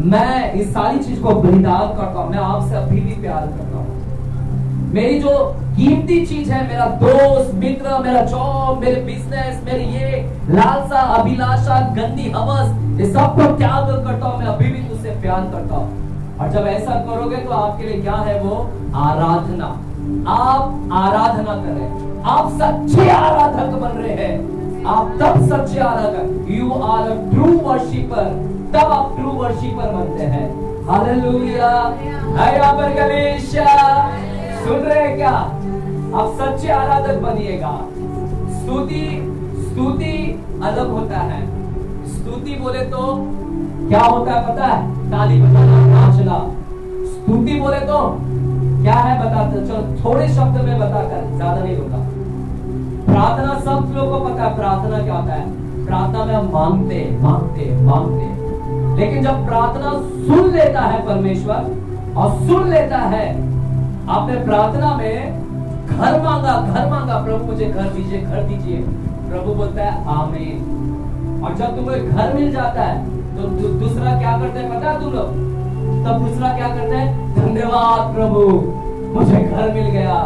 मैं इस सारी चीज को बलिदान करता हूं, मैं आपसे अभी भी प्यार करता हूं। मेरी जो कीमती चीज है, मेरा दोस्त, मित्र, मेरा जॉब, मेरे बिजनेस, मेरी ये लालसा, अभिलाषा, गंदी हवस, ये सब को त्याग करता हूं, मैं अभी भी तुझसे प्यार करता हूं। और जब ऐसा करोगे तो आपके लिए क्या है? वो आराधना। आप आराधना करें, आप सच्चे आराधक बन रहे हैं, आप तब सच्चे आराधक, you are a true worshipper, तब आप ट्रू वर्शिपर बनते हैं। हालेलुया। सुन रहे हैं क्या? आप सच्चे आराधक बनिएगा। स्तुति अलग होता है। स्तुति बोले तो क्या होता है पता है? ताली बजाना, नाचना। स्तुति बोले तो क्या है बताते, चलो थोड़े शब्द में बताकर, ज्यादा नहीं होगा। प्रार्थना सब लोगों को पता है, प्रार्थना क्या होता है? प्रार्थना में हम मांगते मांगते मांगते, लेकिन जब प्रार्थना सुन लेता है परमेश्वर, और सुन लेता है, आपने प्रार्थना में घर मांगा, प्रभु मुझे घर दीजिए, घर दीजिए, प्रभु बोलता है आमीन। और जब तुम्हें घर मिल जाता है तो दूसरा क्या करते हैं पता है तुम लोग? तब दूसरा क्या करते हैं? धन्यवाद प्रभु, मुझे घर मिल गया,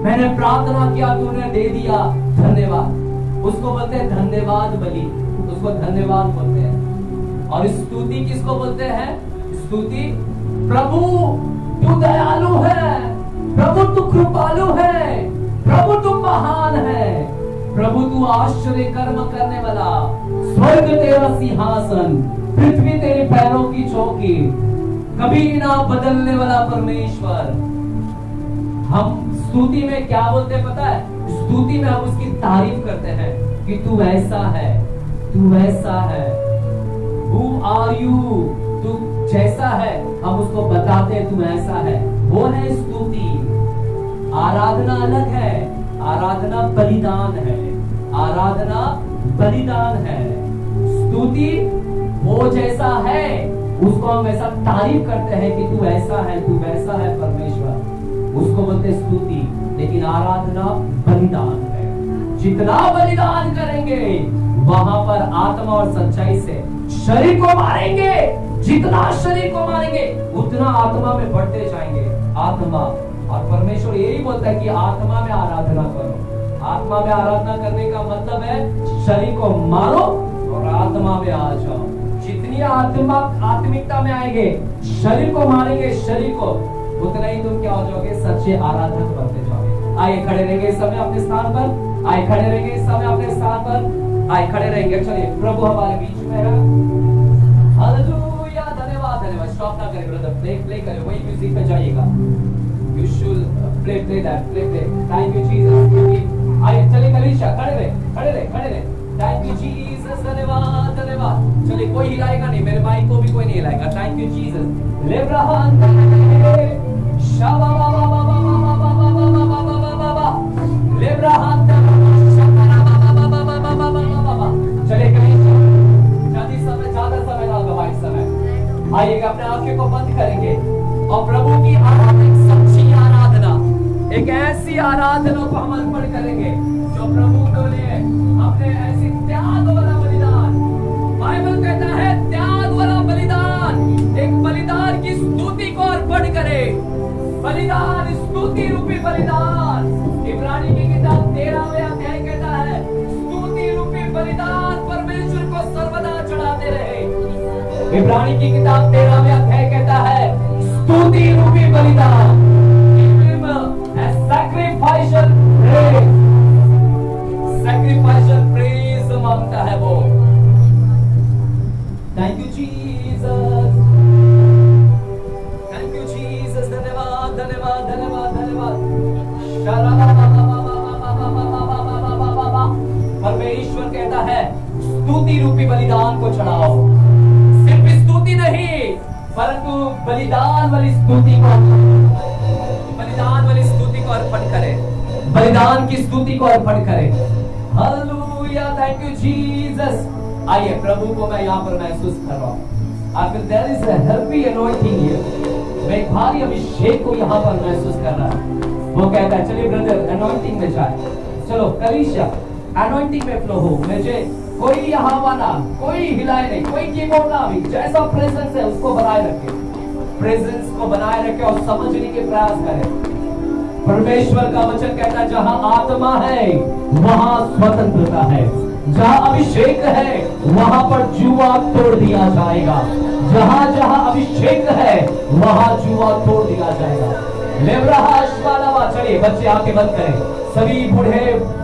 मैंने प्रार्थना किया, तूने दे दिया, धन्यवाद। उसको बोलते हैं धन्यवाद बलि, उसको धन्यवाद बोलते हैं। और स्तुति किसको बोलते हैं? स्तुति, प्रभु तू दयालु है, प्रभु तू कृपालु है, प्रभु तू महान है, प्रभु तू आश्चर्य कर्म करने वाला, स्वर्ग तेरा सिंहासन, पृथ्वी तेरे पैरों की चौकी, कभी ना बदलने वाला परमेश्वर। हम स्तुति में क्या बोलते हैं पता है? स्तुति में हम उसकी तारीफ करते हैं कि तू ऐसा है, तू वैसा है, Who are you? तू जैसा है हम उसको बताते हैं, तू ऐसा है, वो है स्तुति। आराधना अलग है, आराधना बलिदान है, आराधना बलिदान है। स्तुति वो जैसा है उसको हम ऐसा तारीफ करते हैं कि तू ऐसा है, तू वैसा है परमेश्वर, उसको बोलते स्तुति। लेकिन आराधना बलिदान है। जितना बलिदान करेंगे वहां पर आत्मा और सच्चाई से शरीर को मारेंगे, जितना शरीर को मारेंगे उतना आत्मा में बढ़ते जाएंगे। आत्मा, और परमेश्वर यही बोलता है कि आत्मा में आराधना करो। आत्मा में आराधना करने का मतलब है शरीर को मारो और आत्मा में आ जाओ। जितनी आत्मिकता में आएंगे, शरीर को मारेंगे, शरीर को, उतना ही तुम क्या हो जाओगे? सच्चे आराधक बनते जाओगे। आइए खड़े रहेंगे इस समय अपने स्थान पर, आइए खड़े रहेंगे इस समय अपने स्थान पर, आइए खड़े रहेंगे। चलिए, प्रभु हमारे बीच में है। हालेलुया, धन्यवाद धन्यवाद। स्टॉप ना करें ब्रदर, प्ले करें, वही म्यूजिक पे जाइएगा। You should play that, play. Thank you Jesus. आइए चलिए कलीसिया, खड़े रहे। थैंक यू जीसस, धन्यवाद धन्यवाद। चलिए, कोई हिलाएगा नहीं, मेरे माइक को भी कोई नहीं हिलाएगा। Thank you Jesus. लेब्राहन शाबा बाबा बाबा बाबा बाबा बाबा बाबा लेब्राहन चलिए ज्यादा समय ना गवाए समय। आइएगा, अपने आंखें को बंद करेंगे और प्रभु की आराधना, एक सच्ची आराधना, एक ऐसी आराधना को हम अर्पण करेंगे जो प्रभु के लिए अपने ऐसी त्याग वाला बलिदान। बाइबल कहता है त्याग वाला बलिदान, एक बलिदान की स्तुति को अर्पण करे। बलिदान, स्तुति रूपी बलिदान। इब्रानी की किताब 13वें अध्याय कहता है स्तुति रूपी बलिदान परमेश्वर को सर्वदा चढ़ाते रहे। इब्रानी की किताब 13वें अध्याय कहता है स्तुति रूपी बलिदान। मांगता है वो। Thank you Jesus, thank you Jesus. धन्यवाद धन्यवाद धन्यवाद धन्यवाद। परमेश्वर कहता है स्तुति रूपी बलिदान को चढ़ाओ। सिर्फ स्तुति नहीं, परंतु बलिदान वाली स्तुति को अर्पण करें। बलिदान की स्तुति को अर्पण करें। Hallelujah, thank you Jesus. आइए, प्रभु को मैं यहाँ पर महसूस कर रहा हूँ। I feel there is a heavy anointing here। मैं एक भारी अभिषेक को यहाँ पर महसूस कर रहा हूँ। वो कहता है चलिए ब्रदर अनॉइंटिंग में जाए, चलो कलीसिया अनॉइंटिंग में फ्लो हो। मुझे कोई यहाँ वाला कोई हिलाए नहीं, कोई कीबोर्ड ना भी, जैसा प्रेजेंस है उसको बनाए रखे, प्रेजेंस को बनाए रखे और समझने के प्रयास करें। परमेश्वर का वचन कहता है जहां आत्मा है वहां स्वतंत्रता है, जहां अभिषेक है वहां पर जुआ तोड़ दिया जाएगा। जहां जहां अभिषेक है वहां जुआ तोड़ दिया जाएगा। चलिए बच्चे आंखें बंद करें, सभी बूढ़े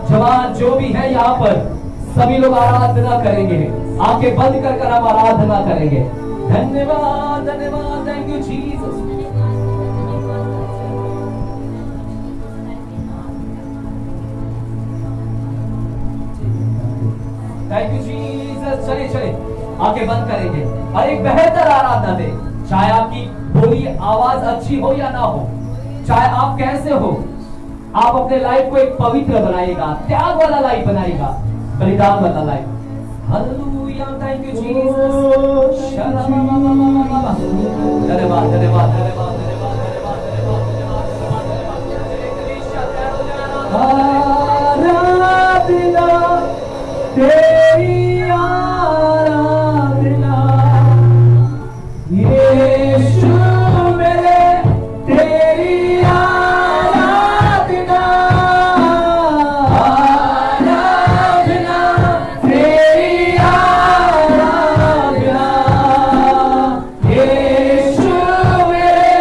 जवान जो भी है यहाँ पर सभी लोग आराधना करेंगे। आंखें बंद कर हम आराधना करेंगे। धन्यवाद धन्यवाद, thank you Jesus. Thank you Jesus. चलिए चलिए आंखें बंद करेंगे और एक बेहतर आराधना दे। चाहे आपकी बोली आवाज अच्छी हो या ना हो, चाहे आप कैसे हो, आप अपने लाइफ को एक पवित्र बनाइएगा, त्याग वाला लाइफ बनाइएगा, बलिदान वाला life. Hallelujah, thank you Jesus. धन्यवाद धन्यवाद धन्यवाद तेरी आराधना यीशु मेरे, तेरी आराधना आराधना, तेरी आराधना यीशु मेरे,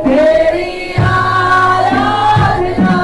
तेरी आराधना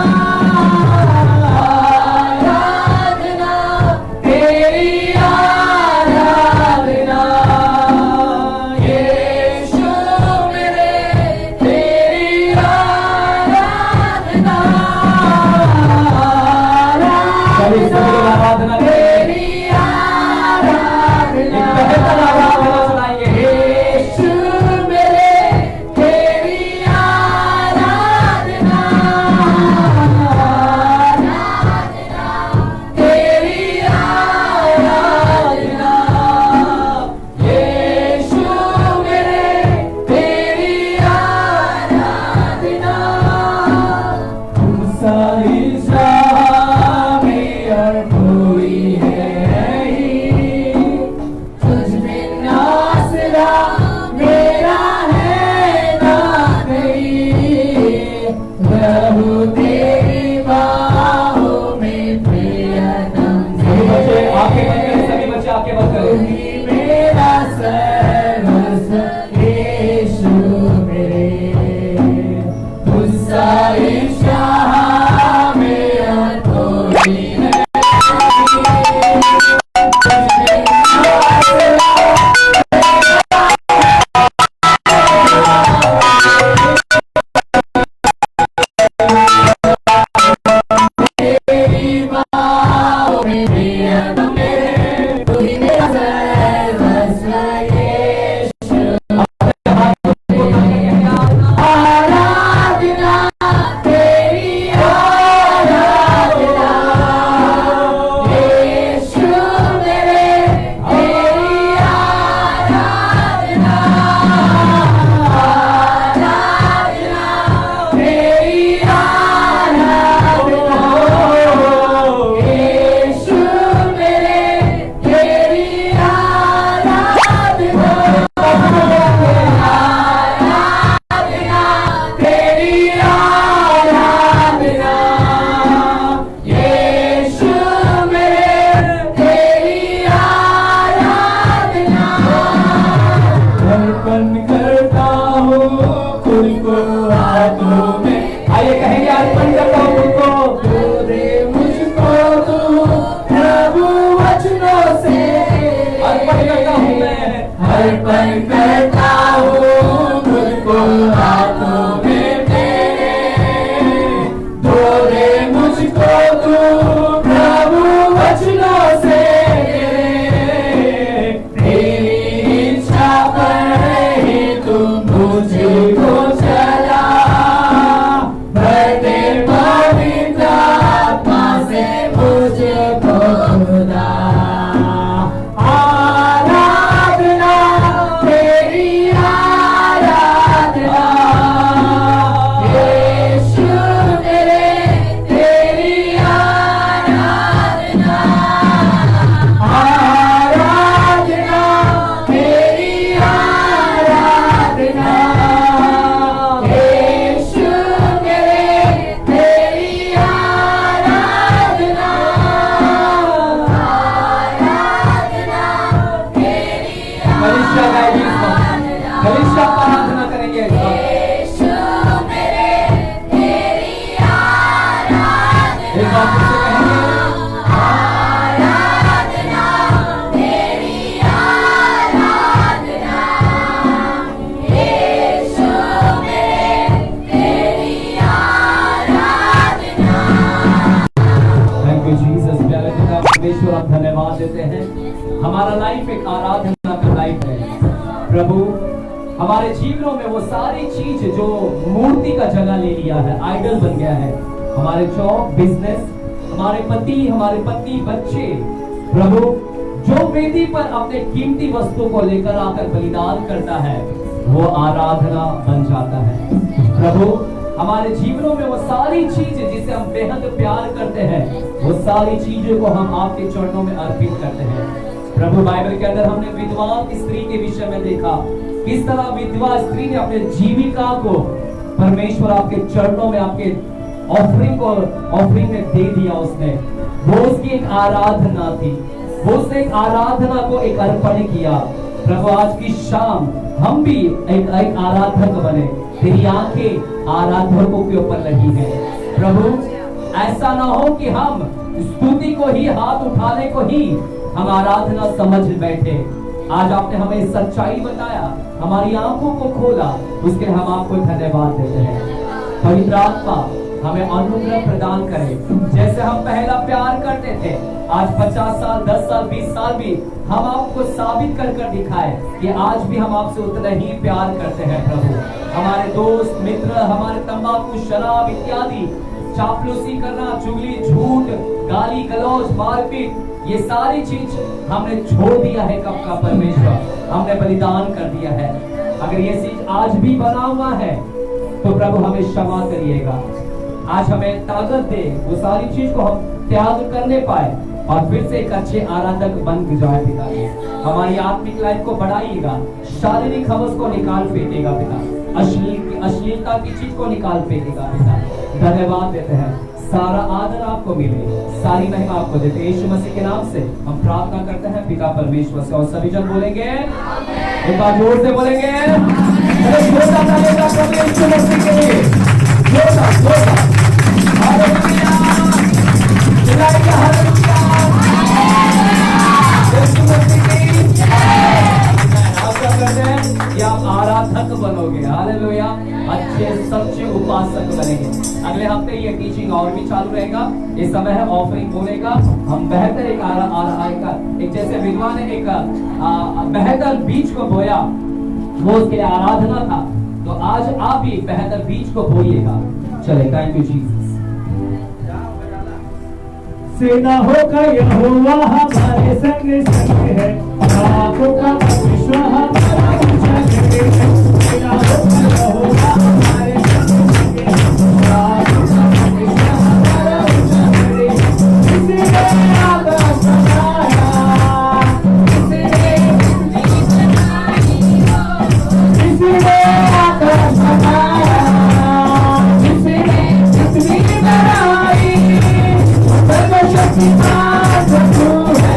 हमारे जीवनों में वो सारी चीज जो मूर्ति का जगह ले लिया है, आइडल बन गया है, हमारे जॉब, बिजनेस, हमारे पति, हमारे पत्नी, बच्चे, प्रभु जो वेदी पर अपने कीमती वस्तु को लेकर आकर बलिदान करता है वो आराधना बन जाता है। प्रभु हमारे जीवनों में वो सारी चीजें जिसे हम बेहद प्यार करते हैं, वो सारी चीजों को हम आपके चरणों में अर्पित करते हैं। प्रभु बाइबल के अंदर हमने विधवा स्त्री के विषय में देखा, किस तरह विधवा स्त्री ने अपने जीविका को परमेश्वर आपके चरणों में, आपके ऑफरिंग में दे दिया। उसने वो उसकी एक आराधना थी, वो उसने एक आराधना को एक अर्पण किया। प्रभु आज की शाम हम भी एक आराधक बने, तेरी आंखें आराधकों के ऊपर लगी है। प्रभु ऐसा ना हो कि हम स्तुति को ही, हाथ उठाने को ही हम आराधना समझ बैठे। आज आपने हमें सच्चाई बताया, हमारी आंखों को खोला, उसके हम आपको धन्यवाद देते हैं। पवित्र आत्मा हमें अनुग्रह प्रदान करे, जैसे हम पहला प्यार करते थे, आज 50 साल, 10 साल, 20 साल भी हम आपको साबित कर कर दिखाए कि आज भी हम आपसे उतना ही प्यार करते हैं। प्रभु हमारे दोस्त मित्र, हमारे तंबाकू, शराब इत्यादि, चापलूसी करना, चुगली, झूठ, गाली गलौज, मारपीट, ये सारी चीज हमने छोड़ दिया है। कब का परमेश्वर हमने बलिदान कर दिया है। अगर ये चीज आज भी बना हुआ है तो प्रभु हमें क्षमा करिएगा। आज हमें ताकत दे, वो सारी चीज को हम त्याग करने पाए और फिर से एक अच्छे आराधक बन जाए पिता। हमारी आत्मिक लाइफ को बढ़ाइएगा, शारीरिक हवस को निकाल फेंकेगा पिता, अश्लीलता की चीज को निकाल फेंकेगा पिता। धन्यवाद देते हैं, सारा आदर आपको मिले, सारी महिमा आपको देते हैं। यीशु मसीह के नाम से हम प्रार्थना करते हैं पिता परमेश्वर से। और सभी जन बोलेंगे, एक बार जोर से बोलेंगे, जोरदार तालियां प्रभु यीशु मसीह के लिए, जोरदार जोरदार हालेलुया, हालेलुया, यीशु मसीह की जय। आशा करते हैं कि आप आराधक बनोगे, हालेलुया, अच्छे सच्चे उपासक बनेंगे। अगले हफ्ते ये टीचिंग और भी चालू रहेगा। इस समय है ऑफरिंग होने का, हम बेहतर एक जैसे विधवा ने एक बेहतर बीज को बोया, वो उसके लिए आराधना था, तो आज आप भी बेहतर बीज को बोइएगा। चले, थैंक यू जीसस। सेना होकर यहोवा हमारे संग संग है, आपका विश्व हमारा संग है। सेना होकर यहोवा हमारे संग संग है, आपका विश्व हमारा संग है। किसने आकाश बनाया, किसने आकाश बनाया, किसने पृथ्वी बनाई, सर्वशक्तिमान प्रभु है,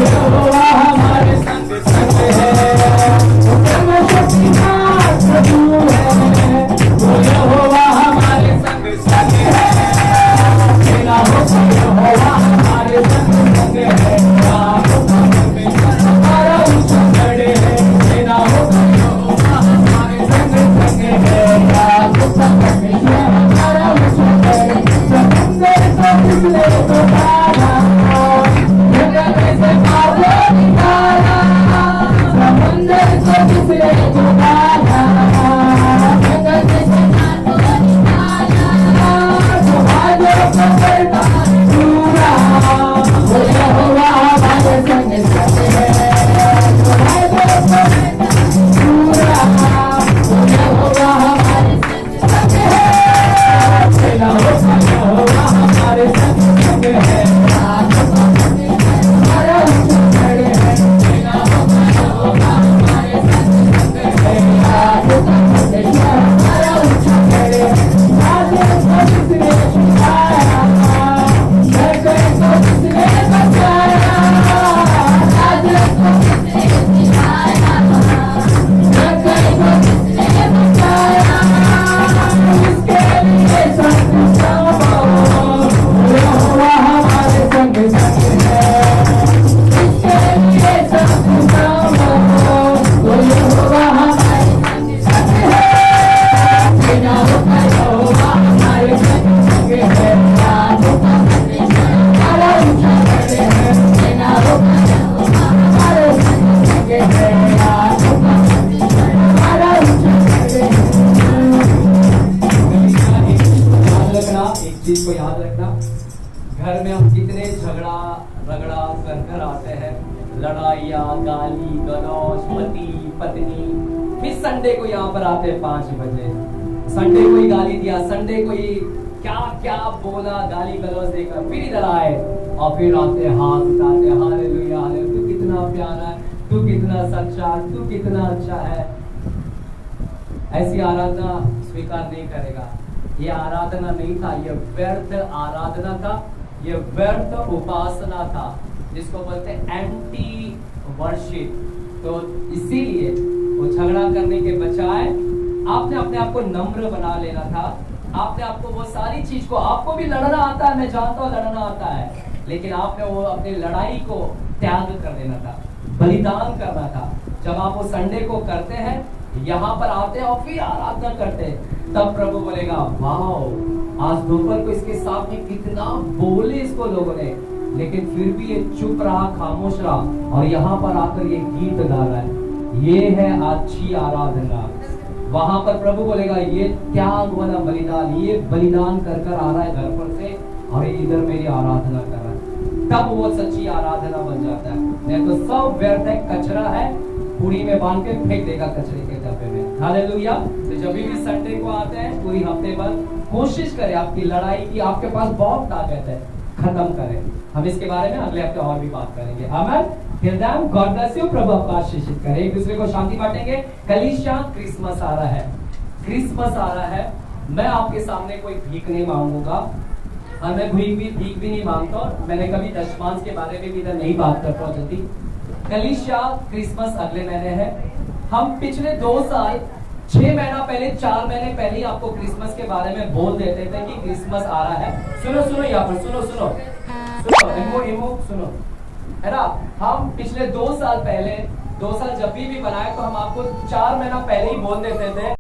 यहोवा हमारे संग संग है। सर्वशक्तिमान चीज को याद रखना, घर में हम कितने झगड़ा रगड़ा कर कर आते हैं, लड़ाइया, गाली गलौज, पति पत्नी, फिर संडे को यहाँ पर आते हैं 5 बजे, संडे को ही गाली दिया, संडे को ही क्या क्या बोला, गाली गलौज देकर फिर इधर आए और फिर आते हाथ उठाते, हालेलुया हालेलुया, तू कितना प्यारा है, तू कितना सच्चा, तू कितना अच्छा है। ऐसी आराधना स्वीकार नहीं करेगा। ये आराधना नहीं था, ये व्यर्थ आराधना था, ये व्यर्थ उपासना था, जिसको बोलते हैं एंटी वर्शिप। तो इसीलिए वो झगड़ा करने के बजाय आपने अपने आप को नम्र बना लेना था। आपने आपको वो सारी चीज को, आपको भी लड़ना आता है, मैं जानता हूँ लड़ना आता है, लेकिन आपने वो अपनी लड़ाई को त्याग कर देना था, बलिदान करना था। जब आप वो संडे को करते हैं, यहाँ पर आते हैं और फिर आराधना करते हैं, तब प्रभु बोलेगा वाह, आज दोपहर को इसके साथ में कितना बोले इसको लोगों ने, लेकिन फिर भी ये चुप रहा, खामोश रहा और यहाँ पर आकर ये गीत गा रहा है। ये है अच्छी आराधना। वहां पर प्रभु बोलेगा ये त्याग वाला बलिदान, ये बलिदान कर कर आ रहा है घर पर से और इधर मेरी आराधना कर रहा है, तब वो सच्ची आराधना बन जाता है। नहीं तो सब व्यर्थ है, कचरा है, पूरी में बांध के फेंक देगा कचरे के डब्बे में। हालेलुया। तो जब भी संडे को आते हैं, पूरी हफ्ते भर कोशिश करें आपकी लड़ाई की, आपके पास बहुत ताकत है, खत्म करें। हम इसके बारे में अगले हफ्ते और भी बात करेंगे। आमीन। Till then, God bless you। प्रभु आपको आशीषित करे। एक दूसरे को शांति बांटेंगे। कलीसिया, क्रिसमस आ रहा है, क्रिसमस आ रहा है। मैं आपके सामने कोई भीख नहीं मांगूंगा और मैं भीख भी नहीं मांगता। मैंने कभी दशमांश के बारे में भी इधर नहीं बात करता हूँ जल्दी। कलीसिया, क्रिसमस अगले महीने है। हम पिछले 2 साल 6 महीना पहले, 4 महीने पहले आपको क्रिसमस के बारे में बोल देते थे कि क्रिसमस आ रहा है। सुनो यहाँ पर, सुनो इमो सुनो, है ना। हम पिछले 2 साल पहले, 2 साल जब भी बनाए तो हम आपको 4 महीना पहले ही बोल देते थे